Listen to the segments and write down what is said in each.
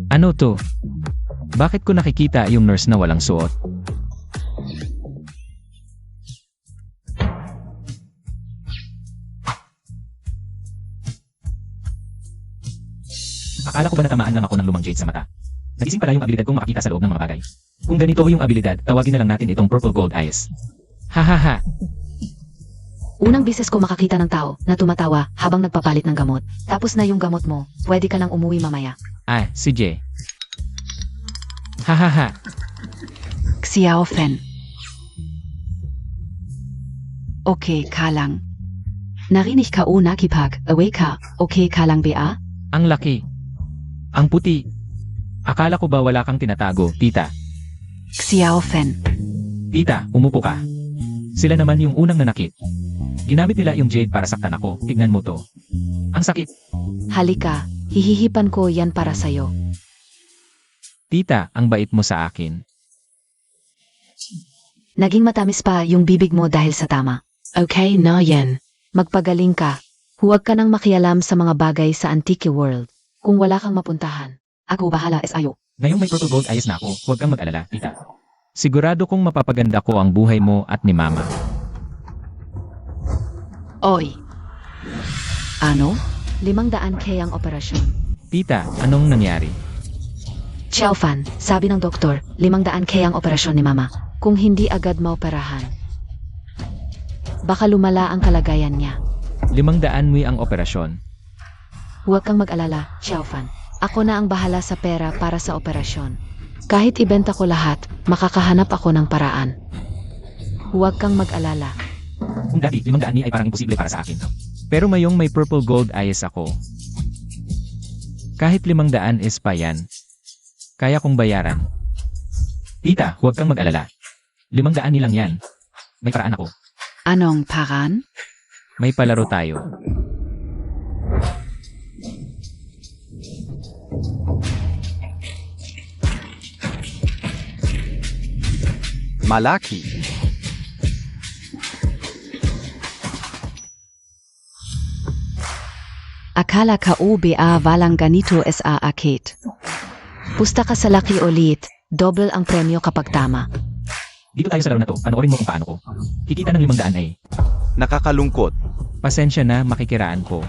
Ano to? Bakit ko nakikita yung nurse na walang suot? Akala ko ba natamaan lang ako ng lumang jade sa mata? Nagising pala yung abilidad kong makakita sa loob ng mga bagay. Kung ganito yung abilidad, tawagin na lang natin itong purple gold eyes. Hahaha. Unang bises ko makakita ng tao na tumatawa habang nagpapalit ng gamot. Tapos na yung gamot mo, pwede ka nang umuwi mamaya. Si Jay. Hahaha. Xiao Fen. Okay ka lang. Narinig ka o nakipag-away ka, okay ka lang ba? Ang laki. Ang puti. Akala ko ba wala kang tinatago, tita? Xiao Fen. Tita, umupo ka. Sila naman yung unang nanakit. Ginamit nila yung jade para saktan ako. Tignan mo to. Ang sakit. Halika, hihihipan ko yan para sa'yo. Tita, ang bait mo sa akin. Naging matamis pa yung bibig mo dahil sa tama. Okay na yan. Magpagaling ka. Huwag ka nang makialam sa mga bagay sa Antique World. Kung wala kang mapuntahan, ako bahala sa'yo. Ngayong may purple gold eyes na ako, huwag kang mag-alala, tita. Sigurado kong mapapaganda ko ang buhay mo at ni mama. Oy. Ano? 500K ang operasyon. Tita, anong nangyari? Xiao Fan, sabi ng doktor, 500K ang operasyon ni mama. Kung hindi agad maoperahan, baka lumala ang kalagayan niya. 500 mo ang operasyon. Huwag kang mag-alala, Xiao Fan. Ako na ang bahala sa pera para sa operasyon. Kahit ibenta ko lahat, makakahanap ako ng paraan. Huwag kang mag-alala. Kung dati, 500 ni ay parang imposible para sa akin. Pero mayong may purple gold eyes ako. Kahit 500 is pa yan. Kaya kong bayaran. Tita, huwag kang mag-alala. 500 nilang yan. May paraan ako. Anong paran? May palaro tayo. Malaki. Akala ka ba walang ganito sa arcade? Pusta ka sa laki ulit. Double ang premyo kapag tama. Dito tayo sa laro na to. Panoorin mo kung paano ko. Kikita ng 500 ay. Nakakalungkot. Pasensya na, makikiraan ko.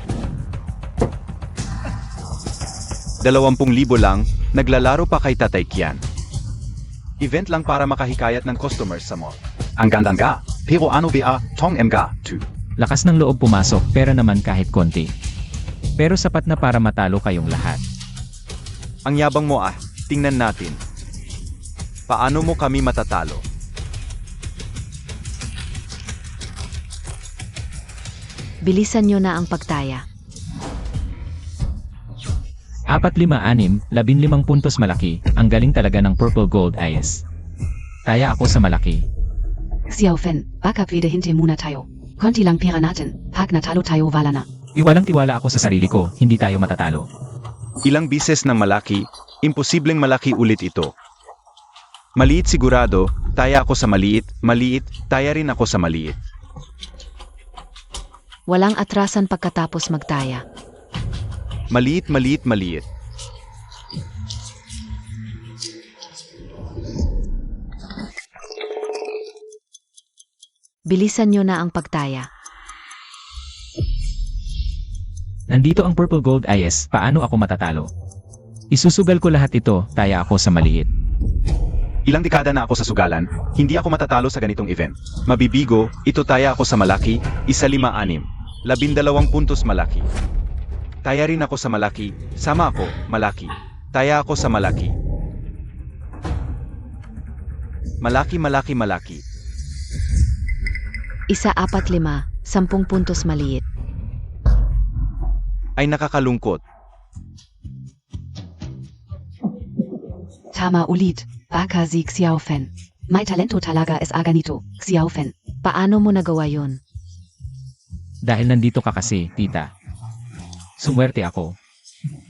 20,000 lang, naglalaro pa kay Tatay Kian. Event lang para makahikayat ng customers sa mall. Ang ganda nga, pero ano ba, tong mga, tu. Lakas ng loob pumasok, pera naman kahit konti. Pero sapat na para matalo kayong lahat. Ang yabang mo tingnan natin. Paano mo kami matatalo? Bilisan nyo na ang pagtaya. 4, 5, 6, 15 puntos malaki. Ang galing talaga ng purple gold eyes. Taya ako sa malaki. Xiao Fen, baka pwede hindi muna tayo. Konti lang pera natin, pag natalo tayo wala na. Iwalang tiwala ako sa sarili ko, hindi tayo matatalo. Ilang bises ng malaki, imposibleng malaki ulit ito. Maliit sigurado, taya ako sa maliit, maliit, taya rin ako sa maliit. Walang atrasan pagkatapos magtaya. Maliit, maliit, maliit. Bilisan nyo na ang pagtaya. Nandito ang purple gold eyes, paano ako matatalo? Isusugal ko lahat ito, taya ako sa maliit. Ilang dekada na ako sa sugalan, hindi ako matatalo sa ganitong event. Mabibigo, ito taya ako sa malaki, 1, 5, 6. 12 puntos malaki. Taya rin ako sa malaki, sama ako, malaki. Taya ako sa malaki. Malaki, malaki, malaki. 1, 4, 5, 10 puntos maliit. Ay nakakalungkot. Tama ulit, baka si Xiao Fen. May talento talaga sa ganito, Xiao Fen. Paano mo nagawa yun? Dahil nandito ka kasi, tita. Sumwerte ako.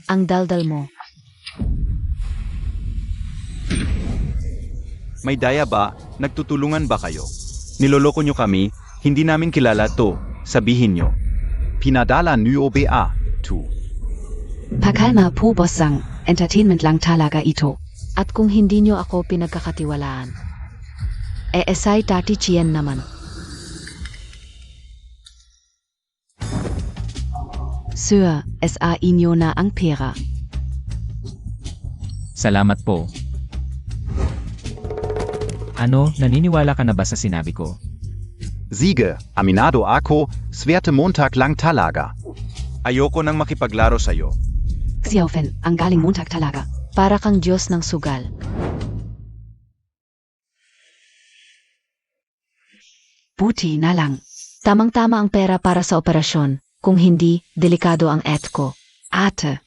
Ang daldal mo. May daya ba? Nagtutulungan ba kayo? Niloloko nyo kami, hindi namin kilala to, sabihin nyo. Pinadala niyo ba? Tu. Pakalma po bossang, Entertainment lang talaga ito. At kung hindi nyo ako pinagkakatiwalaan, esay tati Chien naman. Sir, sa inyo na ang pera. Salamat po. Ano, naniniwala ka na ba sa sinabi ko? Sige, aminado ako, swerte Montag lang talaga. Ayoko nang makipaglaro sa'yo. Xiaofen, ang galing Montag talaga. Para kang Diyos ng sugal. Buti na lang. Tamang-tama ang pera para sa operasyon. Kung hindi, delikado ang ko. Ate.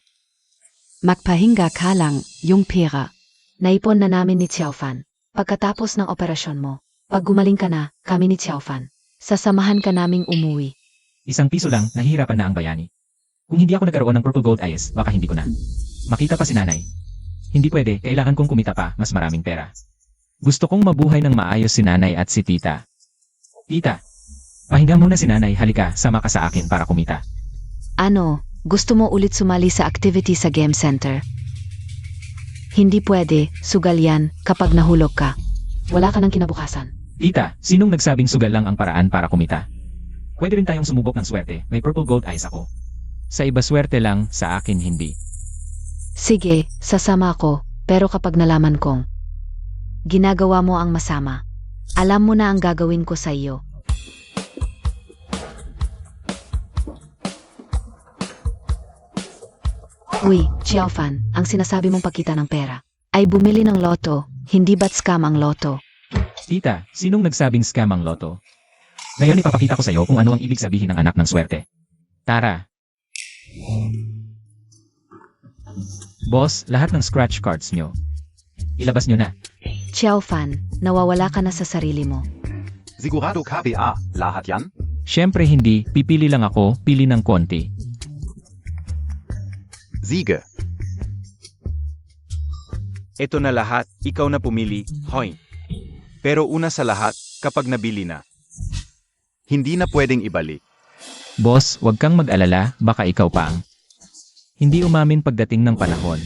Magpahinga ka lang, yung pera. Naipon na namin ni Xiaofan. Pagkatapos ng operasyon mo, pag gumaling ka na, kami ni Xiaofan, sasamahan ka naming umuwi. ₱1 lang, nahihirapan na ang bayani. Kung hindi ako nagkaroon ng Purple Gold Eyes, baka hindi ko na. Makita pa si nanay. Hindi pwede, kailangan kong kumita pa, mas maraming pera. Gusto kong mabuhay ng maayos si nanay at si tita. Tita, pahinga muna si nanay, halika, sama ka sa akin para kumita. Ano, gusto mo ulit sumali sa activity sa game center? Hindi pwede, sugal yan, kapag nahulog ka. Wala ka ng kinabukasan. Tita, sinong nagsabing sugal lang ang paraan para kumita? Pwede rin tayong sumubok ng swerte, may Purple Gold Eyes ako. Sa iba swerte lang, sa akin hindi. Sige, sasama ako, pero kapag nalaman kong ginagawa mo ang masama, alam mo na ang gagawin ko sa iyo. Uy, Xiaofan, ang sinasabi mong pagkita ng pera ay bumili ng loto, hindi ba't scam ang loto? Tita, sinong nagsabing scam ang loto? Ngayon ipapakita ko sa iyo kung ano ang ibig sabihin ng anak ng swerte. Tara. Boss, lahat ng scratch cards nyo. Ilabas nyo na. Xiaofan, nawawala ka na sa sarili mo. Sigurado ka ba, lahat yan? Siyempre hindi, pipili lang ako, pili ng konti. Sige. Ito na lahat, ikaw na pumili, hoy. Pero una sa lahat, kapag nabili na, hindi na pwedeng ibalik. Boss, wag kang mag-alala, baka ikaw pa ang hindi umamin pagdating ng panahon.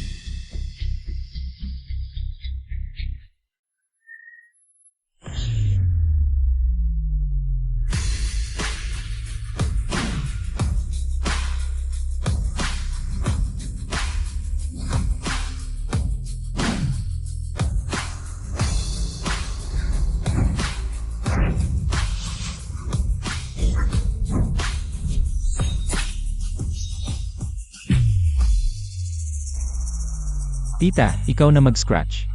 Tita, ikaw na mag-scratch.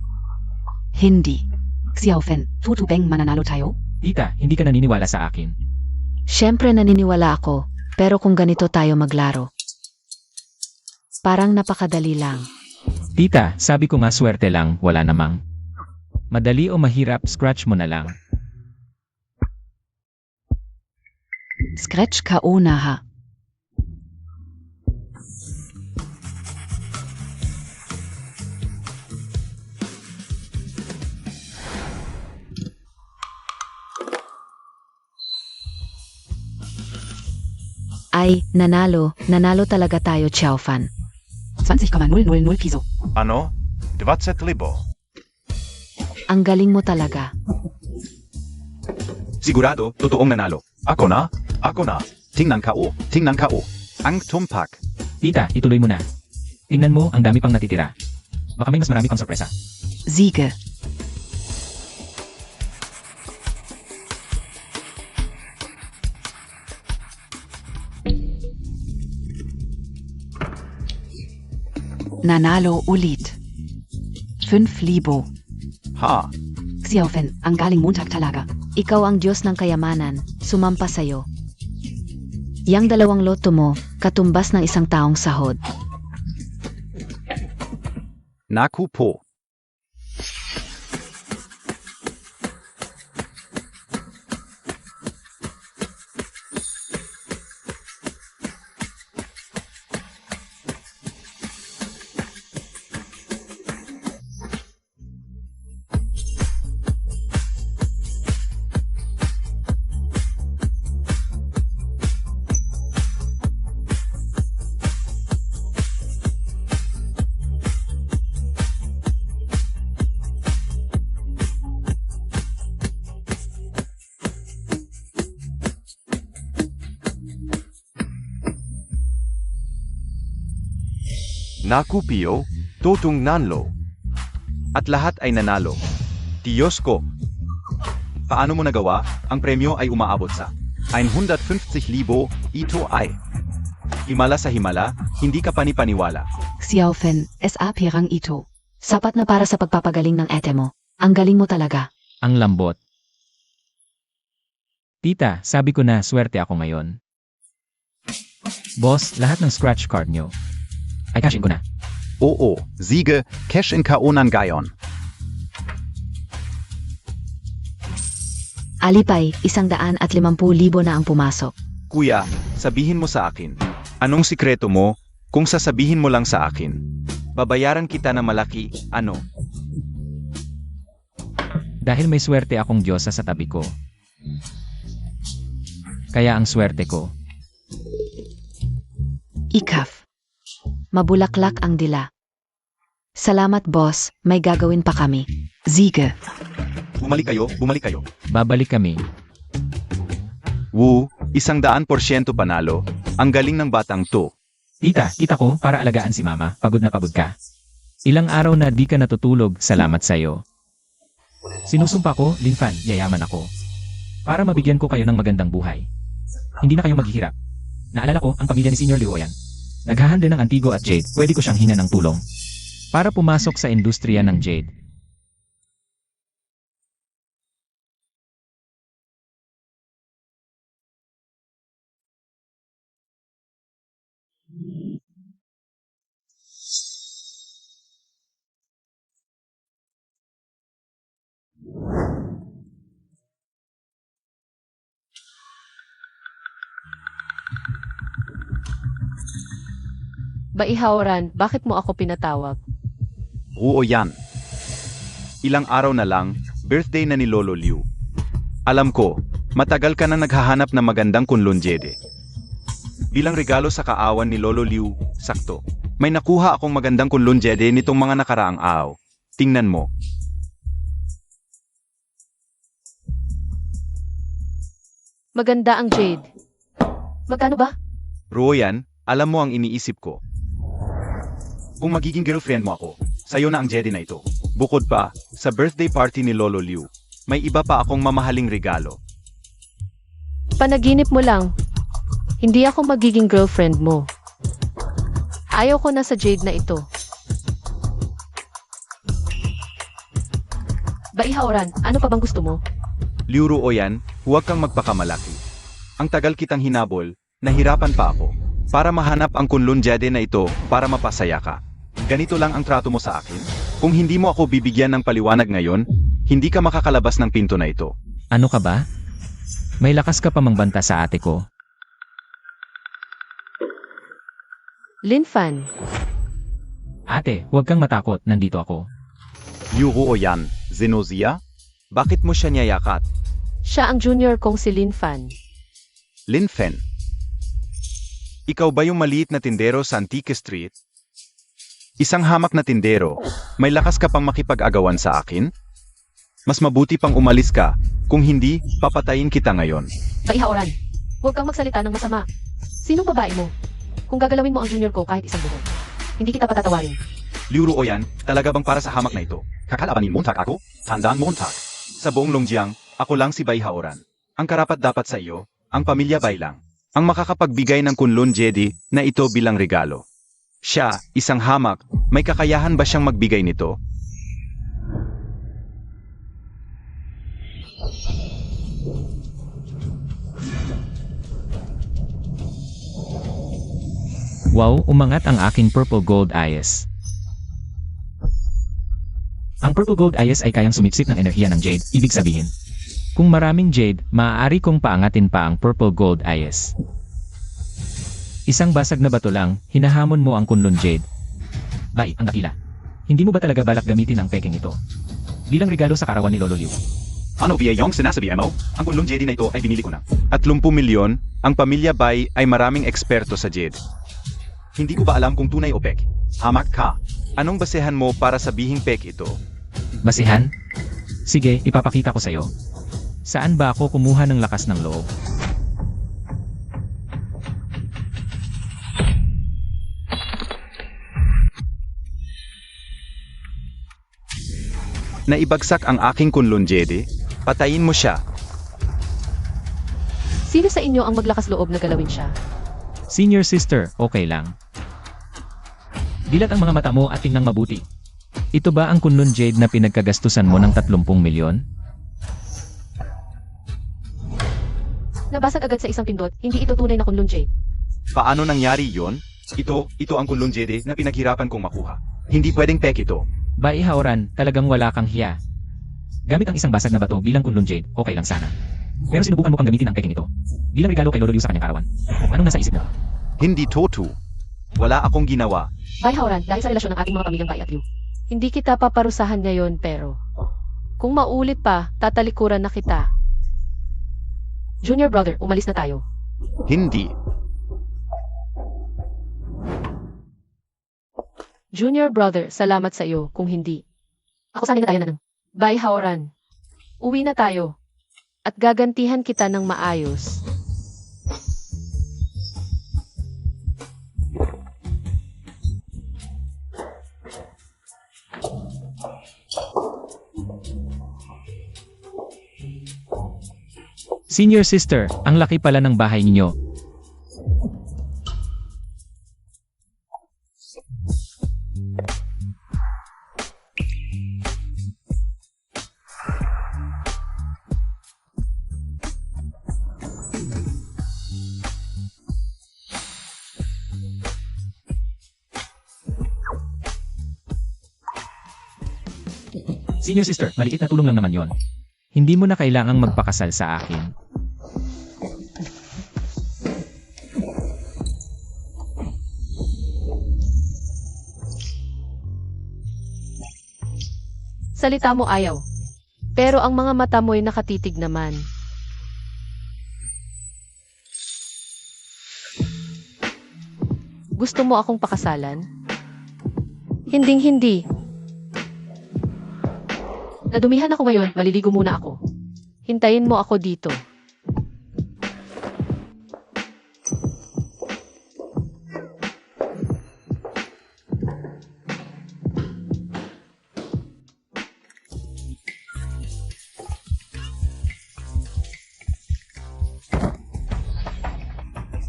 Hindi. Xiaofen, tutubeng mananalo tayo? Tita, hindi ka naniniwala sa akin. Siyempre naniniwala ako, pero kung ganito tayo maglaro, parang napakadali lang. Tita, sabi ko nga swerte lang, wala namang madali o mahirap, scratch mo na lang. Scratch ka una ha. Ay, nanalo talaga tayo, Xiaofan. 20,000 piso. Ano? 20,000. Ang galing mo talaga. Sigurado, totoong nanalo. Ako na. Tingnan ka o. Ang tumpak. Tita, ituloy mo na. Tingnan mo, ang dami pang natitira. Baka may mas marami pang sorpresa. Siege. Nanalo ulit. 5,000. Ha? Xiaofen, ang galing Montag talaga. Ikaw ang Diyos ng kayamanan, sumampa sa'yo. Yang 2 loto mo, katumbas ng isang taong sahod. Naku po. Naku Pio, totong nanlo. At lahat ay nanalo. Diyos ko! Paano mo nagawa? Ang premyo ay umaabot sa 150,000, ito ay himala sa himala, hindi ka panipaniwala. Xiaofen, SAP Rang Ito. Sapat na para sa pagpapagaling ng ete mo. Ang galing mo talaga. Ang lambot. Tita, sabi ko na swerte ako ngayon. Boss, lahat ng scratch card nyo. Ay cashin ko na. Oo, Siege, cash in kaonan gayon. Alipay, 150,000 na ang pumasok. Kuya, sabihin mo sa akin. Anong sikreto mo kung sasabihin mo lang sa akin? Babayaran kita na malaki, ano? Dahil may swerte akong Diyosa sa tabi ko. Kaya ang swerte ko. Ikaf. Mabulaklak ang dila. Salamat boss, may gagawin pa kami. Siege. Bumalik kayo. Babalik kami. Woo, 100% panalo. Ang galing ng batang to. Tita, kita ko para alagaan si mama. Pagod na pagod ka. Ilang araw na di ka natutulog, salamat sa'yo. Sinusumpa ko, Linfan, yayaman ako. Para mabigyan ko kayo ng magandang buhay. Hindi na kayo maghihirap. Naalala ko ang pamilya ni Senior Liu Oyan. Naghahandle ng Antigo at Jade, pwede ko siyang hingan ng tulong. Para pumasok sa industriya ng Jade. Baihaoran, bakit mo ako pinatawag? Oo yan. Ilang araw na lang, birthday na ni Lolo Liu. Alam ko, matagal ka na naghahanap ng magandang kunlunjede. Bilang regalo sa kaawan ni Lolo Liu, sakto. May nakuha akong magandang kunlunjede nitong mga nakaraang araw. Tingnan mo. Maganda ang Jade. Magkano ba? Royan, alam mo ang iniisip ko. Kung magiging girlfriend mo ako, sa'yo na ang jedi na ito. Bukod pa, sa birthday party ni Lolo Liu, may iba pa akong mamahaling regalo. Panaginip mo lang. Hindi ako magiging girlfriend mo. Ayaw ko na sa Jade na ito. Baihaoran, ano pa bang gusto mo? Liu Ruoyan, huwag kang magpakamalaki. Ang tagal kitang hinabol, nahirapan pa ako. Para mahanap ang kunlun jade na ito, para mapasaya ka. Ganito lang ang trato mo sa akin. Kung hindi mo ako bibigyan ng paliwanag ngayon, hindi ka makakalabas ng pinto na ito. Ano ka ba? May lakas ka pa mangbanta sa ate ko. Linfan, Ate, huwag kang matakot, nandito ako. Liu Ruoyan, Zenozia? Bakit mo siya niyayakat? siya ang junior kong si Linfan. Lin Fen. Ikaw ba yung maliit na tindero sa Antique Street? Isang hamak na tindero, may lakas ka pang makipag-agawan sa akin? Mas mabuti pang umalis ka, kung hindi, papatayin kita ngayon. Baihaoran, huwag kang magsalita ng masama. Sinong babae mo? Kung gagalawin mo ang junior ko kahit isang buhok, hindi kita patatawarin. Liu Ruoyan, talaga bang para sa hamak na ito? Kakalabanin montag ako? Tandaan montag. Sa buong Longjiang, ako lang si Bai Haoran. Ang karapat dapat sa iyo, ang pamilya Bai lang. Ang makakapagbigay ng kunlun jedi na ito bilang regalo. Siya, isang hamak, may kakayahan ba siyang magbigay nito? Wow, umangat ang aking purple gold eyes. Ang purple gold eyes ay kayang sumipsip ng enerhiya ng jade, ibig sabihin. Kung maraming jade, maaari kong paangatin pa ang purple gold eyes. Isang basag na bato lang, hinahamon mo ang kunlun jade. Bay, ang dakila. Hindi mo ba talaga balak gamitin ang peking ito? Bilang regalo sa karawan ni Lolo Liu. Ano biyayong sinasabi mo? Ang kunlun jedi na ito ay binili ko na. At 30 milyon, ang pamilya Bai ay maraming eksperto sa jade. Hindi ko ba alam kung tunay o pek? Hamak ka. Anong basehan mo para sabihing pek ito? Basihan? Sige, ipapakita ko sa'yo. Saan ba ako kumuha ng lakas ng loob? Naibagsak ang aking kunlun Jede. Patayin mo siya. Sino sa inyo ang maglakas loob na galawin siya? Senior sister, okay lang. Dilat ang mga mata mo at tingnan mabuti. Ito ba ang Kunlun Jade na pinagkagastusan mo ng 30 milyon? Nabasag agad sa isang pindot, hindi ito tunay na Kunlun Jade. Paano nangyari yon? Ito ang kunlun Jede na pinaghirapan kong makuha. Hindi pwedeng pek ito. Ba Haoran, talagang wala kang hiya. Gamit ang isang basag na bato bilang Kunlun Jade, okay lang sana. Pero sinubukan mo pang gamitin ang peking ito. Bilang regalo kay Lolo Liu sa kanyang karawan. Anong nasa isip mo? Hindi Totu. Wala akong ginawa. Bai Haoran, dahil sa relasyon ng ating mga pamilyang Bai at Liu. Hindi kita paparusahan ngayon pero kung maulit pa, tatalikuran na kita. Junior brother, umalis na tayo. Hindi. Junior brother, salamat sa iyo kung hindi. Ako sanay na tayo na Bai Haoran. Uwi na tayo. At gagantihan kita ng maayos. Senior sister, ang laki pala ng bahay ninyo. Senior sister, maliit na tulong lang naman yon. Hindi mo na kailangang magpakasal sa akin. Salita mo ayaw. Pero ang mga mata mo'y nakatitig naman. Gusto mo akong pakasalan? Hinding-hindi. Nadumihan ako ngayon, maliligo muna ako. Hintayin mo ako dito.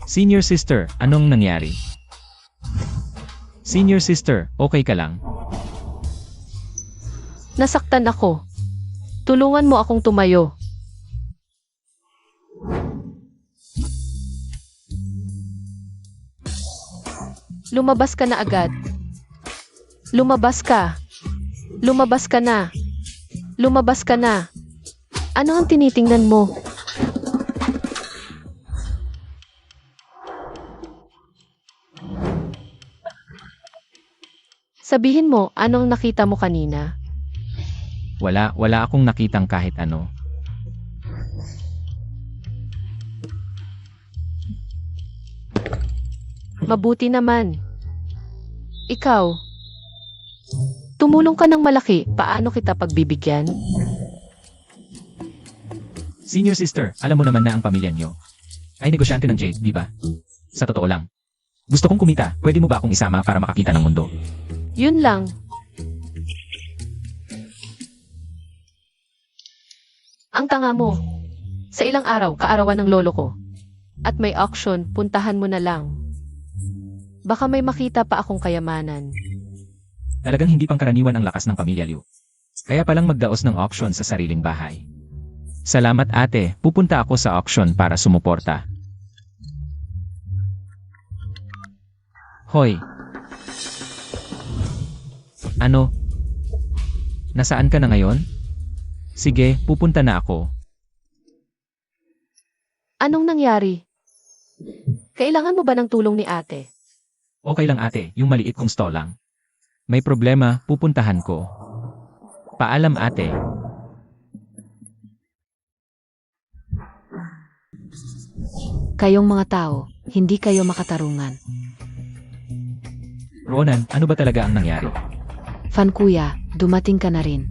Senior sister, anong nangyari? Senior sister, okay ka lang? Nasaktan ako. Tulungan mo akong tumayo. Lumabas ka na agad. Lumabas ka. Lumabas ka na. Lumabas ka na. Ano ang tinitingnan mo? Sabihin mo, anong nakita mo kanina? Wala akong nakitang kahit ano. Mabuti naman. Ikaw, tumulong ka ng malaki, paano kita pagbibigyan? Senior sister, alam mo naman na ang pamilya niyo ay negosyante ng Jade, di ba? Sa totoo lang. Gusto kong kumita, pwede mo ba akong isama para makakita ng mundo? Yun lang. Ang tanga mo. Sa ilang araw, kaarawan ng lolo ko. At may auction, puntahan mo na lang. Baka may makita pa akong kayamanan. Talagang hindi pangkaraniwan ang lakas ng pamilya Liu. Kaya palang magdaos ng auction sa sariling bahay. Salamat ate, pupunta ako sa auction para sumuporta. Hoy! Ano? Nasaan ka na ngayon? Sige, pupunta na ako. Anong nangyari? Kailangan mo ba ng tulong ni ate? Okay lang ate, yung maliit kong stall lang. May problema, pupuntahan ko. Paalam ate. Kayong mga tao, hindi kayo makatarungan. Ronan, ano ba talaga ang nangyari? Fan kuya, dumating ka na rin.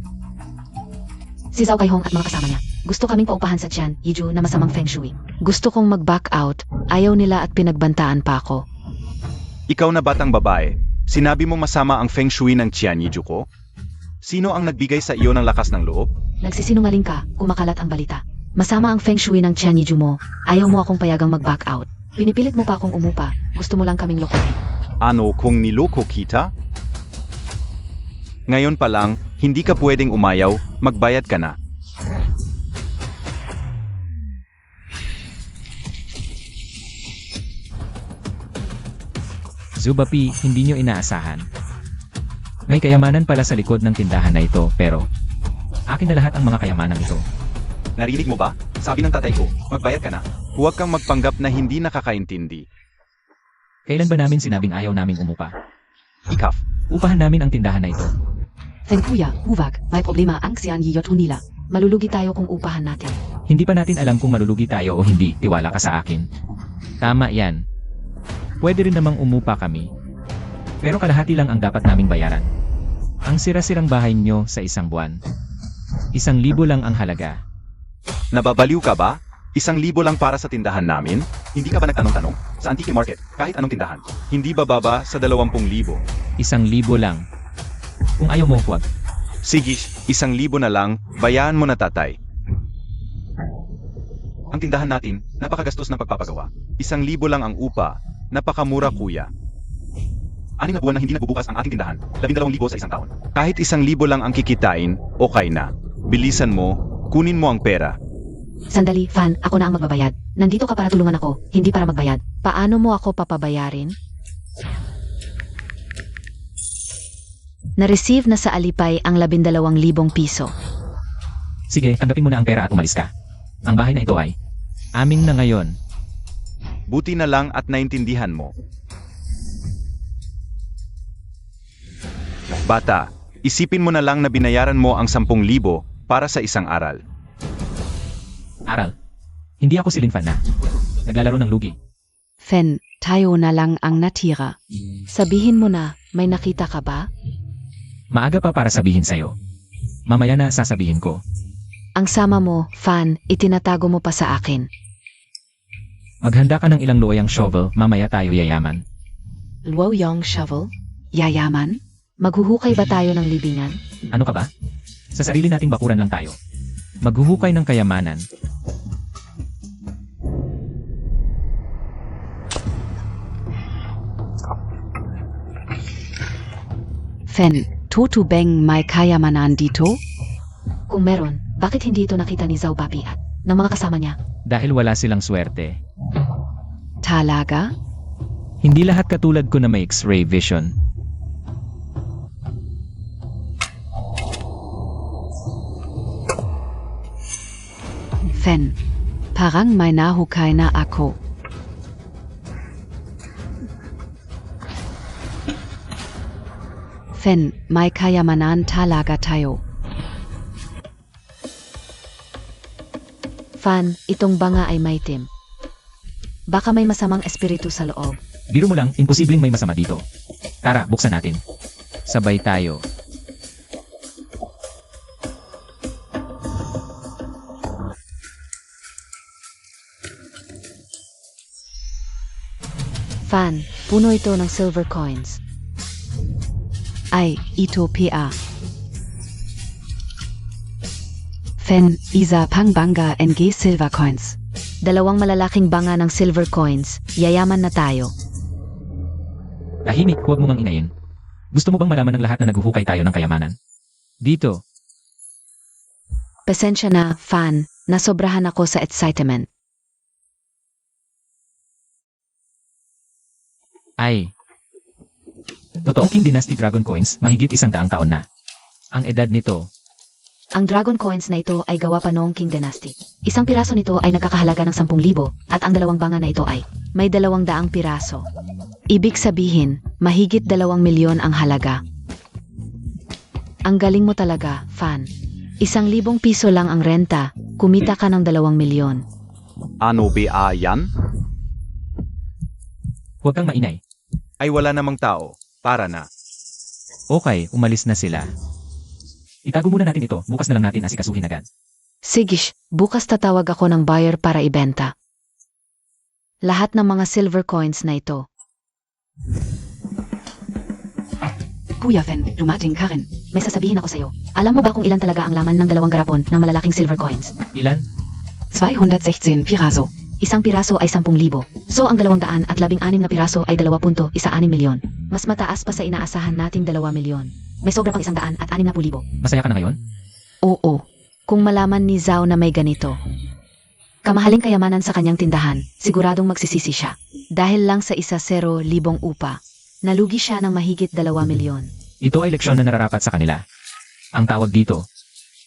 Si Zhao Kaihong at mga kasama niya. Gusto kaming paupahan sa Tian, Yiju na masamang feng shui. Gusto kong mag-back out, ayaw nila at pinagbantaan pa ako. Ikaw na batang babae, sinabi mo masama ang feng shui ng Qian Yiju ko? Sino ang nagbigay sa iyo ng lakas ng loob? Nagsisinungaling ka, kumakalat ang balita. Masama ang feng shui ng Chen Yiju mo. Ayaw mo akong payagang mag-back out. Pinipilit mo pa akong umupa. Gusto mo lang kaming lokohin. Ano kung niloko kita? Ngayon pa lang, hindi ka pwedeng umayaw, magbayad ka na. Zubapi, hindi nyo inaasahan. May kayamanan pala sa likod ng tindahan na ito, pero akin na lahat ang mga kayamanan ito. Narinig mo ba? Sabi ng tatay ko, magbayad ka na. Huwag kang magpanggap na hindi nakakaintindi. Kailan ba namin sinabing ayaw naming umupa? Ikaf, Upahan namin ang tindahan na ito. Feng Kuya, huwag, may problema ang Xian Yiyot nila. Malulugi tayo kung upahan natin. Hindi pa natin alam kung malulugi tayo o hindi, tiwala ka sa akin. Tama yan. Pwede rin namang umupa kami. Pero kalahati lang ang dapat naming bayaran. Ang sira-sirang bahay nyo sa isang buwan. 1,000 lang ang halaga. nababaliw ka ba? 1,000 lang para sa tindahan namin? Hindi ka ba nagtanong-tanong? Sa Antique Market, kahit anong tindahan. Hindi bababa sa 20,000. 1,000 lang. Kung ayaw mo, huwag. Sige, 1,000 na lang, bayaan mo na tatay. Ang tindahan natin, napakagastos ng pagpapagawa. 1,000 lang ang upa, napakamura kuya. 6 na buwan na hindi nagbubukas ang ating tindahan, 12,000 sa isang taon. Kahit 1,000 lang ang kikitain, okay na. Bilisan mo, kunin mo ang pera. Sandali, Fan, ako na ang magbabayad. Nandito ka para tulungan ako, hindi para magbayad. Paano mo ako papabayarin? Na-receive na sa Alipay ang 12,000 piso. Sige, tanggapin mo na ang pera at umalis ka. Ang bahay na ito ay amin na ngayon. Buti na lang at naintindihan mo. Bata, isipin mo na lang na binayaran mo ang 10,000 para sa isang aral. Aral. Hindi ako si Linfan na naglalaro ng lugi. Fen, tayo na lang ang natira. Sabihin mo na, may nakita ka ba? Maaga pa para sabihin sa'yo. Mamaya na sasabihin ko. Ang sama mo, Fan, itinatago mo pa sa akin. Maghanda ka ng ilang luoyang shovel, mamaya tayo yayaman. Luoyang shovel? Yayaman? Maghuhukay ba tayo ng libingan? Ano ka ba? Sa sarili nating bakuran lang tayo. Maghuhukay ng kayamanan. Fen, tutubeng may kayamanan dito? Kung meron, bakit hindi ito nakita ni Zhao Bapi at ng mga kasama niya? Dahil wala silang swerte. Talaga? Hindi lahat katulad ko na may X-ray vision. Fen, parang may nahukay na ako. Fen, may kayamanan talaga tayo. Fan, itong banga ay maitim. Baka may masamang espiritu sa loob. Biro mo lang, imposibleng may masama dito. Tara, buksan natin. Sabay tayo. Fan, puno ito ng silver coins. Ay, ito PA. Fen, isa pang banga NG silver coins. 2 malalaking banga ng silver coins, yayaman na tayo. Tahimik, huwag mo ngang inayin. Gusto mo bang malaman ng lahat na naghuhukay tayo ng kayamanan? Dito. Pasensya na, Fan, nasobrahan ako sa excitement. Ay. Totoong King Dynasty Dragon Coins, mahigit 100 taon na. Ang edad nito, Ang dragon coins na ito ay gawa pa noong King Dynasty. Isang piraso nito ay nagkakahalaga ng 10,000 at ang 2 banga na ito ay may 200 piraso. Ibig sabihin, mahigit 2,000,000 ang halaga. Ang galing mo talaga, Fan. 1,000 piso lang ang renta, kumita ka ng 2,000,000. Ano ba yan? huwag kang mainay. Ay wala namang tao, para na. Okay, umalis na sila. Itago muna natin ito, bukas na lang natin asikasuhin agad. Sigish, bukas tatawag ako ng buyer para ibenta. Lahat ng mga silver coins na ito. Kuya Fen, dumating ka rin. May sasabihin ako sa'yo. Alam mo ba kung ilan talaga ang laman ng 2 garapon ng malalaking silver coins? Ilan? 216 Piraso. Isang piraso ay 10,000. So ang 216 na piraso ay 2.16 milyon. Mas mataas pa sa inaasahan nating 2 milyon. May sobra pang 160,000. Masaya ka na ngayon? Oo. Kung malaman ni Zhao na may ganito. Kamahaling kayamanan sa kanyang tindahan, siguradong magsisisi siya. Dahil lang sa 1,000,000 upa, nalugi siya ng mahigit 2 milyon. Ito ay leksyon na nararapat sa kanila. Ang tawag dito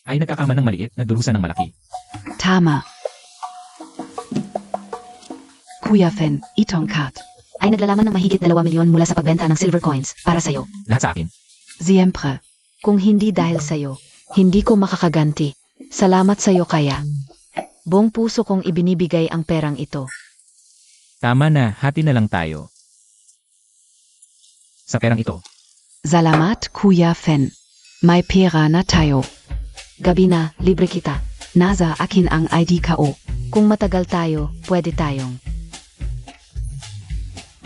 ay nagkakama ng maliit na durusa ng malaki. Tama. Kuya Fen, itong kat. Ay naglalaman ng mahigit 2 milyon mula sa pagbenta ng silver coins para sa'yo. Lahat sa akin. Siempre. Kung hindi dahil sa'yo, hindi ko makakaganti. Salamat sa'yo kaya. Buong puso kong ibinibigay ang perang ito. Tama na, hati na lang tayo. Sa perang ito, Salamat, Kuya Fen. May pera na tayo. Gabi na, libre kita. Nasa akin ang ID ko. Kung matagal tayo, pwede tayong.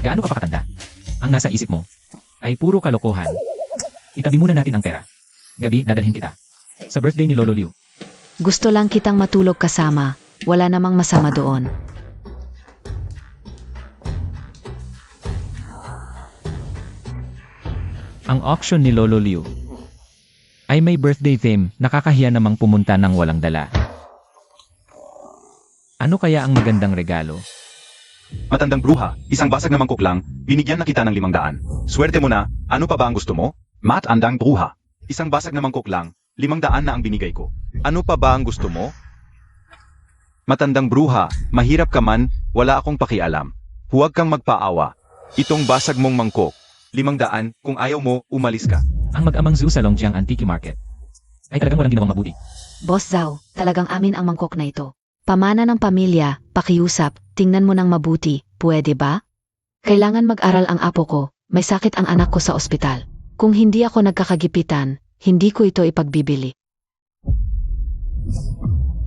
gaano ka pa katanda? Ang nasa isip mo ay puro kalokohan. Itabi muna natin ang pera. Gabi, dadalhin kita. Sa birthday ni Lolo Liu. Gusto lang kitang matulog kasama. Wala namang masama doon. Ang auction ni Lolo Liu ay may birthday theme, nakakahiya namang pumunta ng walang dala. Ano kaya ang magandang regalo? Matandang bruha, isang basag na mangkok lang, binigyan na kita ng 500. Swerte mo na, ano pa ba ang gusto mo? Matandang bruha, isang basag na mangkok lang, 500 na ang binigay ko. Ano pa ba ang gusto mo? Matandang bruha, mahirap ka man, wala akong pakialam. Huwag kang magpaawa. Itong basag mong mangkok, 500, kung ayaw mo, umalis ka. Ang mag-amang zoo sa Longjiang Antique Market ay talagang walang ginawang mabuti. Boss Zhao, talagang amin ang mangkok na ito. Pamana ng pamilya, pakiusap, tingnan mo ng mabuti, pwede ba? Kailangan mag-aral ang apo ko, may sakit ang anak ko sa ospital. Kung hindi ako nagkakagipitan, hindi ko ito ipagbibili.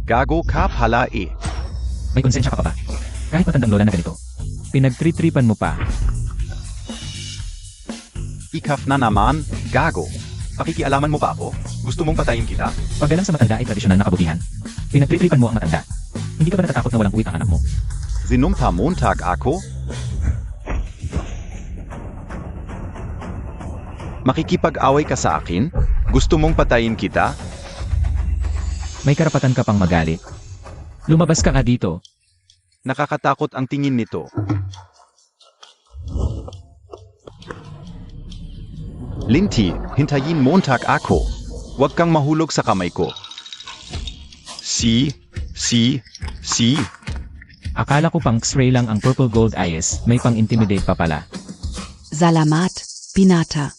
Gago ka pala eh. May konsensya ka pa ba? Kahit matandang lola na ganito. Pinagtritripan mo pa. Ikaf na naman, gago. Pakikialaman mo pa ako? Gusto mong patayin kita? Paggalang sa matanda ay tradisyonal na kabutihan. Pinagtritripan mo ang matanda. Hindi ka ba natatakot na walang uwit ang anak mo? Sinumpa Montag ako? Makikipag-away ka sa akin? Gusto mong patayin kita? May karapatan ka pang magalit. Lumabas ka nga dito. Nakakatakot ang tingin nito. Linty, hintayin Montag ako. Huwag kang mahulog sa kamay ko. Si. Akala ko pang X-ray lang ang purple gold eyes, may pang-intimidate pa pala. Salamat, Pinata.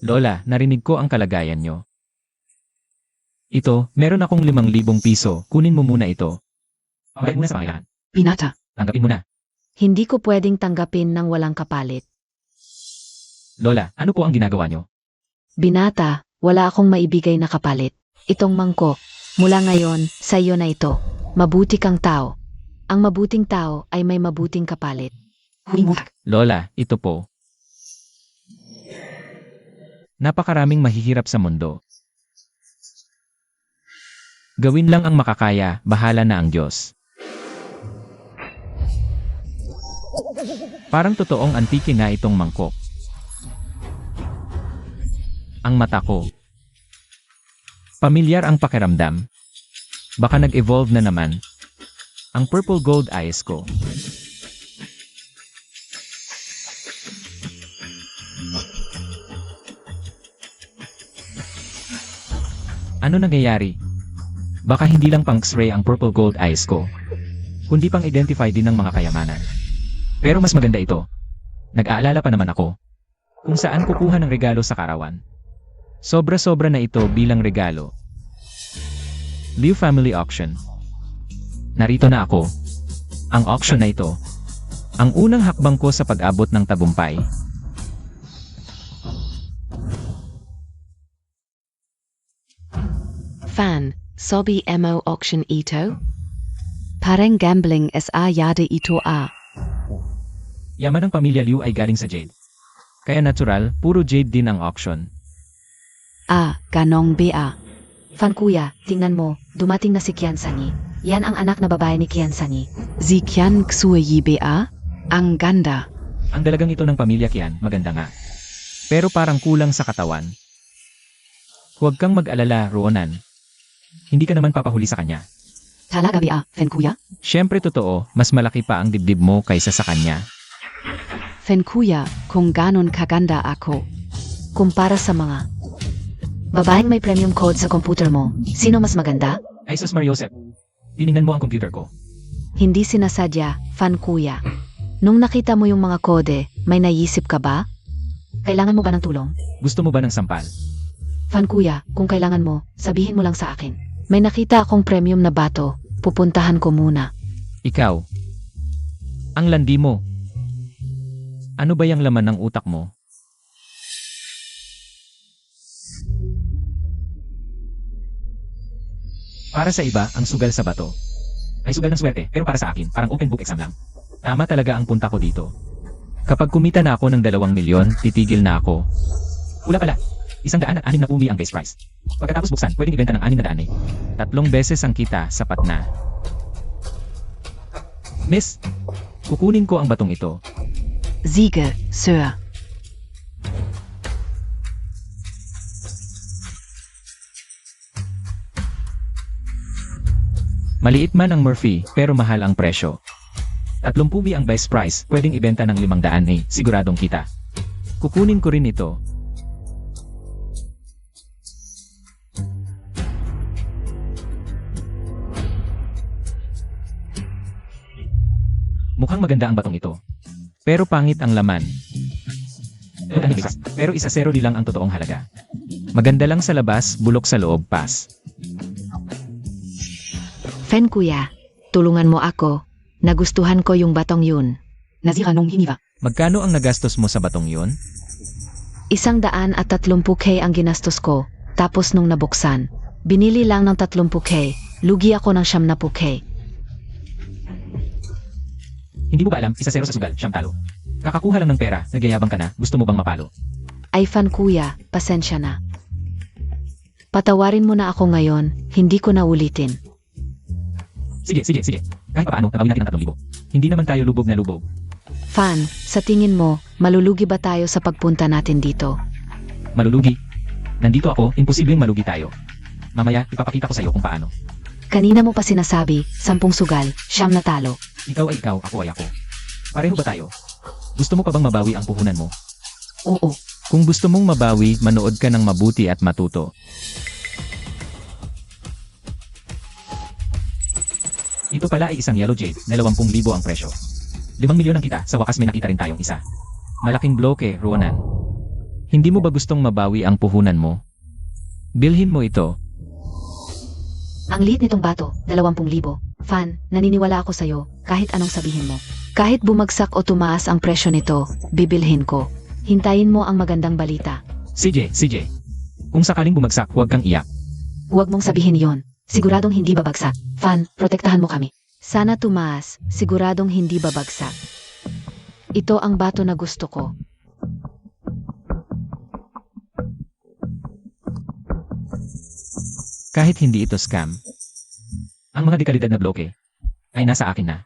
Lola, narinig ko ang kalagayan nyo. Ito, meron akong 5,000 piso, kunin mo muna ito. Pagkain muna sa pangailangan. Pinata. Tanggapin mo na. Hindi ko pwedeng tanggapin ng walang kapalit. Lola, ano po ang ginagawa nyo? Binata, wala akong maibigay na kapalit. Itong mangkok, mula ngayon, sa iyo na ito. Mabuti kang tao. Ang mabuting tao ay may mabuting kapalit. Lola, ito po. Napakaraming mahihirap sa mundo. Gawin lang ang makakaya, bahala na ang Diyos. Parang totoong antike na itong mangkok. Ang mata ko. Pamilyar ang pakiramdam. Baka nag-evolve na naman. Ang purple gold eyes ko. Ano nangyayari? Baka hindi lang pang X-ray ang purple gold eyes ko, kundi pang identify din ng mga kayamanan. Pero mas maganda ito. Nag-aalala pa naman ako kung saan kukuha ng regalo sa karawan. Sobra-sobra na ito bilang regalo. Liu Family Auction. Narito na ako. Ang auction na ito. Ang unang hakbang ko sa pag-abot ng tagumpay. Fan, Sobi Mo Auction Ito? Parang gambling sa yada ito a. Yaman ng pamilya Liu ay galing sa Jade. Kaya natural, puro jade din ang auction. Ganong ba? Fan kuya, tingnan mo, dumating na si Kian Sani. Yan ang anak na babae ni Kian Sani. Si Kian Xueyi ba? Ang ganda. Ang dalagang ito ng pamilya Kian, maganda nga. Pero parang kulang sa katawan. Huwag kang mag-alala, Ronan. Hindi ka naman papahuli sa kanya. Talaga ba, Fen kuya? Siyempre totoo, mas malaki pa ang dibdib mo kaysa sa kanya. Fen kuya, kung ganon kaganda ako. Kumpara sa mga babaeng may premium code sa computer mo, sino mas maganda? Ay sus Mariosep, tinignan mo ang computer ko. Hindi sinasadya, fan kuya. Nung nakita mo yung mga kode, may naisip ka ba? Kailangan mo ba ng tulong? Gusto mo ba ng sampal? Fan kuya, kung kailangan mo, sabihin mo lang sa akin. May nakita akong premium na bato, pupuntahan ko muna. Ikaw. Ang landi mo. Ano ba yung laman ng utak mo? Para sa iba, ang sugal sa bato ay sugal ng swerte, pero para sa akin, parang open book exam lang. Tama talaga ang punta ko dito. Kapag kumita na ako ng 2 milyon, titigil na ako. Wala pala, 106 na umi ang base price. Pagkatapos buksan, pwedeng ibenta ng 600 eh. 3 beses ang kita, sapat na. Miss, kukunin ko ang batong ito. Siege, Sir. Maliit man ang Murphy, pero mahal ang presyo. 30 pubi ang best price, pwedeng ibenta ng 500 eh, siguradong kita. Kukunin ko rin ito. Mukhang maganda ang batong ito. Pero pangit ang laman. Pero 1-0 lang ang totoong halaga. Maganda lang sa labas, bulok sa loob, pass. Fen kuya, tulungan mo ako. Nagustuhan ko yung batong yun. Nazira nung hiniwa. Magkano ang nagastos mo sa batong yun? 130K ang ginastos ko, tapos nung nabuksan, binili lang ng 30K, lugi ako ng 70K. Hindi mo ba alam, 1-0 sa sugal, siyam talo. Kakakuha lang ng pera, nagyayabang ka na, gusto mo bang mapalo? Ay fan kuya, pasensya na. Patawarin mo na ako ngayon, hindi ko na ulitin. Sige. Kahit paano, nabawin natin ang 3,000. Hindi naman tayo lubog na lubog. Fan, sa tingin mo, malulugi ba tayo sa pagpunta natin dito? Malulugi. Nandito ako, imposibleng malugi tayo. Mamaya, ipapakita ko sa'yo kung paano. Kanina mo pa sinasabi, 10 sugal, 9 na talo. Ikaw ay ikaw, ako ay ako. Pareho ba tayo? Gusto mo pa bang mabawi ang puhunan mo? Oo. Kung gusto mong mabawi, manood ka ng mabuti at matuto. Ito pala ay isang yellow jade, na 20,000 ang presyo. 5 milyon ang kita, sa wakas may nakita rin tayong isa. Malaking bloke, Ronan. Hindi mo ba gustong mabawi ang puhunan mo? Bilhin mo ito. Ang liit nitong bato, 20,000. Fan, naniniwala ako sa'yo, kahit anong sabihin mo. Kahit bumagsak o tumaas ang presyo nito, bibilhin ko. Hintayin mo ang magandang balita. CJ. Kung sakaling bumagsak, huwag kang iyak. Huwag mong sabihin yon. Siguradong hindi babagsak. Fan, protektahan mo kami. Sana tumaas, siguradong hindi babagsak. Ito ang bato na gusto ko. Kahit hindi ito scam, ang mga dekalidad na bloke ay nasa akin na.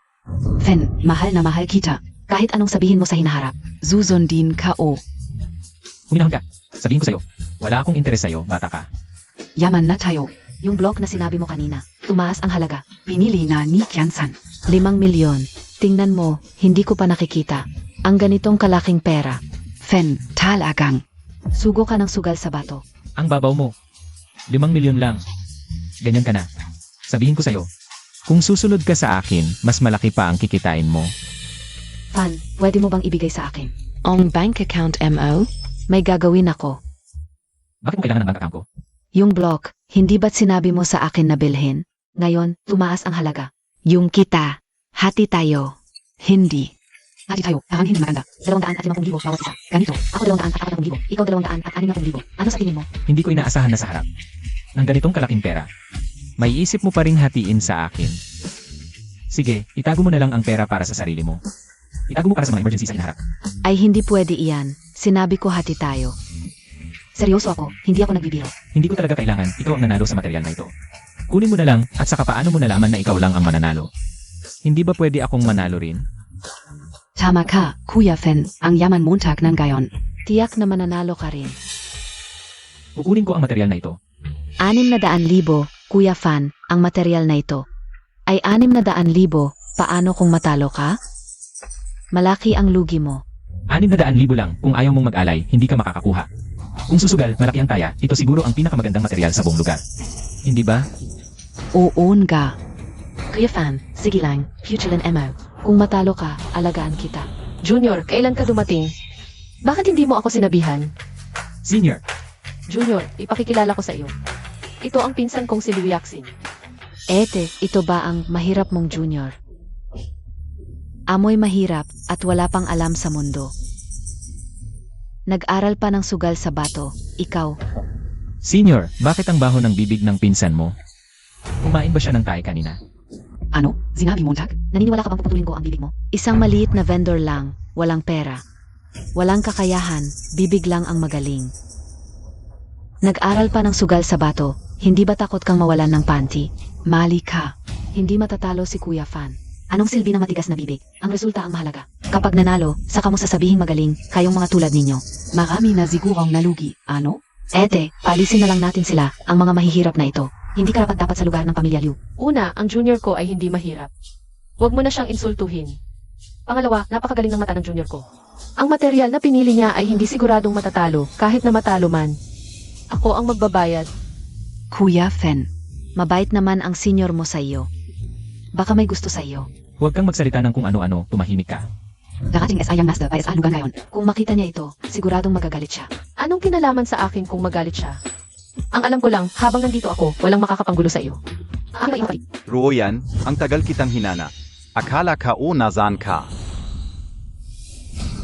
Fen, mahal na mahal kita. Kahit anong sabihin mo sa hinaharap. Susundin ka o. Huminahon ka. Sabihin ko sa'yo, wala akong interes sa'yo, bata ka. Yaman na tayo. Yung block na sinabi mo kanina, tumaas ang halaga. Pinili na ni Kiansan. 5 milyon. Tingnan mo, hindi ko pa nakikita. Ang ganitong kalaking pera. Fen, talagang. Sugo ka ng sugal sa bato. Ang babaw mo. 5 milyon lang. Ganyan ka na. Sabihin ko sa'yo, kung susunod ka sa akin, mas malaki pa ang kikitain mo. Fan, pwede mo bang ibigay sa akin? Ang bank account MO? May gagawin ako. Bakit mo kailangan ng bank account ko? Yung block, hindi ba't sinabi mo sa akin na bilhin? Ngayon, tumaas ang halaga. Yung kita. Hati tayo. Hindi. Hati tayo, parang hindi maganda. 250,000 bawat isa. Ganito, ako 240,000, ikaw 260,000. Ano sa tingin mo? Hindi ko inaasahan na sa harap. Ng ganitong kalaking pera. May isip mo pa rin hatiin sa akin. Sige, itago mo na lang ang pera para sa sarili mo. Itago mo para sa mga emergency sa hinaharap. Ay hindi pwede iyan. Sinabi ko hati tayo. Seryoso ako, hindi ako nagbibiro. Hindi ko talaga kailangan, ikaw ang nanalo sa material na ito. Kunin mo na lang, at saka paano mo nalaman na ikaw lang ang mananalo? Hindi ba pwede akong manalo rin? Tama ka, Kuya Fen, ang yaman Montag ng gayon. Tiyak na mananalo ka rin. Kukunin ko ang material na ito. 600,000, Kuya Fan, ang material na ito. Ay 600,000, paano kung matalo ka? Malaki ang lugi mo. 600,000 lang, kung ayaw mong mag-alay, hindi ka makakakuha. Kung susugal, malaki ang taya, ito siguro ang pinakamagandang material sa buong lugar. Hindi ba? Oo nga. Kuya Fan, sige lang, Futureland MO. Kung matalo ka, alagaan kita. Junior, kailan ka dumating? Bakit hindi mo ako sinabihan? Senior, Junior, ipakikilala ko sa iyo. Ito ang pinsan kong si Liwiaksin. Ete, ito ba ang mahirap mong junior? Amoy mahirap at wala pang alam sa mundo. Nag-aral pa ng sugal sa bato, ikaw. Senior, bakit ang baho ng bibig ng pinsan mo? Kumain ba siya ng tae kanina? Ano? Sinabi Montag? Naniniwala ka bang puputulin ko ang bibig mo? Isang maliit na vendor lang, walang pera. Walang kakayahan, bibig lang ang magaling. Nag-aral pa ng sugal sa bato, hindi ba takot kang mawalan ng panty? Mali ka. Hindi matatalo si Kuya Fan. Anong silbi ng matigas na bibig? Ang resulta ang mahalaga. Kapag nanalo, saka mo sasabihing magaling, kayong mga tulad ninyo. Marami na sigurong nalugi. Ano? Ete, palisin na lang natin sila, ang mga mahihirap na ito. Hindi karapat-dapat sa lugar ng pamilya Liu. Una, ang junior ko ay hindi mahirap. Huwag mo na siyang insultuhin. Pangalawa, napakagaling ng mata ng junior ko. Ang material na pinili niya ay hindi siguradong matatalo, kahit na matalo man. Ako ang magbabayad. Kuya Fen. Mabait naman ang senior mo sa iyo. Baka may gusto sa iyo. Huwag kang magsalita ng kung ano-ano, tumahimik ka. Darating SI yang master by SI lugar ngayon. Kung makita niya ito, siguradong magagalit siya. Anong kinalaman sa akin kung magalit siya? Ang alam ko lang, habang nandito ako, walang makakapanggulo sa iyo. Ruoyan, ang tagal kitang hinana. Akala ka o nazan ka.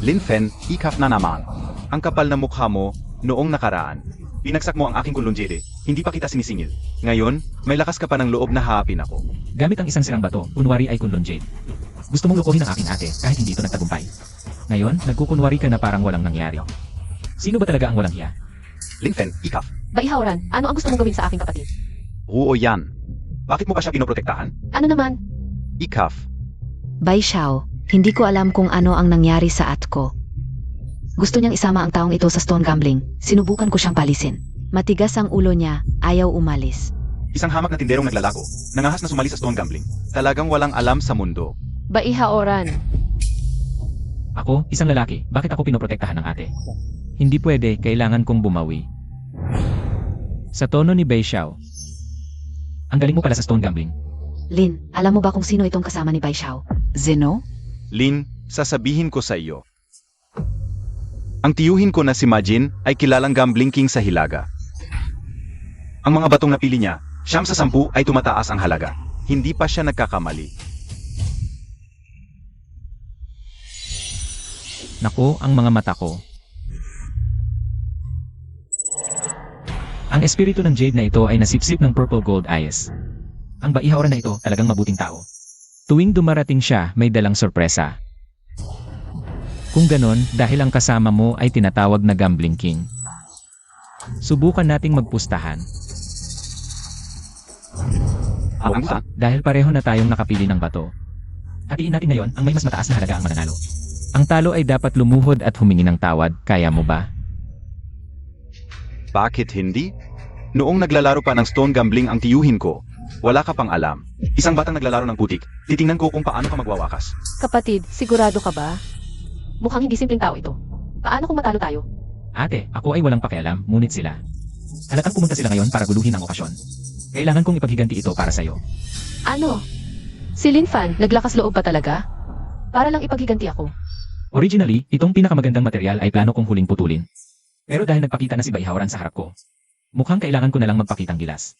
Linfen, ikaf na naman. Ang kapal na mukha mo, noong nakaraan. Pinagsak mo ang aking kulunjede, hindi pa kita sinisingil. Ngayon, may lakas ka pa ng loob na haapin ako. Gamit ang isang sirang bato, kunwari ay kunlon jade. Gusto mong lukuhin ang aking ate, kahit hindi ito nagtagumpay. Ngayon, nagkukunwari ka na parang walang nangyari. Sino ba talaga ang walang hiya? Linfen, ikaf. Baihauran, ano ang gusto mong gawin sa aking kapatid? Ruoyan. Bakit mo pa siya pinoprotektahan? Ano naman? Ikaf. Bai Xiao, hindi ko alam kung ano ang nangyari sa Atko. Gusto niyang isama ang taong ito sa stone gambling. Sinubukan ko siyang palisin. Matigas ang ulo niya, ayaw umalis. Isang hamak na tinderong naglalago, nangahas na sumali sa stone gambling. Talagang walang alam sa mundo. Baihauran. Ako, isang lalaki, bakit ako pinoprotektahan ng ate? Hindi pwede, kailangan kong bumawi. Sa tono ni Bai Xiao. Ang galing mo pala sa stone gambling. Lin, alam mo ba kung sino itong kasama ni Bai Xiao? Zeno? Lin, sasabihin ko sa iyo. Ang tiyuhin ko na si Majin ay kilalang gambling king sa Hilaga. Ang mga batong napili niya, 9 sa 10 ay tumataas ang halaga. Hindi pa siya nagkakamali. Nako, ang mga mata ko. Ang espiritu ng Jade na ito ay nasipsip ng Purple Gold Eyes. Ang baihauran na ito talagang mabuting tao. Tuwing dumarating siya, may dalang sorpresa. Kung ganon, dahil ang kasama mo ay tinatawag na Gambling King. Subukan nating magpustahan. Dahil pareho na tayong nakapili ng bato. Hatiin natin ngayon ang may mas mataas na halaga ang mananalo. Ang talo ay dapat lumuhod at humingi ng tawad, kaya mo ba? Bakit hindi? Noong naglalaro pa ng stone gambling ang tiyuhin ko, wala ka pang alam. Isang batang naglalaro ng putik, titingnan ko kung paano ka magwawakas. Kapatid, sigurado ka ba? Mukhang hindi simpleng tao ito. Paano kung matalo tayo? Ate, ako ay walang pakialam, ngunit sila. Halatang pumunta sila ngayon para guluhin ang okasyon. Kailangan kong ipaghiganti ito para sa'yo. Ano? Si Lin Fan, naglakas loob pa talaga? Para lang ipaghiganti ako. Originally, itong pinakamagandang material ay plano kong huling putulin. Pero dahil nagpakita na si Baihauran sa harap ko, mukhang kailangan ko na lang magpakitang gilas.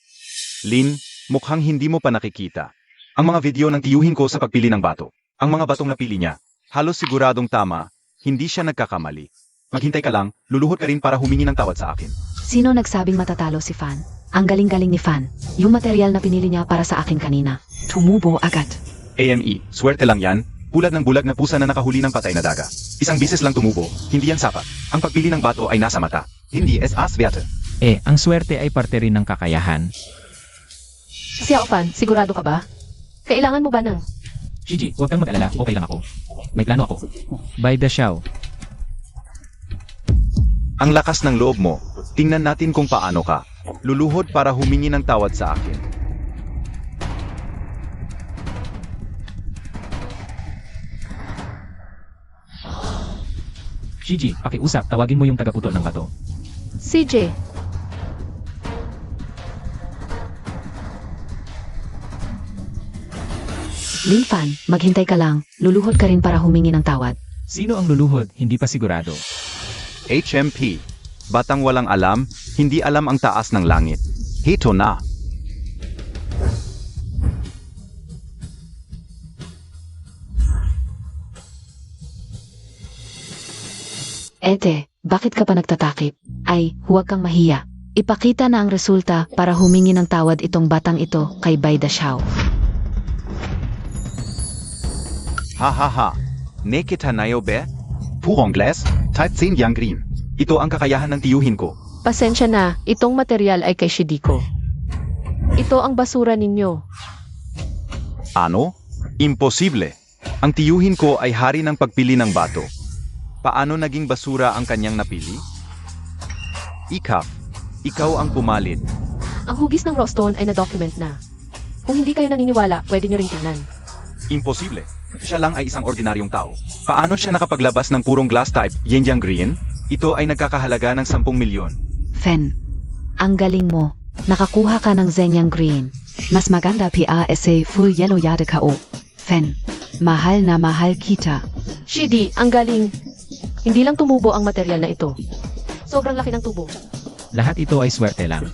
Lin, mukhang hindi mo pa nakikita. Ang mga video ng tiyuhin ko sa pagpili ng bato. Ang mga batong napili niya, halos siguradong tama, hindi siya nagkakamali. Maghintay ka lang, luluhod ka rin para humingi ng tawad sa akin. Sino nagsabing matatalo si Fan? Ang galing-galing ni Fan. Yung material na pinili niya para sa akin kanina. Tumubo agad. AME, swerte lang yan, Pulad ng bulag na pusa na nakahuli ng patay na daga. Isang bisis lang tumubo, hindi yan sapat. Ang pagpili ng bato ay nasa mata. Hindi es aswerte. Ang swerte ay parte rin ng kakayahan. Xiao Fan, sigurado ka ba? Kailangan mo ba ng... Gigi, huwag kang mag-alala, okay lang ako. May plano ako. By the Xiao. Ang lakas ng loob mo. Tingnan natin kung paano ka. Luluhod para humingi ng tawad sa akin. Gigi, pakiusap, tawagin mo yung tagaputol ng bato. CJ, Linfan, maghintay ka lang. Luluhod ka rin para humingi ng tawad. Sino ang luluhod? Hindi pa sigurado. HMP. Batang walang alam, hindi alam ang taas ng langit. Hito na. Ete, bakit ka pa nagtatakip? Ay, huwag kang mahiya. Ipakita na ang resulta para humingi ng tawad itong batang ito kay Baida Xiao. Ha ha ha. Naked hanayo be? Purong glass, type 10 yang green. Ito ang kakayahan ng tiyuhin ko. pasensya na, itong material ay kay Shidiko. Ito ang basura ninyo. Ano? Imposible. Ang tiyuhin ko ay hari ng pagpili ng bato. Paano naging basura ang kanyang napili? Ikaw ang pumalit. Ang hugis ng Rostone ay na-document na. Kung hindi kayo naniniwala, pwede nyo ring tingnan. Imposible. Siya lang ay isang ordinaryong tao. Paano siya nakapaglabas ng purong glass type Yenjang Green? Ito ay nagkakahalaga ng 10 milyon. Fen, ang galing mo. Nakakuha ka ng Zenyang Green. Mas maganda PASA full yellow yade kao. Fen, mahal na mahal kita. Shidi, ang galing. Hindi lang tumubo ang material na ito. Sobrang laki ng tubo. Lahat ito ay swerte lang.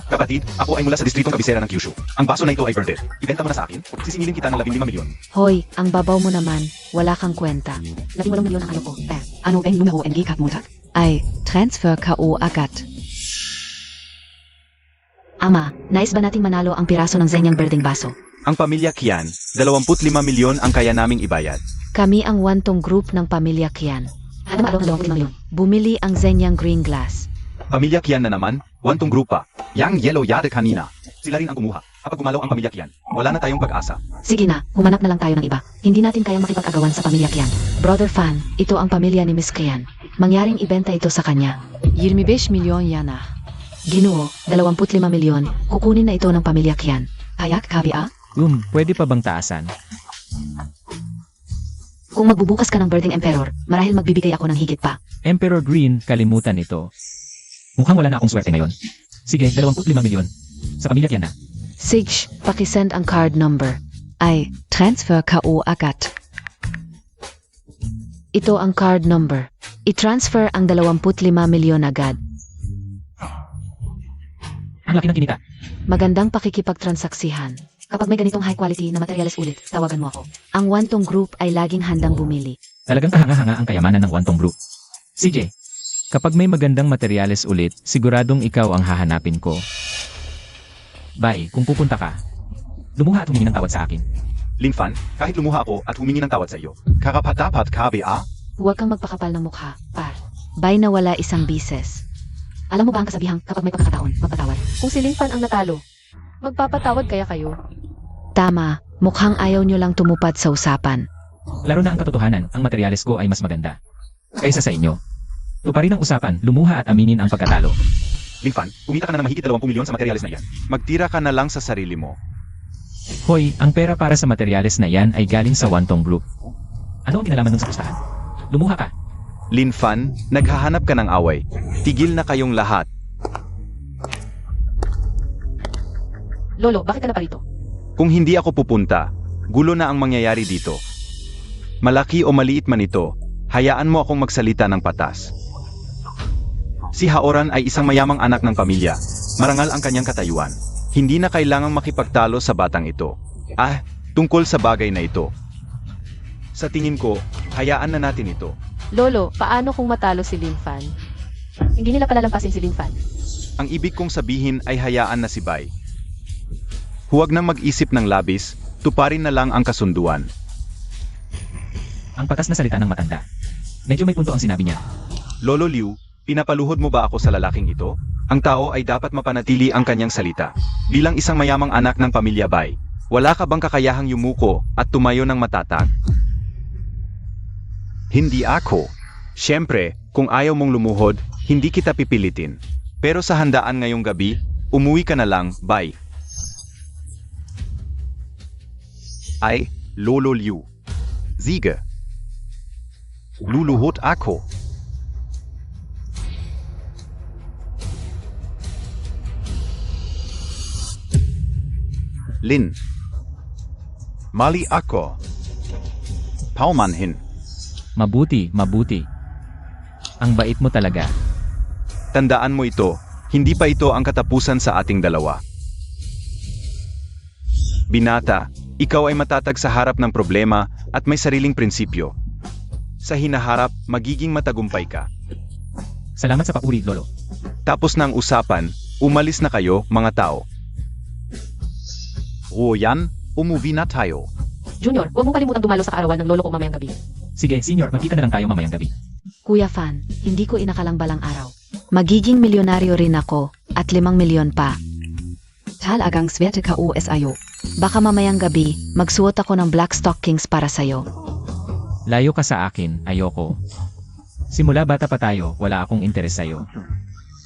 Kapatid, ako ay mula sa distritong kabisera ng Kyushu. Ang baso na ito ay birded. Ibenta mo na sa akin, sisingilin kita ng 15 milyon. Hoy, ang babaw mo naman. Wala kang kwenta. 18 milyon ang ano ko. Ano bang numero NG kat mutat? Ay, transfer kao agat. Ama, nais ba nating manalo ang piraso ng Zenyang Berdeng Baso? Ang pamilya Kian, 25 milyon ang kaya naming ibayad. Kami ang wantong group ng pamilya Kian. Ano maalok ng 25 milyon? Bumili ang Zenyang Green Glass. Pamilya Kian na naman, wantong grupa. Yang yellow yade kanina. Sila rin ang kumuha. Kapag gumalaw ang pamilya Kian, wala na tayong pag-asa. Sige na, humanap na lang tayo ng iba. Hindi natin kayang makipag-agawan sa pamilya Kian. Brother Fan, ito ang pamilya ni Miss Kian. Mangyaring ibenta ito sa kanya. 25 milyon yana. Ginoo, 25 milyon. Kukunin na ito ng pamilya Kian. Ayak kabia? Pwede pa bang taasan? Kung magbubukas ka ng Berdeng Emperor, marahil magbibigay ako ng higit pa. Emperor Green, kalimutan ito. Mukhang wala na akong swerte ngayon. Sige, 25 milyon. Sa pamilya Kian na. Sige, pakisend ang card number. Ay, transfer kao agat. Ito ang card number. I-transfer ang 25 milyon agad. Ang laki ng kinita. Magandang pakikipagtransaksihan. Kapag may ganitong high quality na materyales ulit, tawagan mo ako. Ang wantong group ay laging handang bumili. Talagang kahanga-hanga ang kayamanan ng Wantong Group. CJ, kapag may magandang materyales ulit, siguradong ikaw ang hahanapin ko. Bye, kung pupunta ka, lumuha at humingi ng tawad sa akin. Linfan, kahit lumuha ako at humingi ng tawad sa iyo, karapat-dapat ka ba? Huwag kang magpakapal ng mukha, par. Bay na wala isang bises. Alam mo ba ang kasabihang kapag may pagkakataon, magpatawad? Kung si Linfan ang natalo, magpapatawad kaya kayo? Tama, mukhang ayaw nyo lang tumupad sa usapan. Laro na ang katotohanan, ang materyales ko ay mas maganda kaysa sa inyo. Tuparin ang usapan, lumuha at aminin ang pagkatalo. Linfan, kumita ka na ng mahigit 20 milyon sa materyales na yan. Magtira ka na lang sa sarili mo. Hoy, ang pera para sa materyales na yan ay galing sa Wantong Group. Ano ang kinalaman nun sa pustahan? Lumuha ka. Linfan, naghahanap ka ng away. Tigil na kayong lahat. Lolo, bakit ka na parito? Kung hindi ako pupunta, gulo na ang mangyayari dito. Malaki o maliit man ito, hayaan mo akong magsalita ng patas. Si Haoran ay isang mayamang anak ng pamilya. Marangal ang kanyang katayuan. Hindi na kailangang makipagtalo sa batang ito. Tungkol sa bagay na ito. Sa tingin ko, hayaan na natin ito. Lolo, paano kung matalo si Linfan? Hindi nila palalampasin si Linfan. Ang ibig kong sabihin ay hayaan na si Bai. Huwag na mag-isip ng labis, tuparin na lang ang kasunduan. Ang patas na salita ng matanda. Medyo may punto ang sinabi niya. Lolo Liu, pinapaluhod mo ba ako sa lalaking ito? Ang tao ay dapat mapanatili ang kanyang salita. Bilang isang mayamang anak ng pamilya Bai, wala ka bang kakayahang yumuko at tumayo ng matatag? Hindi ako. Siyempre, kung ayaw mong lumuhod, hindi kita pipilitin. Pero sa handaan ngayong gabi, umuwi ka na lang, Bai. Ay, Lolo Liu. Sige. Luluhod ako. Lin. Mali ako. Paumanhin. Mabuti, mabuti. Ang bait mo talaga. Tandaan mo ito, hindi pa ito ang katapusan sa ating dalawa. Binata, ikaw ay matatag sa harap ng problema at may sariling prinsipyo. Sa hinaharap, magiging matagumpay ka. Salamat sa papuri, Lolo. Tapos ng usapan, umalis na kayo, mga tao. O yan, umuwi na tayo. Junior, huwag mong kalimutang dumalo sa kaarawan ng lolo ko mamayang gabi. Sige, senior, magkita na lang tayo mamayang gabi. Kuya Fan, hindi ko inakalang balang araw. Magiging milyonaryo rin ako, at 5 milyon pa. Talagang swerte ka OSIO. Baka mamayang gabi, magsuot ako ng black stockings para sa'yo. Layo ka sa akin, ayoko. Simula bata pa tayo, wala akong interes sa'yo.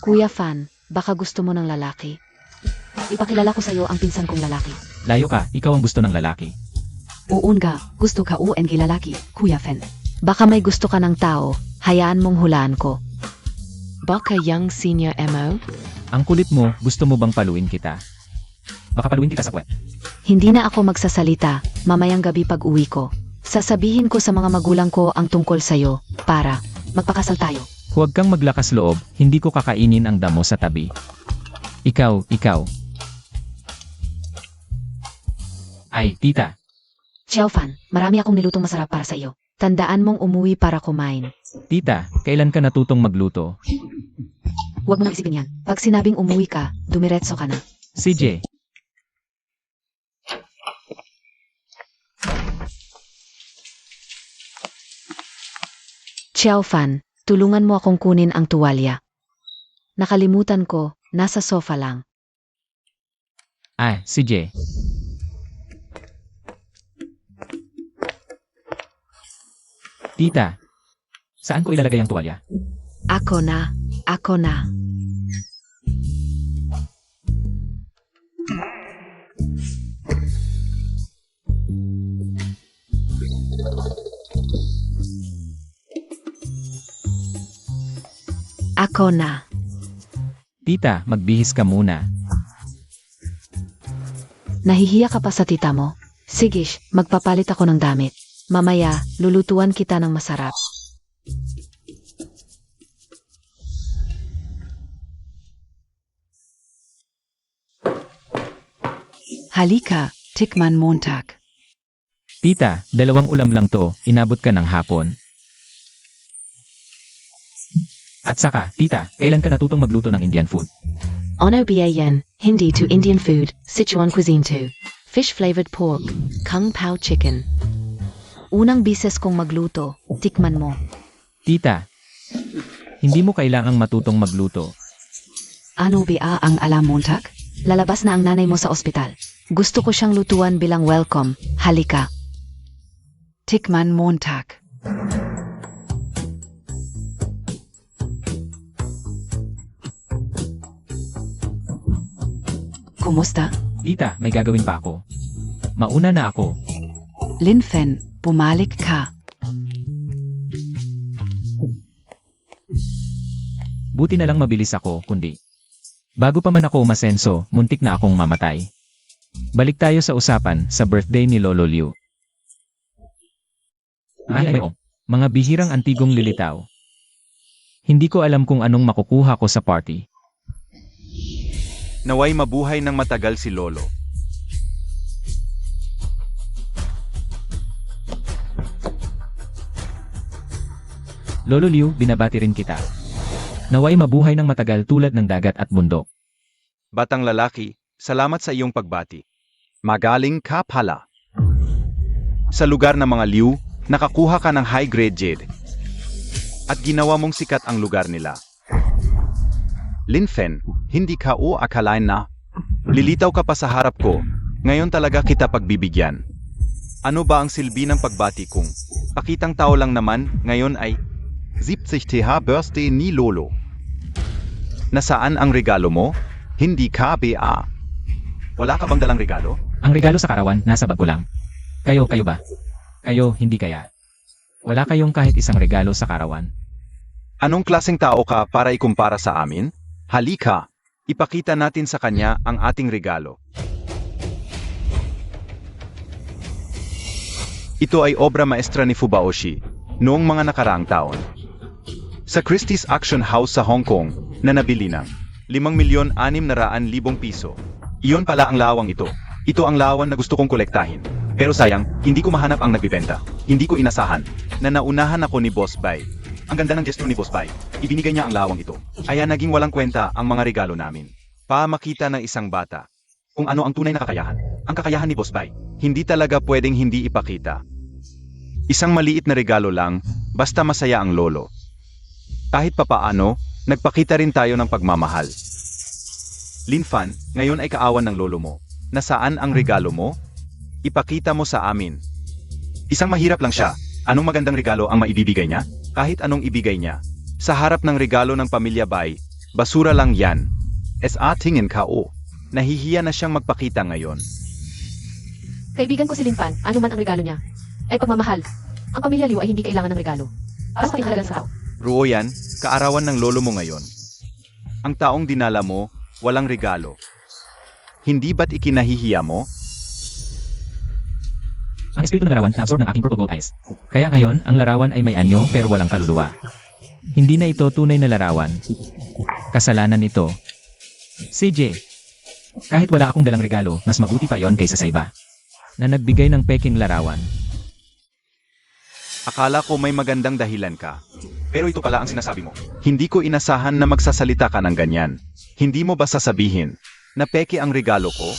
Kuya Fan, baka gusto mo ng lalaki. Ipakilala ko sa'yo ang pinsan kong lalaki. Layo ka, ikaw ang gusto ng lalaki. Uunga, gusto ka ONG lalaki, Kuya Fen. Baka may gusto ka ng tao, hayaan mong hulaan ko. Baka young senior MO? Ang kulit mo, gusto mo bang paluin kita? Baka paluin kita sa kwet. Hindi na ako magsasalita, mamayang gabi pag uwi ko. Sasabihin ko sa mga magulang ko ang tungkol sa'yo, para magpakasal tayo. Huwag kang maglakas loob, hindi ko kakainin ang damo sa tabi. Ikaw. Ay, tita. Xiao Fan, marami akong nilutong masarap para sa iyo. Tandaan mong umuwi para kumain. Tita, kailan ka natutong magluto? Huwag mo nang isipin yan. Pag sinabing umuwi ka, dumiretso ka na. CJ. Xiao Fan, tulungan mo akong kunin ang tuwalya. Nakalimutan ko, nasa sofa lang. Ah, CJ. Tita, saan ko ilalagay ang tuwalya? Ako na. Ako na. Tita, magbihis ka muna. Nahihiya ka pa sa tita mo? Sige, magpapalit ako ng damit. Mamaya, lulutuan kita ng masarap. Halika, Tikman Montag. Tita, 2 ulam lang to, inabot ka ng hapon. At saka, tita, kailan ka natutong magluto ng Indian food? Ono Biayan, Hindi to Indian food, Sichuan cuisine to. Fish-flavored pork, Kung Pao chicken. Unang bises kong magluto, tikman mo. Tita, hindi mo kailangang matutong magluto. Ano ba ang alam Montag? Lalabas na ang nanay mo sa ospital. Gusto ko siyang lutuan bilang welcome. Halika. Tikman Montag. Kumusta? Tita, may gagawin pa ako. Mauna na ako. Lin Fen, bumalik ka. Buti na lang mabilis ako, kundi. Bago pa man ako umasenso, muntik na akong mamatay. Balik tayo sa usapan sa birthday ni Lolo Liu. Ay, mga bihirang antigong lilitaw. Hindi ko alam kung anong makukuha ko sa party. Naway mabuhay ng matagal si Lolo. Lolo Liu, binabati rin kita. Naway mabuhay ng matagal tulad ng dagat at bundok. Batang lalaki, salamat sa iyong pagbati. Magaling ka pala. Sa lugar ng mga Liu, Nakakuha ka ng high-grade jade. At ginawa mong sikat ang lugar nila. Linfen, hindi ka o akalain na. Lilitaw ka pa sa harap ko. Ngayon talaga kita pagbibigyan. Ano ba ang silbi ng pagbati kong? Pakitang tao lang naman, ngayon ay 70th birthday ni Lolo. Nasaan ang regalo mo? Hindi ka ba? Wala ka bang dalang regalo? Ang regalo sa karawan, nasa bag ko lang. Kayo ba? Kayo, hindi kaya. Wala kayong kahit isang regalo sa karawan. Anong klaseng tao ka para ikumpara sa amin? Halika, ipakita natin sa kanya ang ating regalo. Ito ay obra maestra ni Fubaoshi noong mga nakaraang taon. Sa Christie's Auction House sa Hong Kong na nabili ng 5,600,000 piso. Iyon pala ang lawang ito. Ito ang lawan na gusto kong kolektahin. Pero sayang, hindi ko mahanap ang nagbibenta. Hindi ko inasahan na naunahan ako ni Boss Bai. Ang ganda ng gesture ni Boss Bai. Ibinigay niya ang lawang ito. Kaya naging walang kwenta ang mga regalo namin. Pamakita ng isang bata kung ano ang tunay na kakayahan. Ang kakayahan ni Boss Bai. Hindi talaga pwedeng hindi ipakita. Isang maliit na regalo lang, basta masaya ang lolo. Kahit papaano, nagpakita rin tayo ng pagmamahal. Linfan, ngayon ay kaawan ng lolo mo. Nasaan ang regalo mo? Ipakita mo sa amin. Isang mahirap lang siya. Anong magandang regalo ang maibibigay niya? Kahit anong ibigay niya. Sa harap ng regalo ng pamilya Bai, basura lang yan. Tingin ka o. Nahihiya na siyang magpakita ngayon. Kaibigan ko si Linfan, ano man ang regalo niya. Ay pagmamahal. Ang pamilya Liu ay hindi kailangan ng regalo. Para sa pinahalagan sa tao. Ruoyan, kaarawan ng lolo mo ngayon. Ang taong dinala mo, walang regalo. Hindi ba't ikinahihiya mo? Ang espiritu ng larawan na-absorb ng aking purple gold eyes. Kaya ngayon, ang larawan ay may anyo pero walang kaluluwa. Hindi na ito tunay na larawan. Kasalanan ito. CJ, kahit wala akong dalang regalo, mas mabuti pa yon kaysa sa iba na nagbigay ng peking larawan. Akala ko may magandang dahilan ka. Pero ito pala ang sinasabi mo. Hindi ko inasahan na magsasalita ka ng ganyan. Hindi mo ba sasabihin na peke ang regalo ko?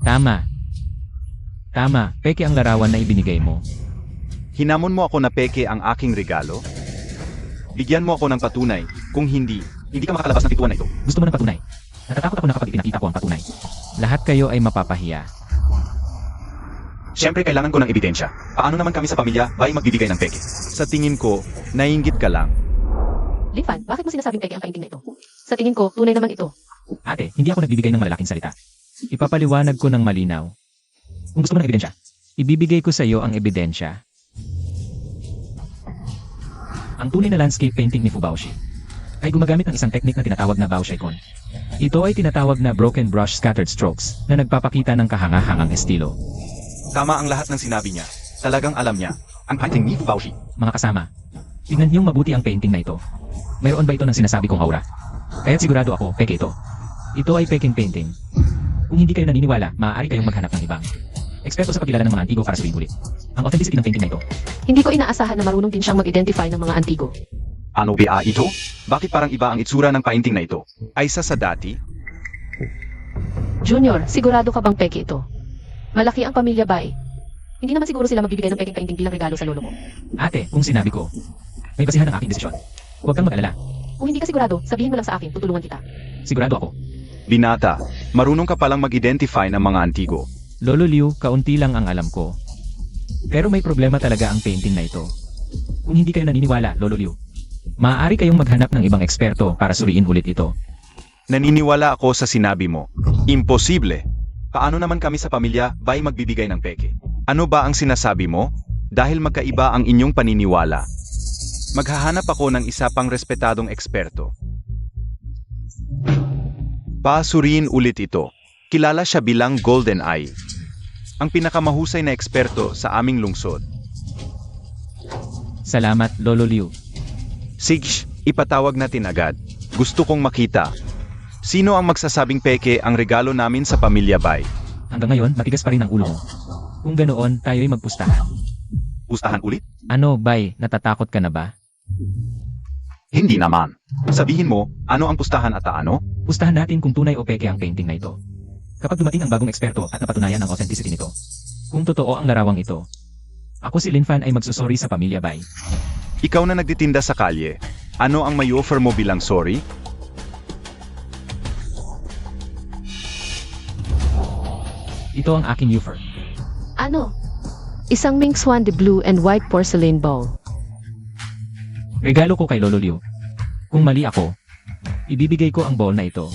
Tama. Tama, peke ang larawan na ibinigay mo. Hinamon mo ako na peke ang aking regalo? Bigyan mo ako ng patunay. Kung hindi, hindi ka makakalabas ng pituan na ito. Gusto mo ng patunay? Natatakot ako na kapag ipinakita ko ang patunay. Lahat kayo ay mapapahiya. Siyempre kailangan ko ng ebidensya. Paano naman kami sa pamilya Bai magbibigay ng peke? Sa tingin ko, naiinggit ka lang. Linfan, bakit mo sinasabing peke ang painting na ito? Sa tingin ko, tunay naman ito. Ate, hindi ako nagbibigay ng malalaking salita. Ipapaliwanag ko ng malinaw. Kung gusto mo ng ebidensya, ibibigay ko sa iyo ang ebidensya. Ang tunay na landscape painting ni Fubaoshi ay gumagamit ng isang teknik na tinatawag na Baoshaikon. Ito ay tinatawag na broken brush scattered strokes na nagpapakita ng kahanga-hangang estilo. Tama ang lahat ng sinabi niya. Talagang alam niya. Ang painting ni Fubaoshi. Mga kasama, tingnan niyong mabuti ang painting na ito. Mayroon ba ito ng sinasabi kong aura? Kaya't sigurado ako, peke ito. Ito ay peking painting. Kung hindi kayo naniniwala, maaari kayong maghanap ng ibang eksperto sa pagkilala ng mga antigo para sabihin ulit ang authenticity ng painting na ito. Hindi ko inaasahan na marunong din siyang mag-identify ng mga antigo. Ano ba ito? Bakit parang iba ang itsura ng painting na ito? Aysa sa dati? Junior, sigurado ka bang peke ito? Malaki ang pamilya Bai. Hindi naman siguro sila magbibigay ng peking painting bilang regalo sa lolo mo. Ate, kung sinabi ko, may basihan ang aking desisyon. Huwag kang mag-alala. Kung hindi ka sigurado, sabihin mo lang sa akin, tutulungan kita. Sigurado ako. Binata, marunong ka palang mag-identify ng mga antigo. Lolo Liu, kaunti lang ang alam ko. Pero may problema talaga ang painting na ito. Kung hindi kayo naniniwala, Lolo Liu, maaari kayong maghanap ng ibang eksperto para suriin ulit ito. Naniniwala ako sa sinabi mo. Imposible. Paano naman kami sa pamilya Bai magbibigay ng peke? Ano ba ang sinasabi mo? Dahil magkaiba ang inyong paniniwala. Maghahanap ako ng isa pang respetadong eksperto. Pasuriin ulit ito. Kilala siya bilang Golden Eye. Ang pinakamahusay na eksperto sa aming lungsod. Salamat, Lolo Liu. Sige, ipatawag natin agad. Gusto kong makita. Sino ang magsasabing peke ang regalo namin sa pamilya Bai? Hanggang ngayon, matigas pa rin ang ulo mo. Kung ganoon, tayo'y magpustahan. Pustahan ulit? Ano, Bai, natatakot ka na ba? Hindi naman. Sabihin mo, ano ang pustahan at ano? Pustahan natin kung tunay o peke ang painting na ito. Kapag dumating ang bagong eksperto at napatunayan ang authenticity nito, kung totoo ang larawang ito, Ako si Lin Fan ay magsusorry sa pamilya Bai. Ikaw na nagtitinda sa kalye. Ano ang may offer mo bilang sorry? Ito ang aking offer. Ano? Isang Ming Swan de blue and white porcelain bowl. Regalo ko kay Lolo Liu. Kung mali ako, ibibigay ko ang bowl na ito.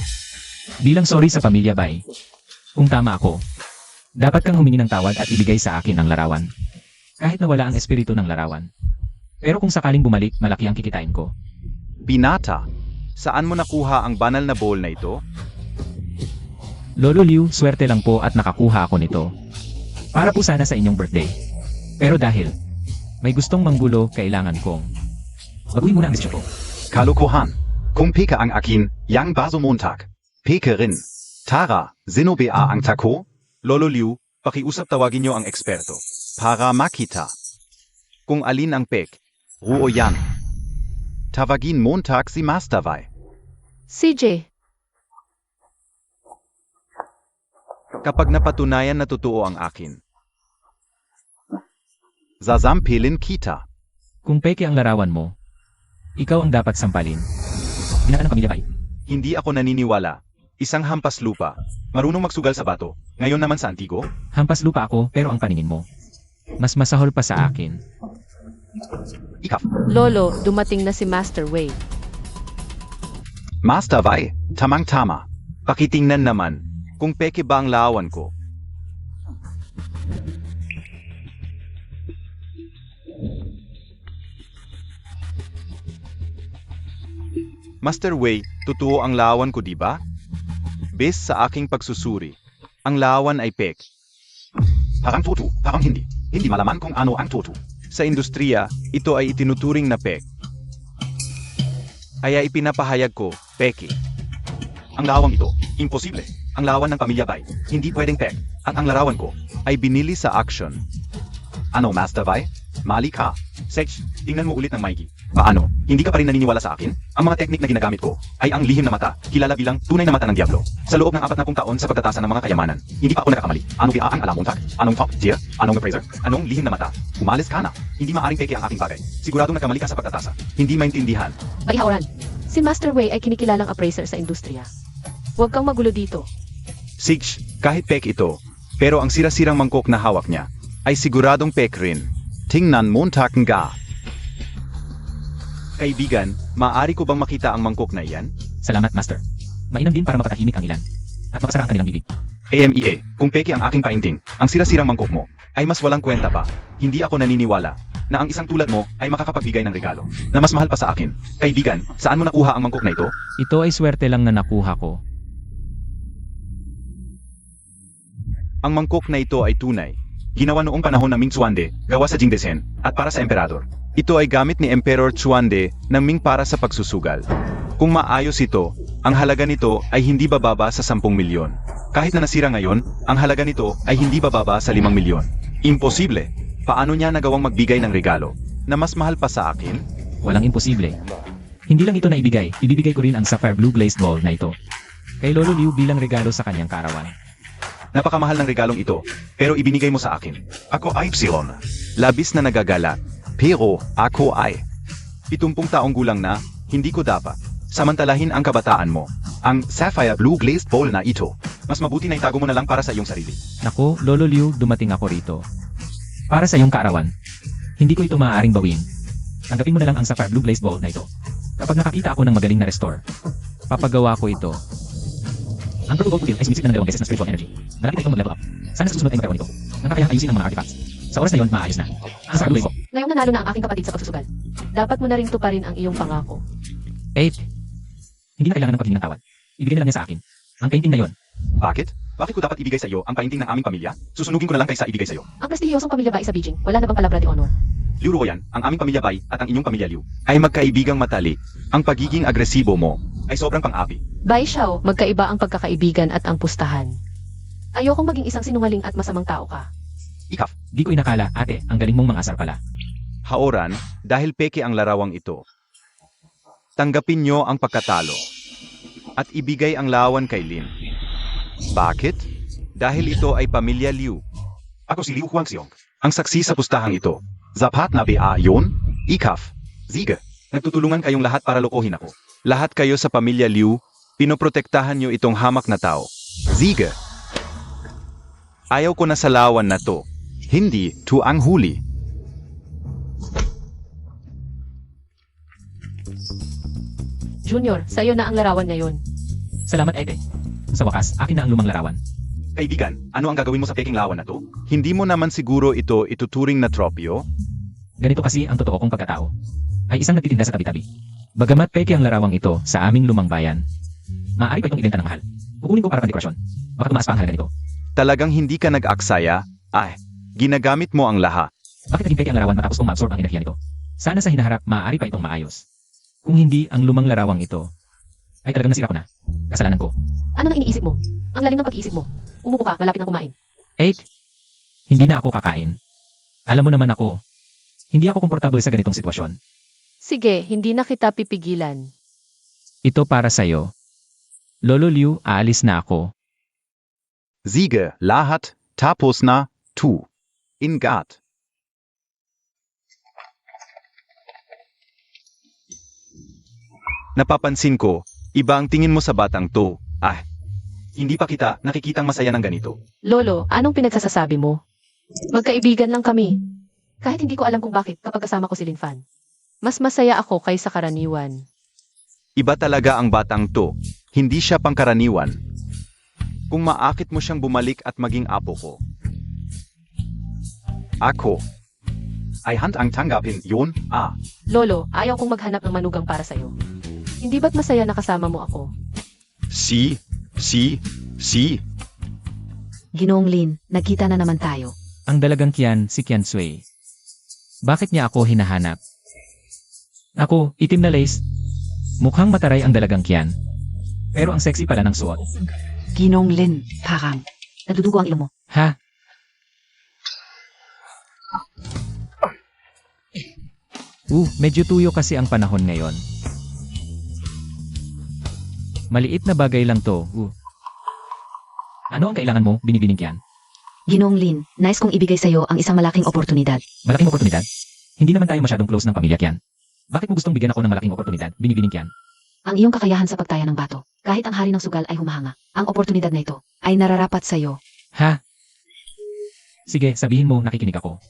Bilang sorry sa pamilya Bai. Kung tama ako, dapat kang humingi ng tawad at ibigay sa akin ang larawan. Kahit na wala ang espiritu ng larawan. Pero kung sakaling bumalik, malaki ang kikitain ko. Binata, saan mo nakuha ang banal na bowl na ito? Lolo Liu, swerte lang po at nakakuha ako nito. Para po sana sa inyong birthday. Pero dahil may gustong manggulo, kailangan kong baguhin muna ang desisyon ko. Kalokohan. Kung peka ang akin, yang baso Montag. Peke rin. Tara, zinobea ang tako? Lolo Liu, pakiusap tawagin niyo ang eksperto. Para makita. Kung alin ang pek, ruo yan. Tawagin Montag si Master Wei. CJ, Kapag napatunayan na totoo ang akin. Zazampilin kita. Kung peke ang larawan mo, ikaw ang dapat sampalin. Binaka ng pamilya Bai. Hindi ako naniniwala. Isang hampas lupa. Marunong magsugal sa bato. Ngayon naman sa antigo? Hampas lupa ako pero ang paningin mo, mas masahol pa sa akin. Ikaf. Lolo, dumating na si Master Wei. Master Wei, tamang-tama. Pakitingnan naman, kung peke ba ang larawan ko. Master Wei, totoo ang larawan ko, di ba? Base sa aking pagsusuri, ang larawan ay pek. Parang toto, parang hindi. Hindi malaman kung ano ang toto. Sa industriya, ito ay itinuturing na pek. Kaya ipinapahayag ko, peke. Ang larawan ito, imposible. Ang larawan ng pamilya Bai, hindi pwedeng pek. At ang larawan ko, ay binili sa auction. Ano, Master Bai? Mali ka. Sech, tingnan mo ulit ng maigi. Paano? Hindi ka pa rin naniniwala sa akin? Ang mga teknik na ginagamit ko, ay ang lihim na mata, kilala bilang tunay na mata ng Diablo. Sa loob ng 40 taon sa pagtatasa ng mga kayamanan, hindi pa ako nagkakamali. Anong VA ang alamontag? Anong top tier? Anong appraiser? Anong lihim na mata? Umalis ka na. Hindi maaring peke ang aking bagay. Siguradong nagkamali ka sa pagtatasa. Hindi maintindihan. Baihaoran, si Master Wei ay kinikilalang appraiser sa industriya. Huwag kang magulo dito. Sig, kahit pek ito, pero ang sira-sirang mangkok na hawak niya, ay siguradong pek rin. Tingnan Montag nga. Kaibigan, maaari ko bang makita ang mangkok na iyan? Salamat, Master. Mainam din para mapatahimik ang ilan. At mapasara ang kanilang bibig. AMEA, kung peke ang aking painting, ang sira-sirang mangkok mo, ay mas walang kwenta pa. Hindi ako naniniwala na ang isang tulad mo ay makakapagbigay ng regalo na mas mahal pa sa akin. Kaibigan, saan mo nakuha ang mangkok na ito? Ito ay swerte lang na nakuha ko. Ang mangkok na ito ay tunay. Ginawa noong panahon ng Ming Xuande, gawa sa Jingdezhen, at para sa emperador. Ito ay gamit ni Emperor Xuande ng Ming para sa pagsusugal. Kung maayos ito, ang halaga nito ay hindi bababa sa 10 milyon. Kahit na nasira ngayon, ang halaga nito ay hindi bababa sa 5 milyon. Imposible! Paano niya nagawang magbigay ng regalo na mas mahal pa sa akin? Walang imposible. Hindi lang ito naibigay, ibibigay ko rin ang Sapphire Blue Glazed Ball na ito. Kay Lolo Liu bilang regalo sa kanyang karawan. Napakamahal ng regalong ito, pero ibinigay mo sa akin. Ako ay Psilon. Labis na nagagala, pero ako ay 70 taong gulang na, hindi ko dapat samantalahin ang kabataan mo. Ang Sapphire Blue Glazed Bowl na ito, mas mabuti na itago mo na lang para sa iyong sarili. Naku, Lolo Liu, dumating ako rito. Para sa iyong kaarawan. Hindi ko ito maaaring bawin. Tanggapin mo na lang ang Sapphire Blue Glazed Bowl na ito. Kapag nakakita ako ng magaling na restore, papagawa ko ito. Ang Purple Gold Wheel ay sumisip ng 2 beses na spiritual energy. Malapit na itong mag-level up. Sana sa susunod ay magkaroon ito. Nang kakayang ayusin ang mga artifacts. Sa oras na yon, maayos na. Ang Sapphire Blue Glazed Ball. Ngayong nanalo na ang aking kapatid sa pagsusugal. Dapat mo na rin tuparin ang iyong pangako. 8. Hindi na kailangan ng paghingi ng tawad. Ibigay na lang niya sa akin. Ang painting na yon. Bakit? Bakit ko dapat ibigay sa iyo ang painting ng aming pamilya? Susunugin ko na lang kaysa ibigay sa iyo. Ang prestihiyosong pamilya Bai sa Beijing, wala na bang palabra de honor? Liu Ruoyan, ang aming pamilya Bai at ang inyong pamilya Liu, ay magkaibigang matalik. Ang pagiging agresibo mo ay sobrang pang-api. Bai Xiao, magkaiba ang pagkakaibigan at ang pustahan. Ayokong maging isang sinungaling at masamang tao ka. Ikaf, Di ko inakala, ate, ang galing mong mangasar pala. haoran, dahil peke ang larawang ito. Tanggapin nyo ang pagkatalo. At ibigay ang lawan kay Lin. Bakit? Dahil ito ay pamilya Liu. Ako si Liu Huangxiong. Ang saksi sa pustahang ito. Zapat na BA yun? Ikaf. Sige. Nagtutulungan kayong lahat para lokohin ako. Lahat kayo sa pamilya Liu, pinoprotektahan nyo itong hamak na tao. Sige. Ayaw ko na sa lawan na to. Hindi to ang huli. Junior, sa'yo na ang larawan ngayon. Salamat, Ete. Sa wakas, akin na ang lumang larawan. Kaibigan, ano ang gagawin mo sa peking lawan na to? Hindi mo naman siguro ito ituturing na tropyo? Ganito kasi ang totoo kong pagkatao. Ay isang nagtitinda sa tabi-tabi. Bagamat peke ang larawang ito sa aming lumang bayan, maaari pa itong ibenta ng mahal. Kukunin ko para pandekorasyon. Baka tumaas pa ang halaga nito. Talagang hindi ka nag-aksaya? Ay, ginagamit mo ang lahat. Bakit naging peke ang larawan matapos kong ma-absorb ang enerhiya nito? Sana sa hinaharap, maaari pa itong maayos. Kung hindi, ang lumang larawang ito, ay talagang nasira ko na. Kasalanan ko. Ano nang iniisip mo? Ang lalim ng pag-iisip mo. Umupo ka, malapit ng kumain. Hindi na ako kakain. Alam mo naman ako, hindi ako komportable sa ganitong sitwasyon. Sige, hindi na kita pipigilan. Ito para sa'yo. Lolo Liu, aalis na ako. Sige, lahat, tapos na, tu. Ingat. Napapansin ko, iba ang tingin mo sa batang to. Ah, hindi pa kita nakikitang masaya ng ganito. Lolo, anong pinagsasasabi mo? Magkaibigan lang kami. Kahit hindi ko alam kung bakit kapag kasama ko si Linfan. Mas masaya ako kaysa karaniwan. Iba talaga ang batang to. Hindi siya pangkaraniwan. Kung maakit mo siyang bumalik at maging apo ko. Ako ay handang tanggapin yun, Lolo, ayaw kong maghanap ng manugang para sa'yo. Hindi ba't masaya na kasama mo ako? Si. Ginoong Lin, nagkita na naman tayo. Ang dalagang Kian, si Kian Sui. Bakit niya ako hinahanap? Ako, itim na lace. Mukhang mataray ang dalagang Kian. Pero ang sexy pala ng suot. Ginong Lin, parang. Nadudugo ang ilong mo. Ha? Medyo tuyo kasi ang panahon ngayon. Maliit na bagay lang to. Ano ang kailangan mo, binibining Kian? Ginoong Lin, nais kong ibigay sa'yo ang isang malaking oportunidad. Malaking oportunidad? Hindi naman tayo masyadong close ng pamilya Kian. Bakit mo gustong bigyan ako ng malaking oportunidad, binibining Kian? Ang iyong kakayahan sa pagtaya ng bato, kahit ang hari ng sugal ay humahanga. Ang oportunidad na ito ay nararapat sa'yo. Ha? Sige, sabihin mo, nakikinig ako.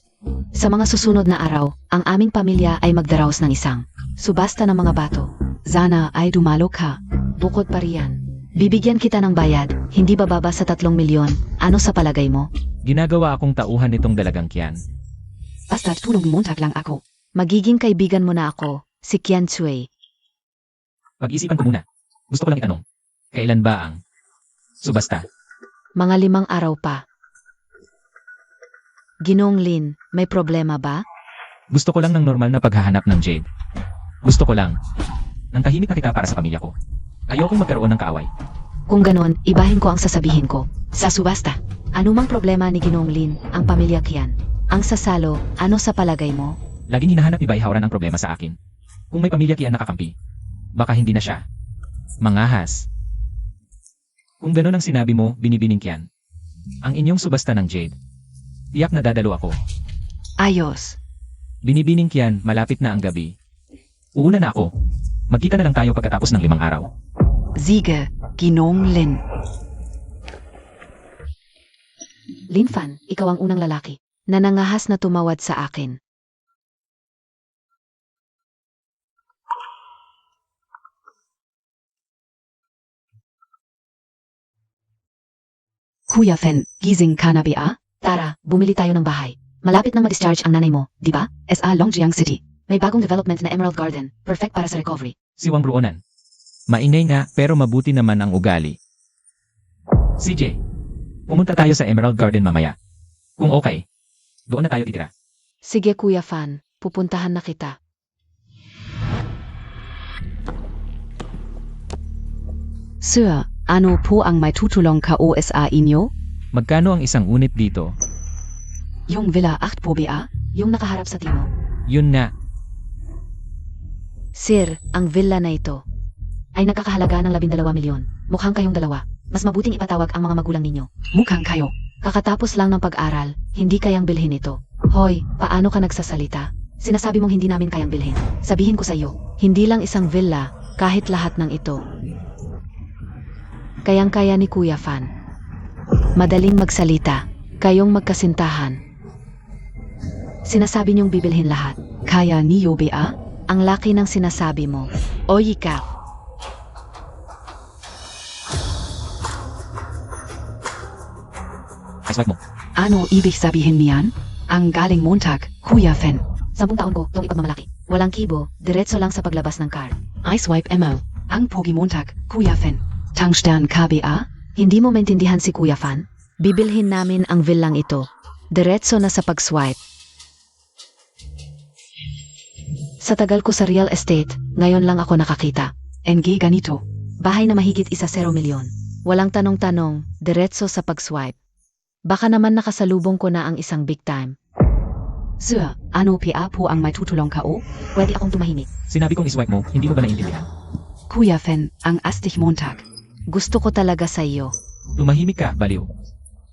Sa mga susunod na araw, ang aming pamilya ay magdaraos ng isang subasta ng mga bato. Sana ay dumalo ka. Bukod pa riyan, bibigyan kita ng bayad, hindi bababa sa 3 milyon. Ano sa palagay mo? Ginagawa akong tauhan nitong dalagang Kian. Basta tulong montag lang ako. Magiging kaibigan mo na ako, si Kian Sui. Pag-isipan ko muna. Gusto ko lang itanong. Kailan ba ang subasta? Mga 5 araw pa. Ginoong Lin, may problema ba? Gusto ko lang ng normal na paghahanap ng Jade. Gusto ko lang ng tahimik na kita para sa pamilya ko. Ayokong magkaroon ng kaaway. Kung ganon, ibahin ko ang sasabihin ko. Sa subasta. Anumang problema ni Ginoong Lin, ang pamilya Kian. Ang sasalo, ano sa palagay mo? Laging hinahanap ni Bai Hauran ang problema sa akin. Kung may pamilya Kian nakakampi, baka hindi na siya mangahas. Kung ganon ang sinabi mo, binibining Kian, ang inyong subasta ng Jade, tiyak na dadalo ako. Ayos. Binibining Kian, malapit na ang gabi. Uuna na ako. Magkita na lang tayo pagkatapos ng 5 araw. Sige, Ginong Lin. Linfan, ikaw ang unang lalaki na nangahas na tumawad sa akin. Kuya Fen, gising ka na ba? Tara, bumili tayo ng bahay. Malapit nang ma-discharge ang nanay mo, di ba? Sa Longjiang City. May bagong development na Emerald Garden. Perfect para sa recovery. Si Wang Bruonan. Mainay nga, pero mabuti naman ang ugali. CJ, pumunta tayo sa Emerald Garden mamaya. Kung okay, doon na tayo titira. Sige Kuya Fan, pupuntahan na kita. Sir, ano po ang may tutulong ka sa inyo? Magkano ang isang unit dito? Yung villa 8 po ba? Yung nakaharap sa timo. Yun nga, Sir, ang villa na ito ay nakakahalaga ng 12 milyon. Mukhang kayong dalawa. Mas mabuting ipatawag ang mga magulang ninyo. Mukhang kayo. Kakatapos lang ng pag-aral, hindi kayang bilhin ito. Hoy, paano ka nagsasalita? Sinasabi mong hindi namin kayang bilhin. Sabihin ko sa iyo, hindi lang isang villa, kahit lahat ng ito. Kayang-kaya ni Kuya Fan. Madaling magsalita, kayong magkasintahan. Sinasabi niyong bibilhin lahat. Kaya niyo ba? Ang laki ng sinasabi mo. O yika. Ay, swipe mo. Ano ibig sabihin niyan? Ang galing Montag, Kuya Fen. 10 taon ko itong ipagmamalaki. Walang kibo, diretso lang sa paglabas ng card. I swipe mo. Ang Pogi Montag, Kuya Fen. Tangstern KBA? Hindi mo maintindihan si Kuya Fan? Bibilhin namin ang villang ito. Diretso na sa pag-swipe. Sa tagal ko sa real estate, ngayon lang ako nakakita. NG ganito. Bahay na mahigit 1 milyon. Walang tanong-tanong, diretso sa pag-swipe. Baka naman nakasalubong ko na ang isang big time. Sir, ano PA po ang may tutulong ka o? Pwede akong tumahimik. Sinabi kong iswipe mo, hindi mo ba naiintindihan? Kuya Fen, ang astig Montag. Gusto ko talaga sa iyo. Tumahimik ka, baliw.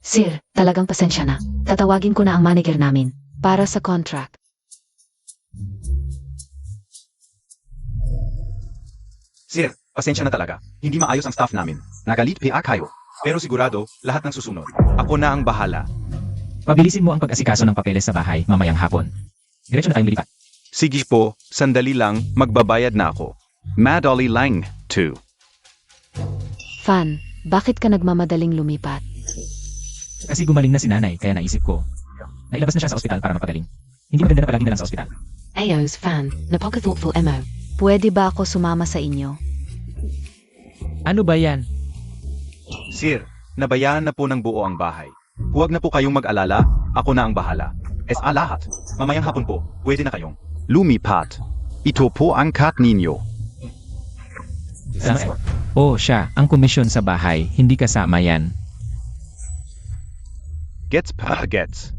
Sir, talagang pasensya na. Tatawagin ko na ang manager namin para sa contract. Sir, pasensya na talaga. Hindi maayos ang staff namin. Nagalit PA kayo. Pero sigurado, lahat ng susunod. Ako na ang bahala. Pabilisin mo ang pag-asikaso ng papeles sa bahay mamayang hapon. Diretso na tayong lilipat. Sige po, sandali lang, magbabayad na ako. Madali lang, 2. Fan, bakit ka nagmamadaling lumipat? Kasi gumaling na si nanay, kaya naisip ko. Nailabas na siya sa ospital para mapagaling. Hindi maganda na palagi na lang sa ospital. Ayo's Fan, napaka-thoughtful mo. Pwede ba ako sumama sa inyo? Ano ba yan? Sir, nabayaan na po ng buo ang bahay. Huwag na po kayong mag-alala, ako na ang bahala. Lahat. Mamayang hapon po, pwede na kayong lumipat. Ito po ang cut ninyo. Sama Oh, siya, ang komisyon sa bahay, hindi kasama yan. Gets pa gets.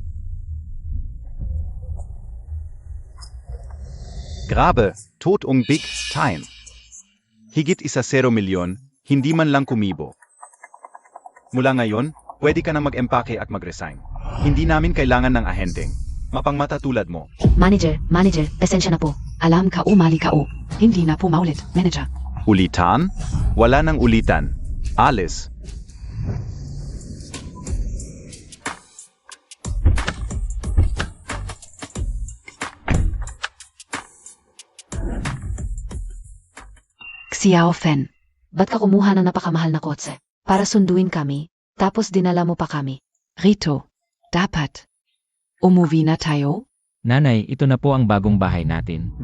Grabe, tot big time. Higit 1 milyon, hindi man lang kumibo. Mula ngayon, pwede ka na mag-empake at mag-resign. Hindi namin kailangan ng ahenteng. Mapangmata tulad mo. Manager, pasensya na po. Alam ka o mali ka o. Hindi na po maulit, manager. Ulitan? Wala nang ulitan. Alis. Xiao Fen. Ba't ka kumuha ng napakamahal na kotse? Para sunduin kami, tapos dinala mo pa kami. Rito. Dapat. Umuwi na tayo? Nanay, ito na po ang bagong bahay natin.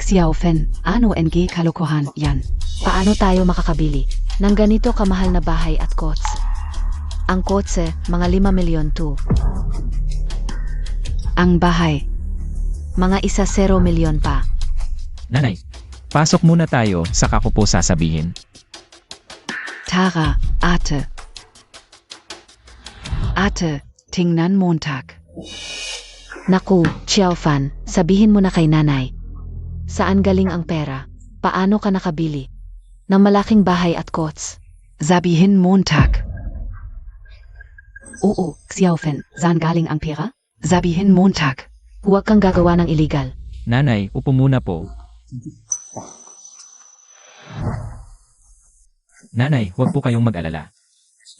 Xiao Fen, ano NG kalokohan yan? Paano tayo makakabili ng ganito kamahal na bahay at kotse? Ang kotse, mga 5 milyon to. Ang bahay. Mga 1 milyon pa. Nanay, pasok muna tayo, saka ko po sasabihin. Tara, Ate. Ate, tingnan Montag. Naku, Xiao Fan, sabihin mo na kay nanay. Saan galing ang pera? Paano ka nakabili ng malaking bahay at kotse? Sabihin Montag. Oo, Xiao Fen, saan galing ang pera? Sabihin Montag. Huwag kang gagawa ng illegal. Nanay, upo muna po. Nanay, huwag po kayong mag-alala.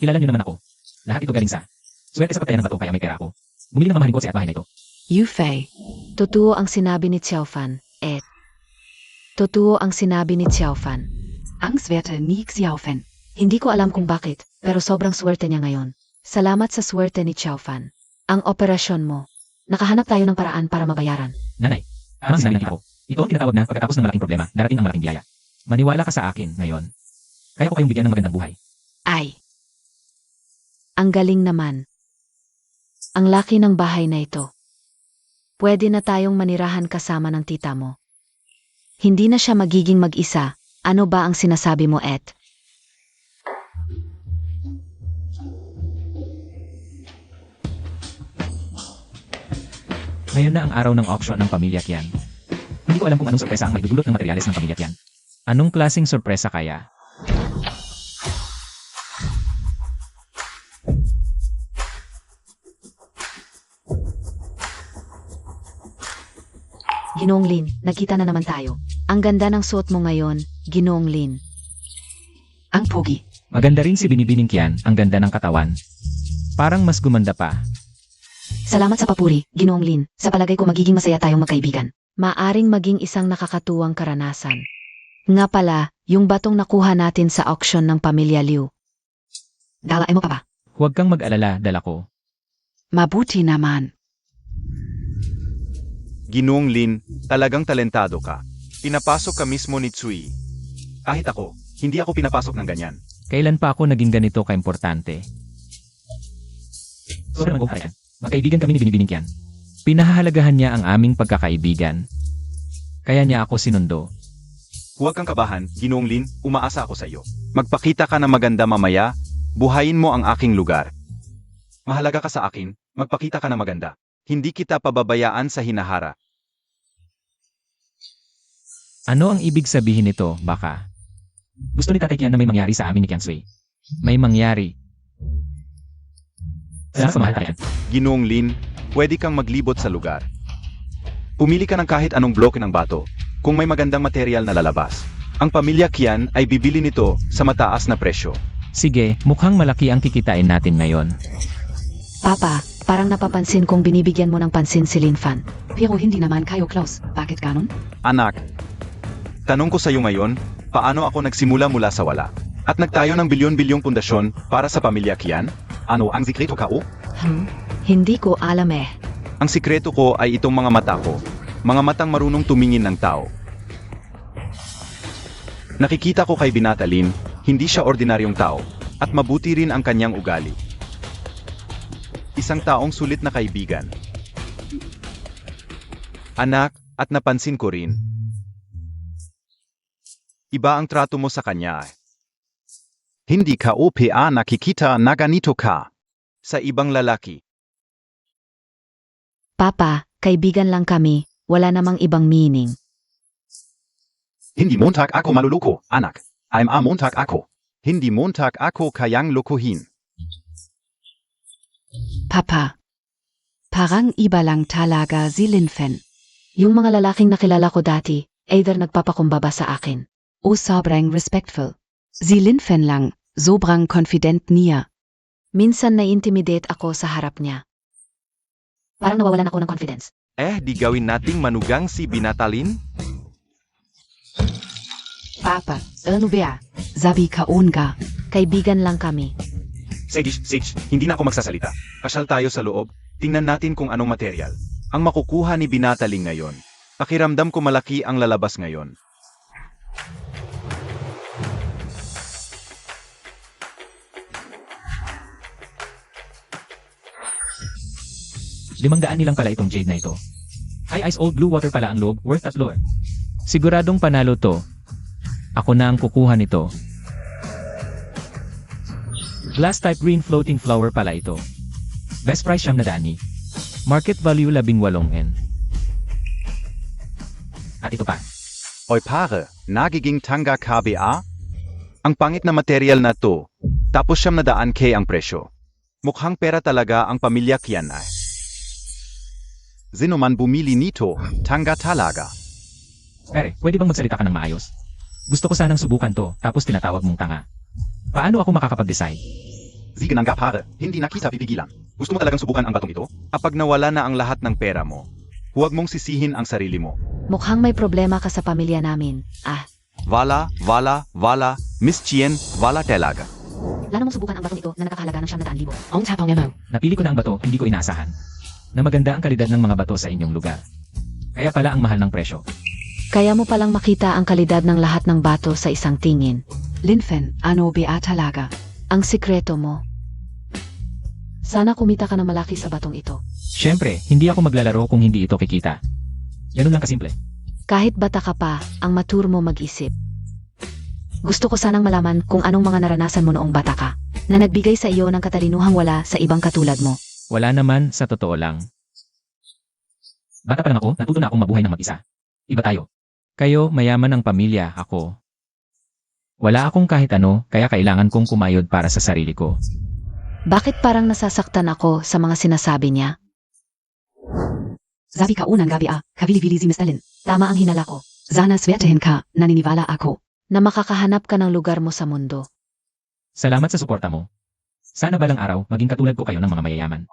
Kilala niyo naman ako. Lahat ito galing sa swerte sa pagtayan ng bato kaya may pera ako. Bumili ng mamahaling kotse at bahay na ito. Yufei. Totoo ang sinabi ni Xiao Fan, et. Totoo ang sinabi ni Xiao Fan. Ang swerte ni Xiao Fen. Hindi ko alam kung bakit, pero sobrang swerte niya ngayon. Salamat sa swerte ni Xiao Fan. Ang operasyon mo. Nakahanap tayo ng paraan para mabayaran. Nanay, ang sinabi ng ako. Ito ang tinatawag na pagkatapos ng malaking problema, darating ang malaking biyaya. Maniwala ka sa akin ngayon. Kaya ko kayong bigyan ng magandang buhay. Ay. Ang galing naman. Ang laki ng bahay na ito. Pwede na tayong manirahan kasama ng tita mo. Hindi na siya magiging mag-isa. Ano ba ang sinasabi mo, Et? Ngayon na ang araw ng auction ng pamilya Kian. Hindi ko alam kung anong sorpresa ang maidudulot ng materyales ng pamilya Kian. Anong klaseng sorpresa kaya? Ginoong Lin, nagkita na naman tayo. Ang ganda ng suot mo ngayon, Ginoong Lin. Ang pogi. Maganda rin si Binibining Kian, ang ganda ng katawan. Parang mas gumanda pa. Salamat sa papuri, Ginoong Lin. Sa palagay ko magiging masaya tayong magkaibigan. Maaring maging isang nakakatuwang karanasan. Nga pala, yung batong nakuha natin sa auction ng pamilya Liu. Dalaay mo pa ba? Huwag kang mag-alala, dala ko. Mabuti naman. Ginoong Lin, talagang talentado ka. Pinapasok ka mismo ni Tsui. Kahit ako, hindi ako pinapasok ng ganyan. Kailan pa ako naging ganito kaimportante? Sorry naman yan. Magkaibigan kami ni Binibining Kian. Pinahahalagahan niya ang aming pagkakaibigan. Kaya niya ako sinundo. Huwag kang kabahan, Ginoong Lin, umaasa ako sa iyo. Magpakita ka ng maganda mamaya, buhayin mo ang aking lugar. Mahalaga ka sa akin, magpakita ka ng maganda. Hindi kita pababayaan sa hinahara. Ano ang ibig sabihin nito, baka? Gusto ni Tatay Kian na may mangyari sa amin ni Kian Sui. May mangyari. Salamat sa mahal, Tatay Kian. Ginoong Lin, pwede kang maglibot sa lugar. Pumili ka ng kahit anong bloke ng bato, kung may magandang material na lalabas. Ang pamilya Kian ay bibili nito sa mataas na presyo. Sige, mukhang malaki ang kikitain natin ngayon. Papa, parang napapansin kong binibigyan mo ng pansin si Lin Fan. Pero hindi naman kayo close. Bakit ganon? Anak, tanong ko sa iyo ngayon, paano ako nagsimula mula sa wala? At nagtayo ng bilyon-bilyong pundasyon para sa pamilya Kian? Ano ang sikreto ka o? Hindi ko alam eh. Ang sikreto ko ay itong mga mata ko. Mga matang marunong tumingin ng tao. Nakikita ko kay Binata Lin, hindi siya ordinaryong tao, at mabuti rin ang kanyang ugali. Isang taong sulit na kaibigan. Anak, at napansin ko rin, iba ang trato mo sa kanya. Hindi ka OPA nakikita na ganito ka sa ibang lalaki. Papa, kaibigan lang kami, wala namang ibang meaning. Hindi Montag ako maluluko, anak. I'm a Montag ako. Hindi Montag ako kayang lokohin. Papa. Parang iba lang talaga si Lin Fan. Yung mga lalaking nakilala ko dati, either nagpapakumbaba sa akin. O sobrang respectful. Si Lin Fan lang, sobrang confident niya. Minsan na-intimidate ako sa harap niya. Parang nawawalan ako ng confidence. Di gawin nating manugang si Binata Lin? Papa, ano ba? Sabi kaon ka. Kaibigan lang kami. Sage, hindi na ako magsasalita. Pasyal tayo sa loob, tingnan natin kung anong material ang makukuha ni Binata Lin ngayon. Pakiramdam ko malaki ang lalabas ngayon. ₱500 nilang pala itong jade na ito. High ice old blue water pala ang loob, worth at lure. Siguradong panalo to. Ako na ang kukuha nito. Glass type green floating flower pala ito. Best price ₱900. Market value 18N. At ito pa. Oy pare, nagiging tanga KBA? Ang pangit na material na to, tapos ₱900 ang presyo. Mukhang pera talaga ang pamilya Kian ay. Sino man bumili nito, tanga talaga. Pare, pwede bang magsalita ka ng maayos? Gusto ko sanang subukan to, tapos tinatawag mong tanga. Paano ako makakapag-decide? Sige nang pare, hindi na kita pipigilan. Gusto mo talagang subukan ang batong ito? Kapag nawala na ang lahat ng pera mo, huwag mong sisihin ang sarili mo. Mukhang may problema ka sa pamilya namin. Wala, Miss Chien, wala talaga. Lalo mong subukan ang batong ito na nakakahalaga ng ₱900,000. Ang tapang mo. Napili ko na ang bato, hindi ko inaasahan. Na maganda ang kalidad ng mga bato sa inyong lugar. Kaya pala ang mahal ng presyo. Kaya mo palang makita ang kalidad ng lahat ng bato sa isang tingin. Lin Fan, ano ba talaga? Ang sikreto mo. Sana kumita ka na malaki sa batong ito. Siyempre, hindi ako maglalaro kung hindi ito kikita. Ganun lang kasimple. Kahit bata ka pa, ang mature mo mag-isip. Gusto ko sanang malaman kung anong mga naranasan mo noong bata ka, na nagbigay sa iyo ng katalinuhang wala sa ibang katulad mo. Wala naman, sa totoo lang. Bata pa lang ako, natuto na akong mabuhay ng mag-isa. Iba tayo. Kayo, mayaman ang pamilya, ako. Wala akong kahit ano, kaya kailangan kong kumayod para sa sarili ko. Bakit parang nasasaktan ako sa mga sinasabi niya? Sabi ka unang gabi kabili-bili si Mr. Lin. Tama ang hinala ko, Sana swertehin ka, naniniwala ako. na makakahanap ka ng lugar mo sa mundo. Salamat sa suporta mo. Sana balang araw maging katulad ko kayo ng mga mayayaman.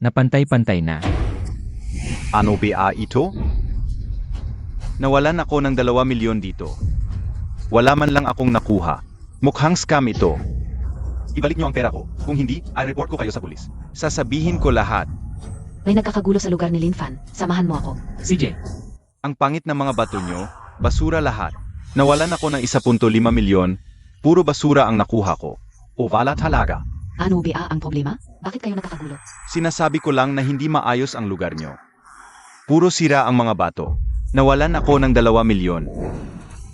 Napantay-pantay na. Ano ba ito? Nawalan ako ng 2 milyon dito. Wala man lang akong nakuha. Mukhang scam ito. Ibalik niyo ang pera ko. Kung hindi, i-report ko kayo sa pulis. Sasabihin ko lahat. May nagkakagulo sa lugar ni Linfan. Samahan mo ako. CJ, Ang pangit ng mga bato nyo, basura lahat. Nawalan ako ng 1.5 milyon. Puro basura ang nakuha ko. O wala talaga. Ano ba ang problema? Bakit kayo nagkakagulo? Sinasabi ko lang na hindi maayos ang lugar nyo. Puro sira ang mga bato. Nawalan ako ng 2 milyon.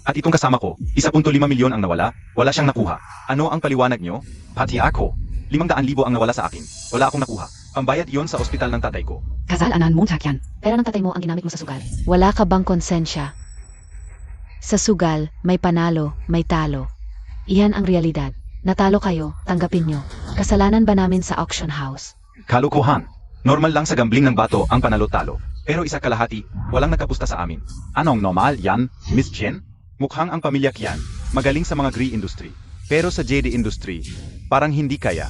At itong kasama ko, 1.5 milyon ang nawala, wala siyang nakuha. Ano ang paliwanag nyo? Pati ako. 500,000 ang nawala sa akin. Wala akong nakuha. Pambayad iyon sa ospital ng tatay ko. Kasalanan Montag yan. Pera ng tatay mo ang ginamit mo sa sugal. Wala ka bang konsensya? Sa sugal, may panalo, may talo. Iyan ang realidad. Natalo kayo, tanggapin nyo. Kasalanan ba namin sa auction house? Kalokohan. Normal lang sa gambling ng bato ang panalo-talo. Pero isa kalahati, walang nagkapusta sa amin. Anong normal yan, Miss Jen? Mukhang ang pamilya Kian, magaling sa mga green industry. Pero sa JD industry, parang hindi kaya.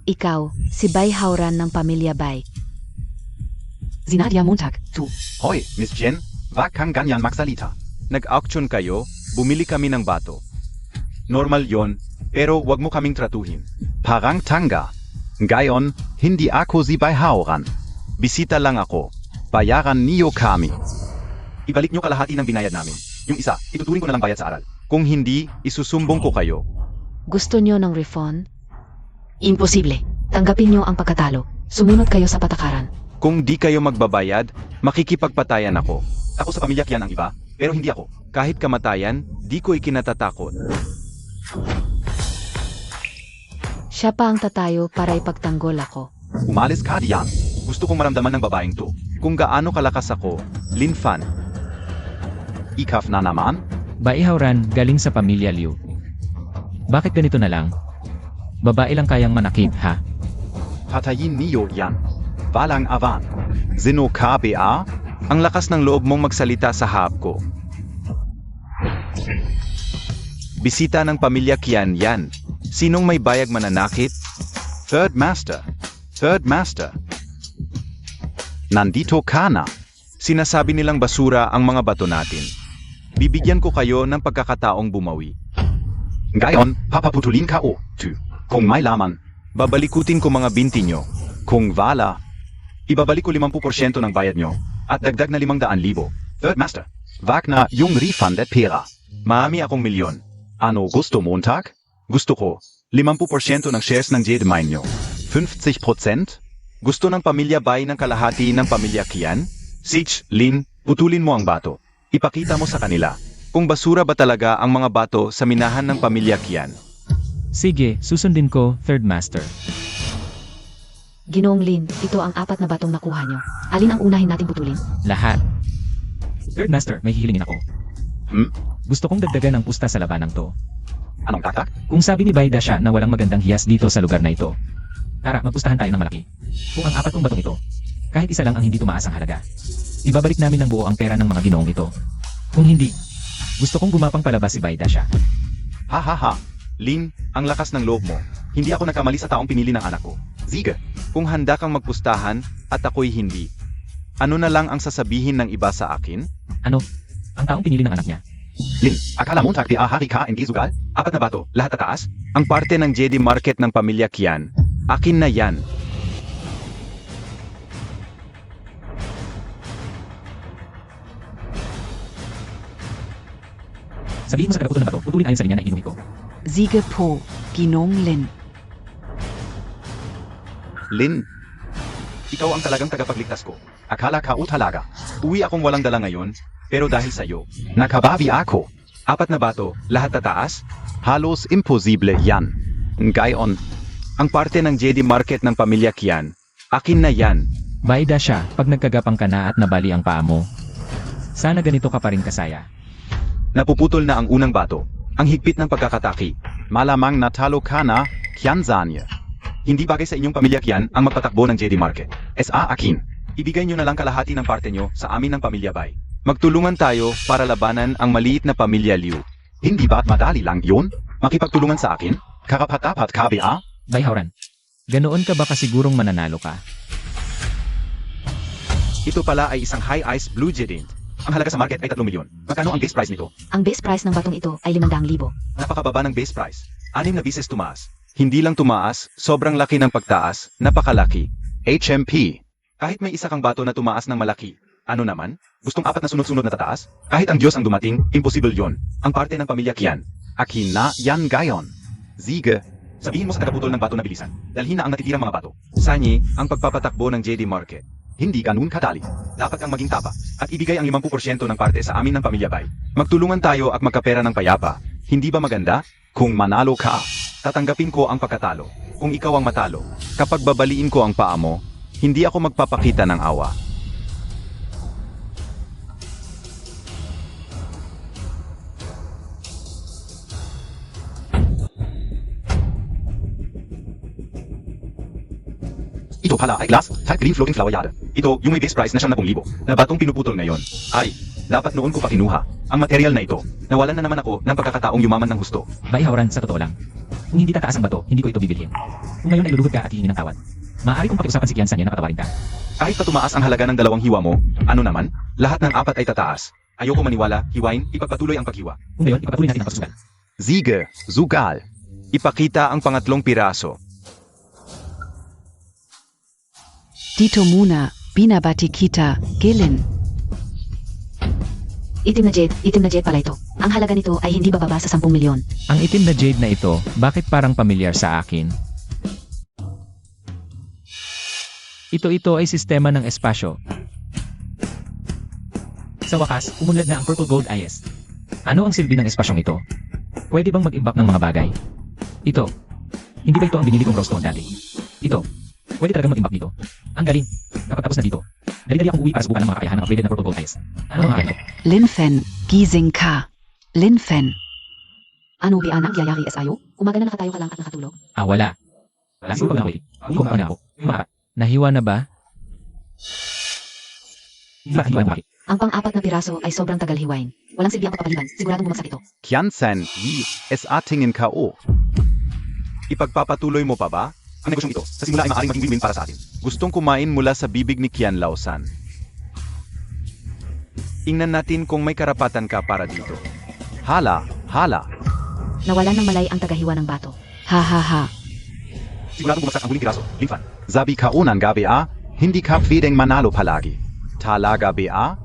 Ikaw, si Bay Hauran ng pamilya Bay. Zinadia Montag, tu. Hoy, Miss Jen, wag kang ganyan magsalita. Nag-auction kayo, bumili kami ng bato. Normal yon, pero wag mo kaming tratuhin. Parang tanga. Ngayon, hindi ako si Bay Hauran. Bisita lang ako. Bayaran niyo kami. Ibalik niyo kalahati ng binayad namin. Yung isa, ituturing ko na lang bayad sa aral. Kung hindi, isusumbong ko kayo. Gusto nyo ng refund? Imposible. Tanggapin nyo ang pagkatalo. Sumunod kayo sa patakaran. Kung di kayo magbabayad, makikipagpatayan ako. Ako sa pamilya Kian ang iba, pero hindi ako. Kahit kamatayan, di ko ikinatatakot. Siya pa ang tatayo para ipagtanggol ako. Umalis ka diyan. Gusto kong maramdaman ng babaeng to. Kung gaano kalakas ako, Linfan. Ikaf na naman? Bay Hauran galing sa pamilya Liu. Bakit ganito na lang? Babae lang kayang manakit, ha? Patayin niyo yan. Balang avan. Zino KBA? Ang lakas ng loob mong magsalita sa hab ko. Bisita ng pamilya Kian yan. Sinong may bayag mananakit? Third Master. Third Master. Nandito ka na. Sinasabi nilang basura ang mga bato natin. Bibigyan ko kayo ng pagkakataong bumawi. Ngayon, papaputulin ka o, tu. Kung may laman, babalikutin ko mga binti nyo. Kung wala, ibabalik ko 50% ng bayad nyo at dagdag na 500,000. Third Master, wag na yung refunded pera. Maami akong milyon. Ano gusto Montag? Gusto ko, 50% ng shares ng Jade Mine nyo. 50%? Gusto ng pamilya Bay ng kalahati ng pamilya Kian? Sich, Lin, putulin mo ang bato. Ipakita mo sa kanila kung basura ba talaga ang mga bato sa minahan ng pamilya Kian. Sige, susundin ko, Third Master. Ginoong Lin, ito ang 4 na batong nakuha nyo. Alin ang unahin natin putulin? Lahat. Third Master, may hihilingin ako. Gusto kong dagdagan ang pusta sa labanang to. Anong taktak? Kung sabi ni Baida siya na walang magandang hiyas dito sa lugar na ito. Tara, magpustahan tayo ng malaki. Kung ang 4 kong batong ito, kahit isa lang ang hindi tumaas ang halaga, ibabalik namin ng buo ang pera ng mga ginoong ito. Kung hindi, gusto kong gumapang palabas si Baida siya. Ha ha ha. Lin, ang lakas ng loob mo. Hindi ako nagkamali sa taong pinili ng anak ko. Sige, kung handa kang magpustahan at ako'y hindi, ano na lang ang sasabihin ng iba sa akin? Ano? Ang taong pinili ng anak niya. Lin, akala mo takti ahari ka hindi sugal? 4 na bato, lahat tataas? Ang parte ng JD Market ng pamilya Kian, akin na yan. Sabihin mo sa tagaputol ng bato, putulin ayon sa linya na inuwi ko. Siege po, Ginong Lin. Lin, ikaw ang talagang tagapagligtas ko. Akala ka o talaga. Uwi akong walang dala ngayon, pero dahil sa'yo, nakabawi ako. 4 na bato, lahat tataas? Halos imposible yan. Ngayon, ang parte ng JD Market ng pamilya Kian, akin na yan. Baida siya, pag nagkagapang ka na at nabali ang paa mo. Sana ganito ka pa rin kasaya. Napuputol na ang unang bato. Ang higpit ng pagkakataki. Malamang natalo ka na, Kianzanya. Hindi bagay sa inyong pamilya Kian ang magpatakbo ng JD Market. SA akin. Ibigay nyo na lang kalahati ng parte nyo sa amin ng pamilya Bay. Magtulungan tayo para labanan ang maliit na pamilya Liu. Hindi ba't madali lang yun? Makipagtulungan sa akin? Karapat-dapat ka ba? Bayhauran, ganoon ka ba kasigurong mananalo ka? Ito pala ay isang high-ice blue jadint. Ang halaga sa market ay 3 milyon. Magkano ang base price nito? Ang base price ng batong ito ay 500,000. Napakababa ng base price. 6 na bises tumaas. Hindi lang tumaas, sobrang laki ng pagtaas, napakalaki. HMP. Kahit may isa kang bato na tumaas ng malaki, ano naman? Gustong 4 na sunod-sunod na tataas? Kahit ang Diyos ang dumating, imposible yon. Ang parte ng pamilya Kian. Akin na yan gayon. Sige. Sabihin mo sa tagaputol ng bato na bilisan. Dalhin na ang natitirang mga bato. Sanyi, ang pagpapatakbo ng JD Market. Hindi ganun kadali. Dapat kang maging tapa at ibigay ang 50% ng parte sa amin ng pamilya Bay. Magtulungan tayo at magkapera ng payapa. Hindi ba maganda? Kung manalo ka, tatanggapin ko ang pagkatalo. Kung ikaw ang matalo, kapag babaliin ko ang paa mo, hindi ako magpapakita ng awa. Ito pala ay glass, type green floating flower yada. Ito yung may base price na 10,000 na batong pinuputol ngayon. Ay, dapat noon ko pa kinuha. Ang material na ito, nawalan na naman ako ng pagkakataong yumaman ng husto. Bayhauran, sa totoo lang. Kung hindi tataas ang bato, hindi ko ito bibilhin. Kung ngayon ay lulugod ka at hihingi ng tawad, maaari kong pakiusapan si Kian Sanya na patawarin ka. Kahit pa tumaas ang halaga ng 2 hiwa mo, ano naman? Lahat ng 4 ay tataas. Ayoko maniwala, hiwain, ipagpatuloy ang paghiwa. Kung ngayon, ipagpatuloy natin ang pagsusugal. Sige, Zugal. Ipakita ang pangatlong piraso. Dito muna, binabatikita, Gilin. Itim na jade pala ito. Ang halaga nito ay hindi bababa sa 10 milyon. Ang itim na jade na ito, bakit parang pamilyar sa akin? Ito ay sistema ng espasyo. Sa wakas, umunlad na ang Purple Gold IS. Ano ang silbi ng espasyong ito? Pwede bang mag-imbak ng mga bagay? Ito. Hindi ba ito ang binili kong rostone dati? Ito. Pwede talagang mag-imbak dito. Ang galing. Kapag tapos na dito, dali-dali akong uwi para subukan ng mga kakayahan ng upgraded na Purple Gold IS. Ano ang mga kakayahan ko? Linfen, Gising ka. Linfen. Ano bi anang yayari SIO? Umaga na nakatayo ka lang at nakatulog? Wala. Wala siguro pag nakawili. Hindi ko makakana ako. Yung mga nahiwa na ba? Bakit hiwa ang bakit? Ang pang-4 na piraso ay sobrang tagal hiwain. Walang silbi ang pagpapaliban. Siguradong bumagsak ito. Kiansan, yi, es atingin kao. Ipagpapatuloy mo pa ba? Ang negosyong ito, sa simula ay maaaring maging win-win para sa atin. Gustong kumain mula sa bibig ni Kian Lausan. Ingnan natin kung may karapatan ka para dito. Hala, hala. Nawalan ng malay ang tagahiwa ng bato. Ha ha ha. Siguradong bumagsak ang huling piraso. Linfan. Zabi ka unang gabi hindi ka pwedeng manalo palagi. Talaga ba?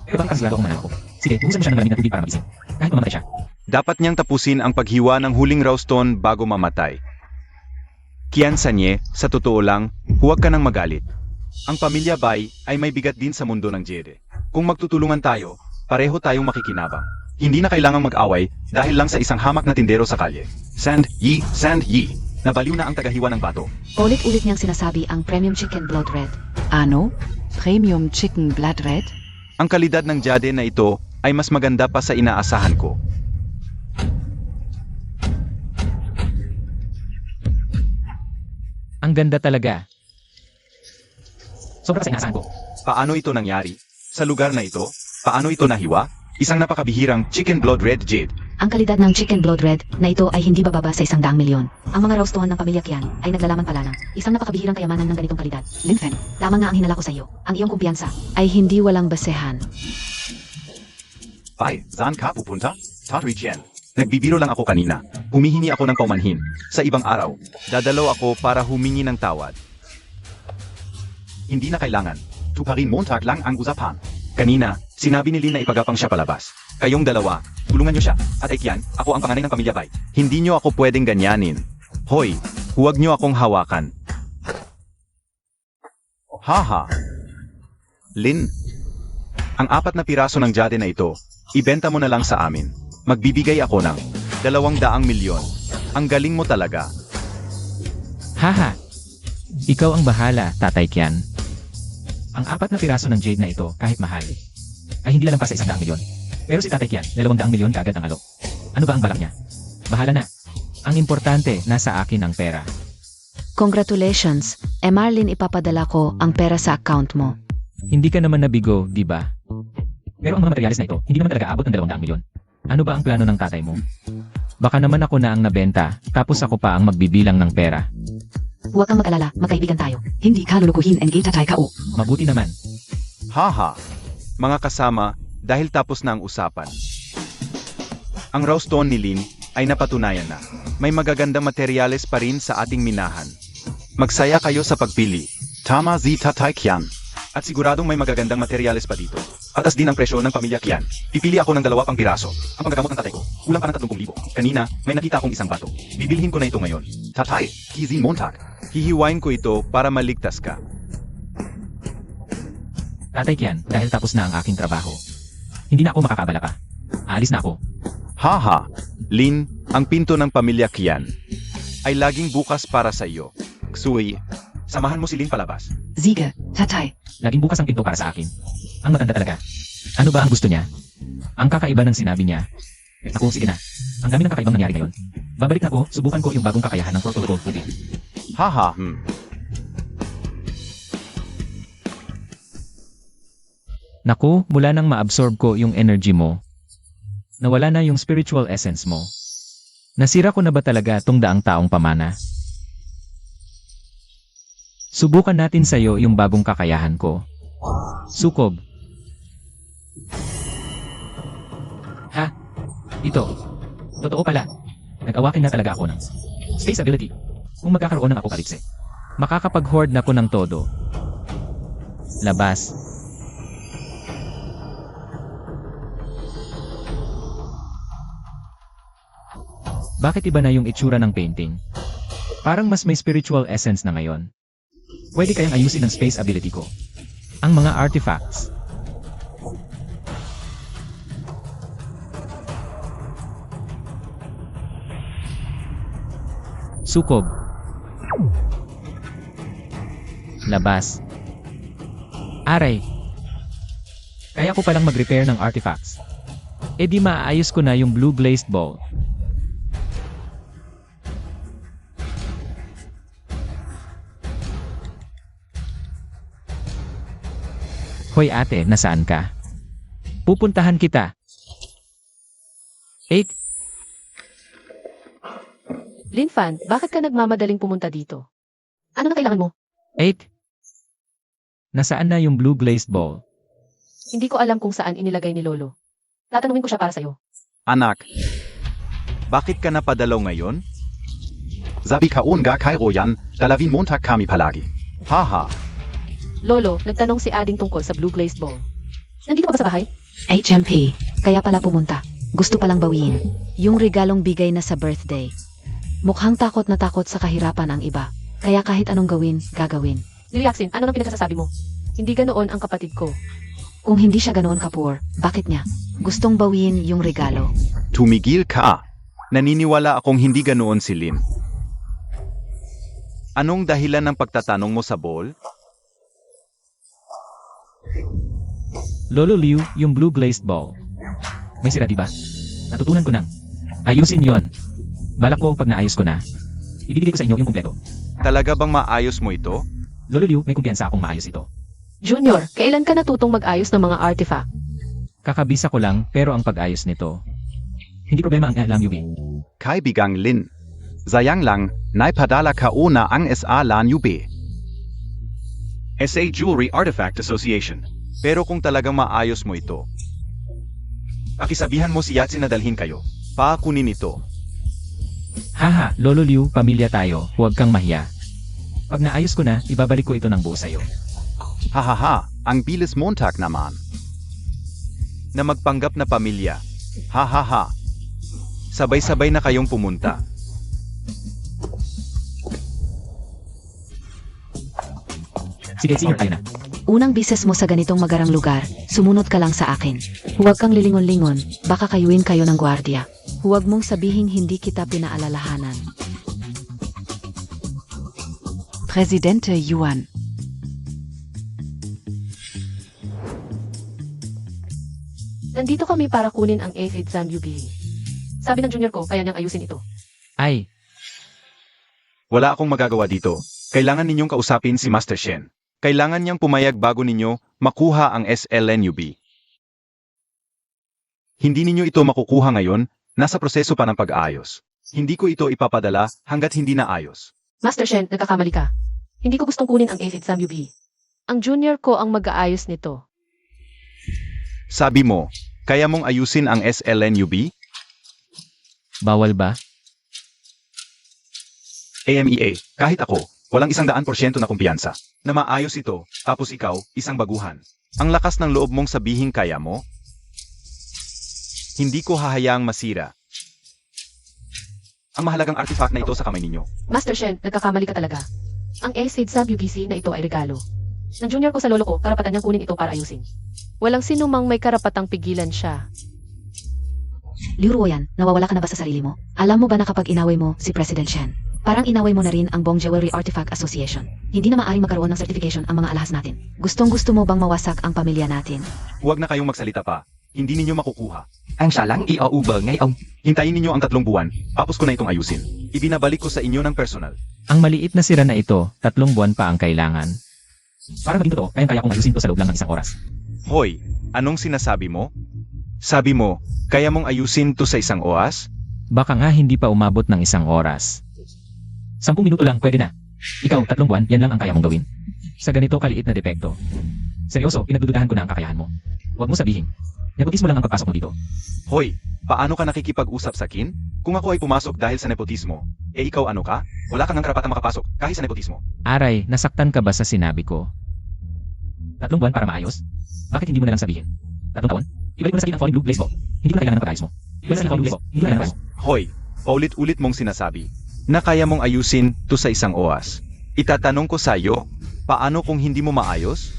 Pero bakit kasigurado akong manalo ko? Sige, buhusan mo siya ng malamig na tubig para magising. Kahit mamamatay siya. Dapat niyang tapusin ang paghiwa ng huling rostone bago mamatay. Kian Sanye, sa totoo lang, huwag ka nang magalit. Ang pamilya Bai ay may bigat din sa mundo ng Jede. Kung magtutulungan tayo, pareho tayong makikinabang. Hindi na kailangang mag-away dahil lang sa isang hamak na tindero sa kalye. Sand Yi. Nabaliw na ang tagahiwa ng bato. Ulit-ulit niyang sinasabi ang Premium Chicken Blood Red. Ano? Premium Chicken Blood Red? Ang kalidad ng Jade na ito ay mas maganda pa sa inaasahan ko. Ang ganda talaga. Sobra sa inaasahan ko. Paano ito nangyari? Sa lugar na ito? Paano ito nahiwa? Isang napakabihirang Chicken Blood Red Jade. Ang kalidad ng Chicken Blood Red na ito ay hindi bababa sa 100 milyon. Ang mga roastohan ng pamilya Kian ay naglalaman pala ng isang napakabihirang kayamanan ng ganitong kalidad. Linfen. Tama nga ang hinala ko sa iyo. Ang iyong kumpiyansa. Ay hindi walang basehan. Pai, saan ka pupunta? Tatri Chen. Nagbibiro lang ako kanina. Humihingi ako ng paumanhin. Sa ibang araw, dadalaw ako para humingi ng tawad. Hindi na kailangan. Tuparin Montag lang ang usapan. Kanina, sinabi ni Lin na ipagapang siya palabas. Kayong dalawa, tulungan niyo siya. At ay Kian, ako ang panganay ng pamilya Bai. Hindi niyo ako pwedeng ganyanin. Hoy, huwag niyo akong hawakan. Haha. Lin, ang 4 na piraso ng Jade na ito, ibenta mo na lang sa amin. Magbibigay ako ng 200 milyon. Ang galing mo talaga. Haha. Ikaw ang bahala, Tatay Kian. Ang 4 na piraso ng jade na ito, kahit mahal, ay hindi lampas sa 100 milyon. Pero si Tatay Kian, 200 milyon kaagad ang alok. Ano ba ang balak niya? Bahala na. Ang importante, nasa akin ang pera. Congratulations. Marlin, ipapadala ko ang pera sa account mo. Hindi ka naman nabigo, di ba? Pero ang mga materyales na ito, hindi naman talaga abot ng 200 milyon. Ano ba ang plano ng tatay mo? Baka naman ako na ang nabenta, tapos ako pa ang magbibilang ng pera. Huwag kang mag-alala, magkaibigan tayo. Hindi ka lulukuhin NG tatay ka o. Mabuti naman. Haha. Mga kasama, dahil tapos na ang usapan. Ang raw stone ni Lin ay napatunayan na. May magagandang materyales pa rin sa ating minahan. Magsaya kayo sa pagpili. Tama zi Tatay Kian. At siguradong may magagandang materyales pa dito. Atas din ang presyo ng pamilya Kian. Pipili ako ng 2 pang piraso. Ang magagamot ng tatay ko, kulang pa ng 30,000. Kanina, may nakita akong isang bato. Bibilhin ko na ito ngayon. Tatay, Kizin Montag. Hihiwain ko ito para maligtas ka. Tatay Kian, dahil tapos na ang aking trabaho. Hindi na ako makakabala pa. Aalis na ako. Haha. Lin, ang pinto ng pamilya Kian ay laging bukas para sa iyo. Ksui, samahan mo si Lin palabas. Siege, tatay. Laging bukas ang pinto para sa akin. Ang maganda talaga. Ano ba ang gusto niya? Ang kakaiba ng sinabi niya. Ako, sige na. Ang dami ng kakaibang nangyari ngayon. Babalik na ako, subukan ko yung bagong kakayahan ng Purple Gold Pudding. Haha. Naku, mula nang ma-absorb ko yung energy mo, nawala na yung spiritual essence mo. Nasira ko na ba talaga tong daang taong pamana? Subukan natin sa'yo yung bagong kakayahan ko. Sukob. Ha? Ito. Totoo pala. Nag-awakin na talaga ako ng space ability. Kung magkakaroon ng apokalipse, makakapag-hoard na ko ng todo. Labas. Bakit iba na yung itsura ng painting? Parang mas may spiritual essence na ngayon. Pwede kayang ayusin ang space ability ko. Ang mga artifacts. Sukob. Labas. Aray. Kaya ko palang mag-repair ng artifacts. E di maaayos ko na yung blue glazed ball. Hoy ate, nasaan ka? Pupuntahan kita. 8. Linfan, bakit ka nagmamadaling pumunta dito? Ano na kailangan mo? 8. Nasaan na yung blue glazed ball? Hindi ko alam kung saan inilagay ni Lolo. Tatanungin ko siya para sa'yo. Anak, bakit ka napadalaw ngayon? Sabi kaon ga kay Royan, dalawin Montag kami palagi. Haha. Lolo, nagtanong si Ading tungkol sa blue glazed ball. Nandito ka ba sa bahay? HMP, kaya pala pumunta. Gusto palang bawiin. Yung regalong bigay na sa birthday. Mukhang takot na takot sa kahirapan ang iba. Kaya kahit anong gawin, gagawin. Liliaksin, ano nang pinagsasabi mo? Hindi ganoon ang kapatid ko. Kung hindi siya ganoon ka-poor, bakit niya? Gustong bawiin yung regalo. Tumigil ka. Naniniwala akong hindi ganoon si Lin. Anong dahilan ng pagtatanong mo sa ball? Lolo Liu, yung blue glazed ball. May sira diba? Natutunan ko nang. Ayusin yon. Balak ko pag naayos ko na, ibibigay ko sa inyo yung kumpleto. Talaga bang maayos mo ito? Lolo Liu, may kumpiyansa akong maayos ito. Junior, kailan ka natutong mag-ayos ng mga artifact? Kakabisa ko lang, pero ang pag-ayos nito, hindi problema ang alam Yubi. Kaibigang Lin. Sayang lang, naipadala ka na ang SA lan UB. SA Jewelry Artifact Association. Pero kung talagang maayos mo ito, pakisabihan mo si Yatsin na dalhin kayo. Paakunin ito. Haha, Lolo Liu, pamilya tayo, huwag kang mahiya. Pag naayos ko na, ibabalik ko ito ng buo sa'yo. Hahaha, ang bilis Montag naman. Na magpanggap na pamilya. Hahaha. Sabay-sabay na kayong pumunta. Sige, senior tayo na. Unang bises mo sa ganitong magarang lugar, sumunod ka lang sa akin. Huwag kang lilingon-lingon, baka kayuin kayo ng gwardiya. Huwag mong sabihing hindi kita pinaalalahanan. Presidente Yuan. Nandito kami para kunin ang 8th exam UB. Sabi ng junior ko, kaya niyang ayusin ito. Ay, Wala akong magagawa dito. Kailangan ninyong kausapin si Master Shen. Kailangan niyang pumayag bago ninyo makuha ang SLNUB. Hindi ninyo ito makukuha ngayon, nasa proseso pa ng pag-aayos. Hindi ko ito ipapadala hanggat hindi na ayos. Master Shen, nagkakamali ka. Hindi ko gustong kunin ang SLNUB. Ang junior ko ang mag-aayos nito. Sabi mo, kaya mong ayusin ang SLNUB? Bawal ba? AMEA, kahit ako, walang 100% na kumpiyansa. Na maayos ito, tapos ikaw, isang baguhan. Ang lakas ng loob mong sabihin kaya mo? Hindi ko hahayaang masira. Ang mahalagang artifact na ito sa kamay ninyo. Master Shen, nagkakamali ka talaga. Ang SLNUB na ito ay regalo. Ng junior ko sa lolo ko, karapatan niyang kunin ito para ayusin. Walang sinumang may karapatang pigilan siya. Liu Ruoyan, nawawala ka na ba sa sarili mo? Alam mo ba na kapag inaway mo si President Shen, parang inaway mo na rin ang Bong Jewelry Artifact Association. Hindi na maaaring magkaroon ng certification ang mga alahas natin. Gustong-gusto mo bang mawasak ang pamilya natin? Huwag na kayong magsalita pa. Hindi ninyo makukuha. Ang salang i-auber ngayon. Hintayin ninyo ang 3 buwan, tapos ko na itong ayusin. Ibinabalik ko sa inyo ng personal. Ang maliit na sira na ito, 3 buwan pa ang kailangan. Para maging totoo, kayang-kaya kong ayusin to sa loob lang ng 1 oras. Hoy, anong sinasabi mo? Sabi mo, kaya mong ayusin to sa 1 oras? Baka nga hindi pa umabot ng 1 oras. 10 minuto lang, pwede na. Ikaw, 3 buwan, yan lang ang kaya mong gawin. Sa ganito kaliit na depekto. Seryoso, pinagdududahan ko na ang kakayahan mo. Huwag mo sabihin. Nepotismo lang ang pagpasok mo dito. Hoy, paano ka nakikipag-usap sa akin? Kung ako ay pumasok dahil sa nepotismo, ikaw ano ka? Wala kang karapatang makapasok kahit sa nepotismo. Aray, nasaktan ka ba sa sinabi ko? 3 buwan para maayos? Bakit hindi mo na lang sabihin? 3 taon? Ibalik mo na sa akin ang falling blue blaze ball. Hindi ko na kailangan ng pag-ayos mo. Ibalik mo na sa akin ang falling blue blaze ball. Hindi ko na kailangan ng pag-ayos mo. Hoy, paulit-ulit mong sinasabi na kaya mong ayusin to sa 1 oras. Itatanong ko sa iyo, paano kung hindi mo maayos?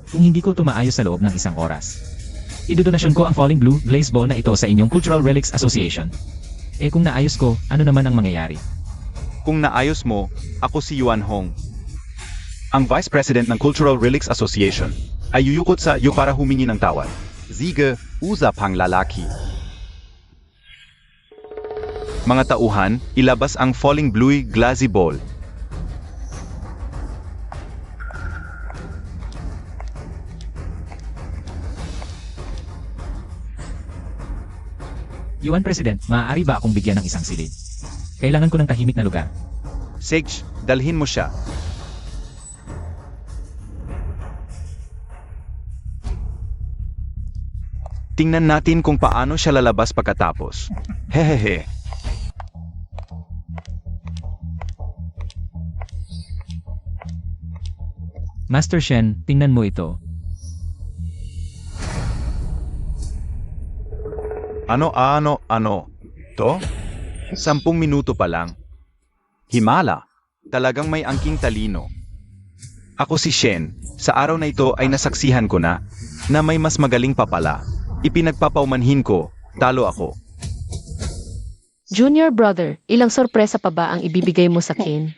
Kung hindi ko tumaayos sa loob ng 1 oras, idodonasyon ko ang falling blue blaze ball na ito sa inyong Cultural Relics Association. Eh kung naayos ko, ano naman ang mangyayari? Kung naayos mo, ako si Yuan Hong, ang Vice President ng Cultural Relics Association, ay yuyukot sa iyo para humingi ng tawad. Siege, usapang lalaki. Mga tauhan, ilabas ang falling blue glassy ball. Yuan President, maaari ba akong bigyan ng isang silid? Kailangan ko ng tahimik na lugar. Sage, dalhin mo siya. Tingnan natin kung paano siya lalabas pagkatapos. Hehehe. Master Shen, tingnan mo ito. Ano? To? 10 minuto pa lang. Himala. Talagang may angking talino. Ako si Shen, sa araw na ito ay nasaksihan ko na may mas magaling pa pala. Ipinagpapaumanhin ko, talo ako. Junior brother, ilang sorpresa pa ba ang ibibigay mo sa akin?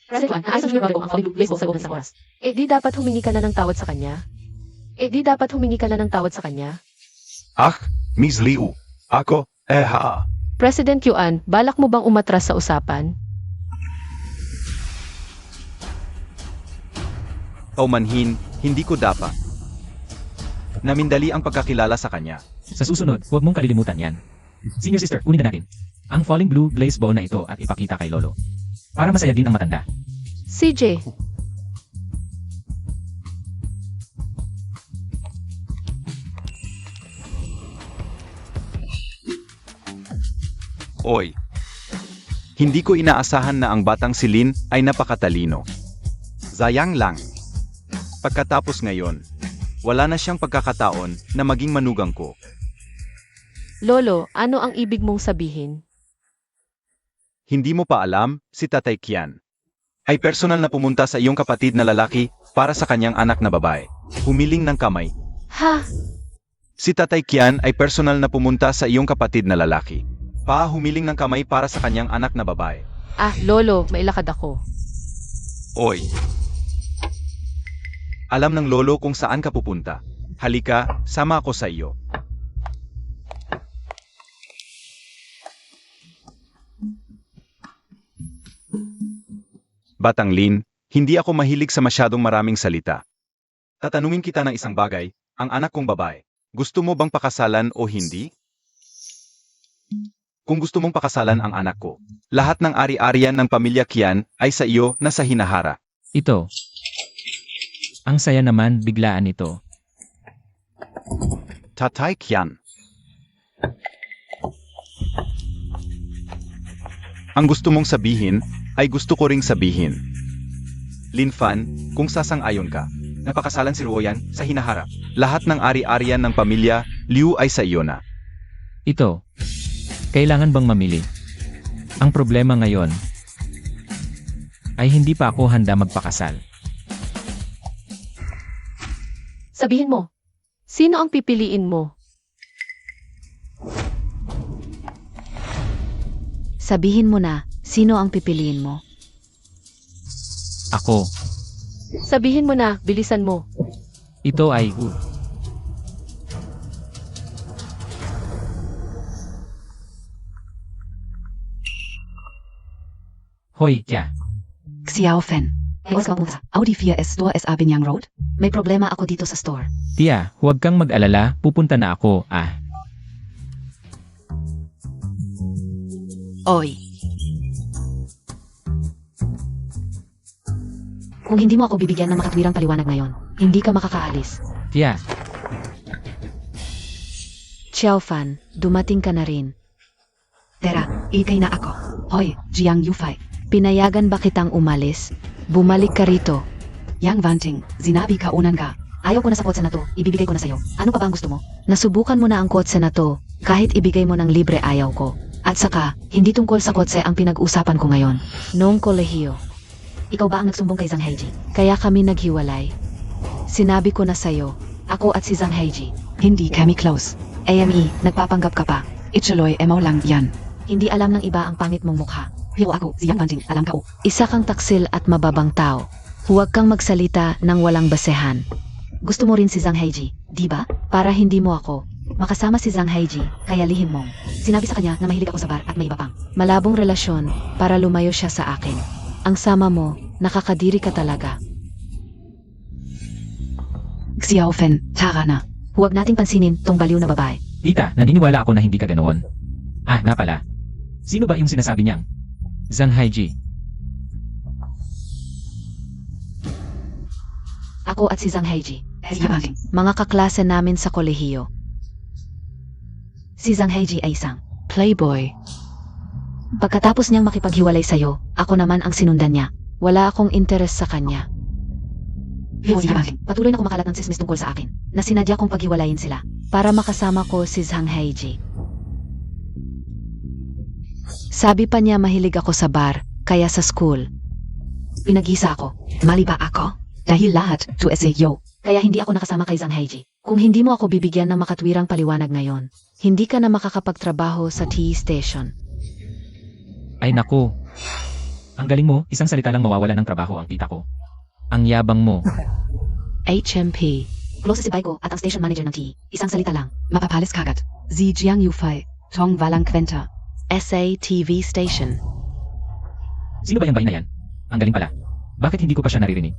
President Juan, naayos ang junior brother ko ang falling blue blaze ball sa loob ng 1 oras. Eh di dapat humingi ka na ng tawad sa kanya? Ah, Miss Liu, ako, President Yuan, balak mo bang umatras sa usapan? Paumanhin, hindi ko dapat. Namindali ang pagkakilala sa kanya. Sa susunod, huwag mong kalilimutan yan. Senior sister, kunin na natin ang falling blue blaze ball na ito at ipakita kay Lolo. Para masaya din ang matanda. CJ, Oy, hindi ko inaasahan na ang batang si Lin ay napakatalino. Sayang lang. Pagkatapos ngayon, wala na siyang pagkakataon na maging manugang ko. Lolo, ano ang ibig mong sabihin? Hindi mo pa alam, si Tatay Kian ay personal na pumunta sa iyong kapatid na lalaki para sa kanyang anak na babae. Humiling ng kamay. Ha? Si Tatay Kian ay personal na pumunta sa iyong kapatid na lalaki. Humiling ng kamay para sa kanyang anak na babae. Ah, Lolo, mailakad ako. Oy. Alam ng lolo kung saan ka pupunta. Halika, sama ako sa iyo. Batang Lin, Hindi ako mahilig sa masyadong maraming salita. Tatanungin kita ng isang bagay, ang anak kong babae. Gusto mo bang pakasalan o hindi? Kung gusto mong pakasalan ang anak ko, lahat ng ari-arian ng pamilya Kian ay sa iyo na sa hinahara. Ito. Ang saya naman biglaan ito. Tatay Kian. Ang gusto mong sabihin, ay gusto ko ring sabihin. Lin Fan, kung sasang-ayon ka, napakasalan si Ruoyan sa hinahara. Lahat ng ari-arian ng pamilya, Liu ay sa iyo na. Ito. Kailangan bang mamili? Ang problema ngayon ay hindi pa ako handa magpakasal. Sabihin mo, sino ang pipiliin mo? Sabihin mo na, sino ang pipiliin mo? Ako. Sabihin mo na, bilisan mo. Ito ay Hoy, kya. Xiaofen. Hey, ka pumunta. Audi 4S Store SA Binyang Road? May problema ako dito sa store. Tia, huwag kang mag-alala, pupunta na ako, Oy. Kung hindi mo ako bibigyan ng makatwirang paliwanag ngayon, hindi ka makakaalis. Tia, Xiaofan, dumating ka na rin. Tera, ikay na ako. Hoy, Jiang Yufei. Pinayagan ba kitang umalis? Bumalik ka rito. Yang Vanting, zinabi ka unan ka. Ayaw ko na sa kotse na to, ibibigay ko na sa'yo. Ano pa ba ang gusto mo? Nasubukan mo na ang kotse na to, kahit ibigay mo ng libre ayaw ko. At saka, hindi tungkol sa kotse ang pinag-usapan ko ngayon. Noong kolehiyo. Ikaw ba ang nagsumbong kay Zhang Heiji? Kaya kami naghiwalay. Sinabi ko na sa'yo, ako at si Zhang Heiji. Hindi kami close. AME, nagpapanggap ka pa. Ituloy emaw lang yan. Hindi alam ng iba ang pangit mong mukha. Pero ako, si Yang Vanting, alam ka o. Isa kang taksil at mababang tao. Huwag kang magsalita ng walang basehan. Gusto mo rin si Zhang Heiji, di ba? Para hindi mo ako makasama si Zhang Heiji, kaya lihim mong sinabi sa kanya na mahilig ako sa bar at may iba pang malabong relasyon para lumayo siya sa akin. Ang sama mo, nakakadiri ka talaga. Xiaofen, tara na. Huwag nating pansinin tong baliw na babae. tita, naniniwala ako na hindi ka ganoon. Nga pala. Sino ba yung sinasabi niyang? Zhang Heiji. Ako at si Zhang Heiji, Si Vanting. mga kaklase namin sa kolehiyo. Si Zhang Heiji ay isang playboy. Pagkatapos niyang makipaghiwalay sa'yo, ako naman ang sinundan niya. Wala akong interes sa kanya. Pero si Vanting. Patuloy na kumakalat ng sismis tungkol sa akin, na sinadya kong paghiwalayin sila, para makasama ko si Zhang Heiji. Sabi pa niya mahilig ako sa bar, kaya sa school. Pinag-isa ako. Mali ba ako? Dahil lahat, to SAyo. Kaya hindi ako nakasama kay Zhang Heiji. Kung hindi mo ako bibigyan ng makatwirang paliwanag ngayon, hindi ka na makakapagtrabaho sa tea station. Ay naku. Ang galing mo, isang salita lang mawawala ng trabaho ang tita ko. Ang yabang mo. HMP. Close si Baiko at ang station manager ng tea. Isang salita lang. Mapapalis kagat. Si Jiang Yufei. Tong Walang Kwenta. SA TV station. Sino ba yung bayi na yan? Ang galing pala. Bakit hindi ko pa siya naririnig?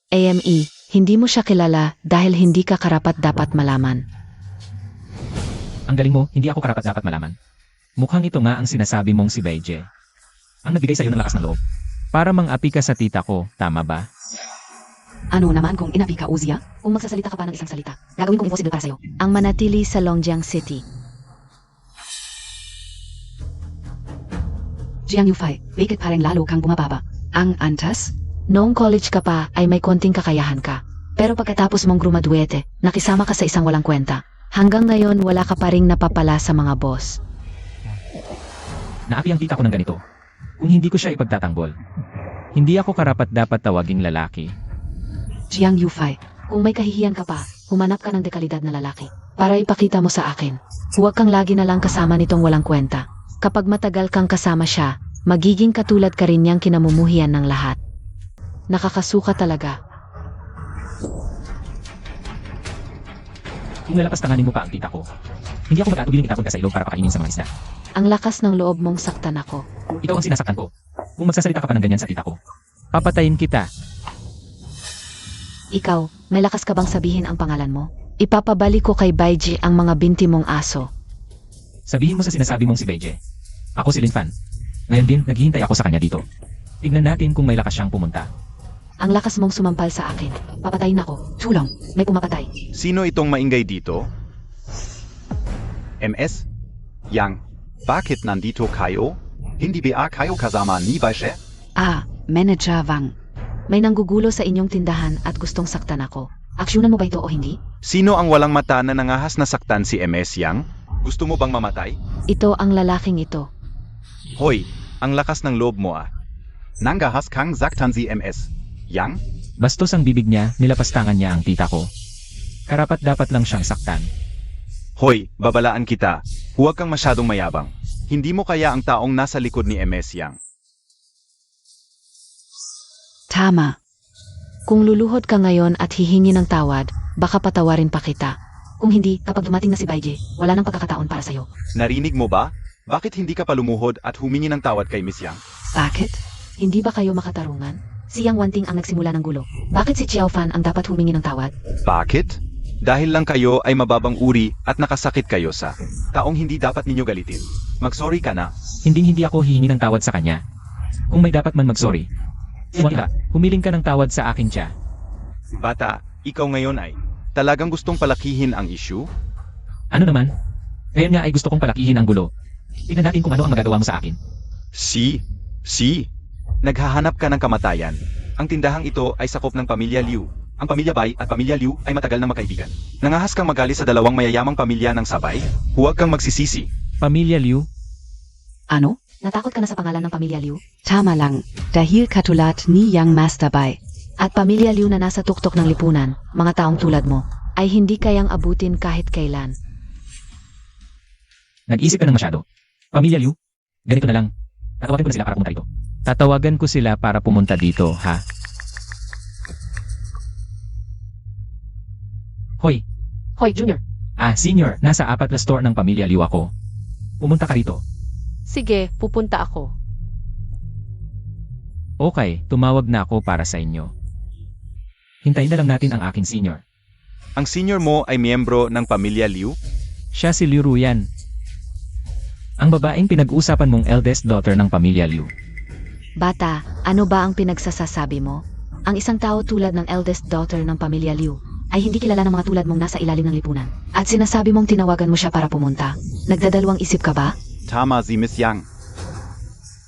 AME, hindi mo siya kilala dahil hindi ka karapat-dapat malaman. Ang galing mo, hindi ako karapat-dapat malaman. Mukhang ito nga ang sinasabi mong si Beije. Ang nagbigay sa'yo ng lakas ng loob. Para mang-api ka sa tita ko, tama ba? Ano naman kung inapi ka, Uzia? Kung magsasalita ka pa ng isang salita, gagawin kong imposible para sa'yo. Ang manatili sa Longjiang City. Jiang Yufei, bakit parang lalo kang bumababa? Ang antas? Noong college ka pa ay may konting kakayahan ka. Pero pagkatapos mong grumaduete, nakisama ka sa isang walang kwenta. Hanggang ngayon wala ka pa ring napapala sa mga boss. Naapi ang tita ko ng ganito. Kung hindi ko siya ipagtatanggol. Hindi ako karapat-dapat tawaging lalaki. Jiang Yufei, Kung may kahihiyan ka pa, humanap ka ng dekalidad na lalaki. Para ipakita mo sa akin. Huwag kang lagi na lang kasama nitong walang kwenta. Kapag matagal kang kasama siya, magiging katulad ka rin niyang kinamumuhian ng lahat. Nakakasuka talaga. Kung lalapas-tanganin mo pa ang tita ko, hindi ako mag-atubiling itapon ka sa ilog para pakainin sa mga isda. Ang lakas ng loob mong saktan ako. Ikaw ang sinasaktan ko. Kung magsasalita ka pa ng ganyan sa tita ko, papatayin kita. Ikaw, may lakas ka bang sabihin ang pangalan mo? Ipapabalik ko kay Baiji ang mga binti mong aso. Sabihin mo sa sinasabi mong si Beije. Ako si Lin Fan. Ngayon din, naghihintay ako sa kanya dito. Tignan natin kung may lakas siyang pumunta. Ang lakas mong sumampal sa akin. Papatayin ako. Tulong. May pumapatay. Sino itong maingay dito? MS? Yang, bakit nandito kayo? Hindi ba kayo kasama ni Baishe? Manager Wang. May nanggugulo sa inyong tindahan at gustong saktan ako. Aksyonan mo ba ito o hindi? Sino ang walang mata na nangahas na saktan si MS Yang? Gusto mo bang mamatay? Ito ang lalaking ito. Hoy, ang lakas ng loob mo ah. Nangahas kang saktan si MS Yang? Bastos ang bibig niya, nilapastangan niya ang tita ko. Karapat dapat lang siyang saktan. Hoy, babalaan kita. Huwag kang masyadong mayabang. Hindi mo kaya ang taong nasa likod ni MS Yang. Tama. Kung luluhod ka ngayon at hihingi ng tawad, baka patawarin pa kita. Kung hindi, kapag dumating na si Baiji, wala nang pagkakataon para sa'yo. Narinig mo ba? Bakit hindi ka palumuhod at humingi ng tawad kay Miss Yang? Bakit? Hindi ba kayo makatarungan? Si Yang Wanting ang nagsimula ng gulo. Bakit si Xiao Fan ang dapat humingi ng tawad? Bakit? Dahil lang kayo ay mababang uri at nakasakit kayo sa taong hindi dapat ninyo galitin. Mag-sorry ka na. Hindi ako hihingi ng tawad sa kanya. Kung may dapat man mag-sorry. Huwag ka, humiling ka ng tawad sa akin siya. Bata, ikaw ngayon ay talagang gustong palakihin ang issue? Ano naman? Kaya nga ay gusto kong palakihin ang gulo. Tignan natin kung ano ang magagawa mo sa akin. Naghahanap ka ng kamatayan. Ang tindahang ito ay sakop ng pamilya Liu. Ang pamilya Bai at pamilya Liu ay matagal na magkaibigan. Nangahas kang magali sa dalawang mayayamang pamilya ng sabay? Huwag kang magsisisi. Pamilya Liu, Ano? Natakot ka na sa pangalan ng pamilya Liu? Tama lang. Dahil katulat ni Yang Master Bai. At pamilya Liu na nasa tuktok ng lipunan, mga taong tulad mo, ay hindi kayang abutin kahit kailan. nag-isip ka ng masyado. Pamilya Liu, ganito na lang. Tatawagan ko na sila para pumunta dito. Tatawagan ko sila para pumunta dito, ha? Hoy, Hoy, Junior. Senior, nasa 4 na store ng pamilya Liu ako. Pumunta ka rito. Sige, pupunta ako. Okay, tumawag na ako para sa inyo. Hintayin na lang natin ang aking senior. Ang senior mo ay miyembro ng pamilya Liu? Siya si Liu Ruyan. Ang babaeng pinag-usapan mong eldest daughter ng pamilya Liu. Bata, ano ba ang pinagsasasabi mo? Ang isang tao tulad ng eldest daughter ng pamilya Liu ay hindi kilala ng mga tulad mong nasa ilalim ng lipunan. At sinasabi mong tinawagan mo siya para pumunta. Nagdadalawang isip ka ba? Tama si Miss Yang.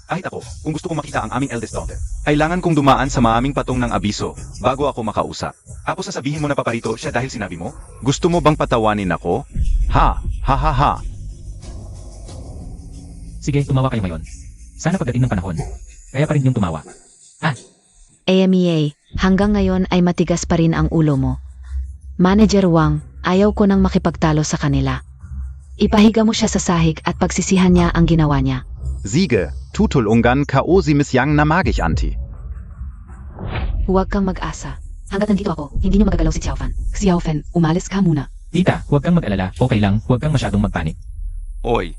Kahit ako, kung gusto kong makita ang aming eldest daughter, kailangan kong dumaan sa maaming patong ng abiso bago ako makausap. Ako sasabihin mo na paparito siya dahil sinabi mo? Gusto mo bang patawanin ako? Ha. Sige, tumawa kayo ngayon. Sana pagdating ng panahon. Kaya pa rin yung tumawa. AMEA, hanggang ngayon ay matigas pa rin ang ulo mo. Manager Wang, ayaw ko nang makipagtalo sa kanila. Ipahiga mo siya sa sahig at pagsisihan niya ang ginawa niya. Siege, tutulungan kao si Miss Yang na magich anti. Huwag kang mag-asa. Hanggat nandito ako, hindi niyo magagalaw si Xiao Fan. Xiao Fen, umalis ka muna. Tita, huwag kang mag-alala. Okay lang, huwag kang masyadong magpanik. Oy,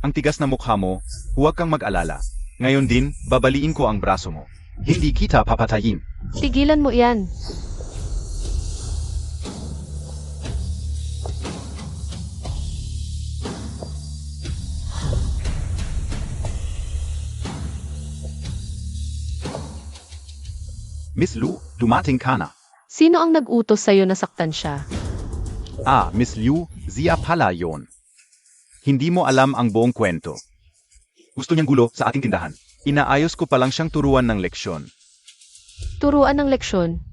ang tigas na mukha mo, huwag kang mag-alala. Ngayon din, babaliin ko ang braso mo. Hindi kita papatayin. Tigilan mo yan. Miss Liu, dumating ka na. Sino ang nag-utos sa'yo na saktan siya? Miss Liu, siya pala yon. Hindi mo alam ang buong kwento. Gusto niyang gulo sa ating tindahan. Inaayos ko pa lang siyang turuan ng leksyon. Turuan ng leksyon.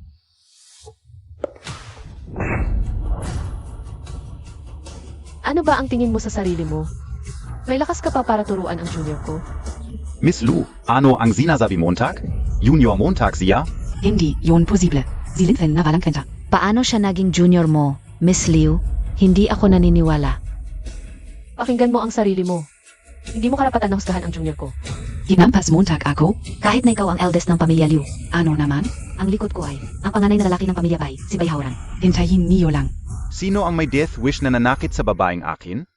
Ano ba ang tingin mo sa sarili mo? May lakas ka pa para turuan ang junior ko? Miss Liu, ano ang sinasabi Montag? Junior Montag siya? Hindi, yon posible. Si Lin Fen na walang kwenta. Paano siya naging junior mo, Miss Liu? Hindi ako naniniwala. Pakinggan mo ang sarili mo. Hindi mo karapatan na husgahan ang junior ko. Hinampas Montag ako? Kahit na ikaw ang eldest ng pamilya Liu, Ano naman? ang likod ko ay ang panganay na lalaki ng pamilya Bai, si Bai Haoran. Hintayin niyo lang. Sino ang may death wish na nanakit sa babaeng akin?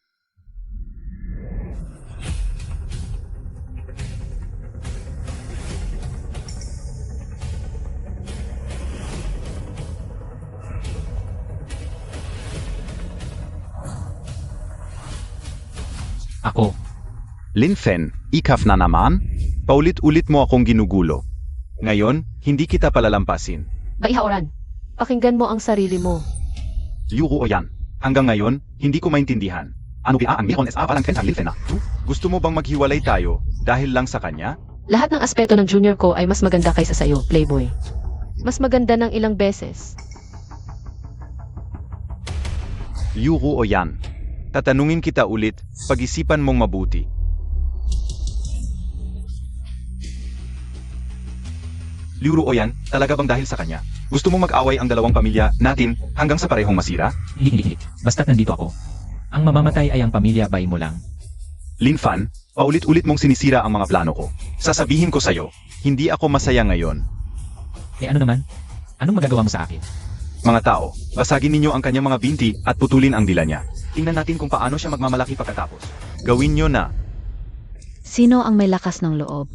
Ako, Linfen, ikaf na naman? Paulit-ulit mo akong ginugulo. Ngayon, hindi kita palalampasin. Baihaoran, pakinggan mo ang sarili mo. Liu Ruo yan. Hanggang ngayon, hindi ko maintindihan. Ano ba ang Miron S.A. parang Fen Linfen na? Gusto mo bang maghiwalay tayo dahil lang sa kanya? Lahat ng aspeto ng junior ko ay mas maganda kaysa sa'yo, Playboy. Mas maganda ng ilang beses. Liu Ruo yan. Tatanungin kita ulit, pag-isipan mong mabuti. Liu Ruo yan, talaga bang dahil sa kanya? Gusto mong mag-away ang dalawang pamilya natin hanggang sa parehong masira? hindi. Basta't nandito ako. Ang mamamatay ay ang pamilya, bay mo lang. Lin Fan, paulit-ulit mong sinisira ang mga plano ko. Sasabihin ko sa'yo, hindi ako masaya ngayon. Eh ano naman? Anong magagawa mo sa akin? Mga tao, basagin ninyo ang kanyang mga binti at putulin ang dila niya. Tingnan natin kung paano siya magmamalaki pagkatapos. Gawin nyo na. Sino ang may lakas ng loob?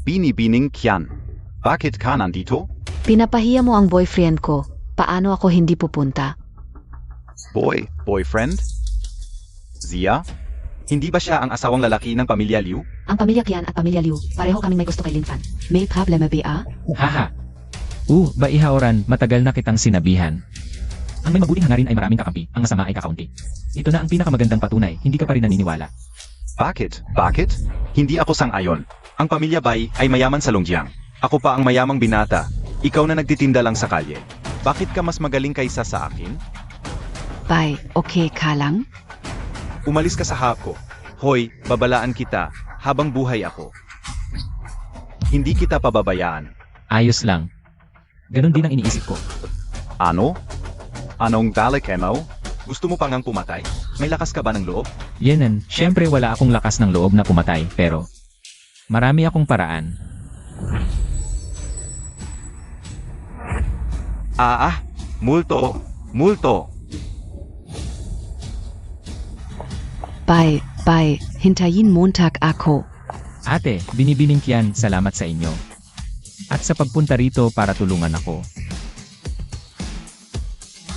Binibining Kian. Bakit ka nandito? Pinapahiya mo ang boyfriend ko. Paano ako hindi pupunta? Boyfriend? Zia? Hindi ba siya ang asawang lalaki ng pamilya Liu? Ang pamilya Kian at pamilya Liu, pareho kaming may gusto kay Linfan. May problema ba? Haha. Baihaoran, matagal na kitang sinabihan. Ang may mabuting hangarin ay maraming kakampi, ang masama ay kakaunti. Ito na ang pinakamagandang patunay, hindi ka pa rin naniniwala. Bakit? Hindi ako sang-ayon. Ang pamilya Bai ay mayaman sa Longjiang. Ako pa ang mayamang binata. Ikaw na nagtitinda lang sa kalye. Bakit ka mas magaling kaysa sa akin? Bai, okay ka lang? Umalis ka sa hap ko. Hoy, babalaan kita habang buhay ako. Hindi kita pababayaan. Ayos lang. Ganon din ang iniisip ko. Ano? Anong talekemo? Gusto mo pang ang pumatay? May lakas ka ba ng loob? Yenan, syempre wala akong lakas ng loob na pumatay, pero marami akong paraan. Multo. Bai, hintayin Montag ako. Ate, binibining Kian, salamat sa inyo. At sa pagpunta rito para tulungan ako.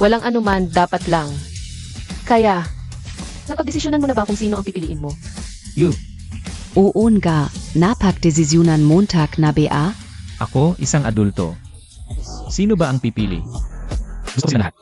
Walang anuman, dapat lang. Kaya, napagdesisyonan mo na ba kung sino ang pipiliin mo? Oon ga, napagdesisyonan Montag na ba? Ako, isang adulto. Sino ba ang pipili? Gusto ko sila lahat.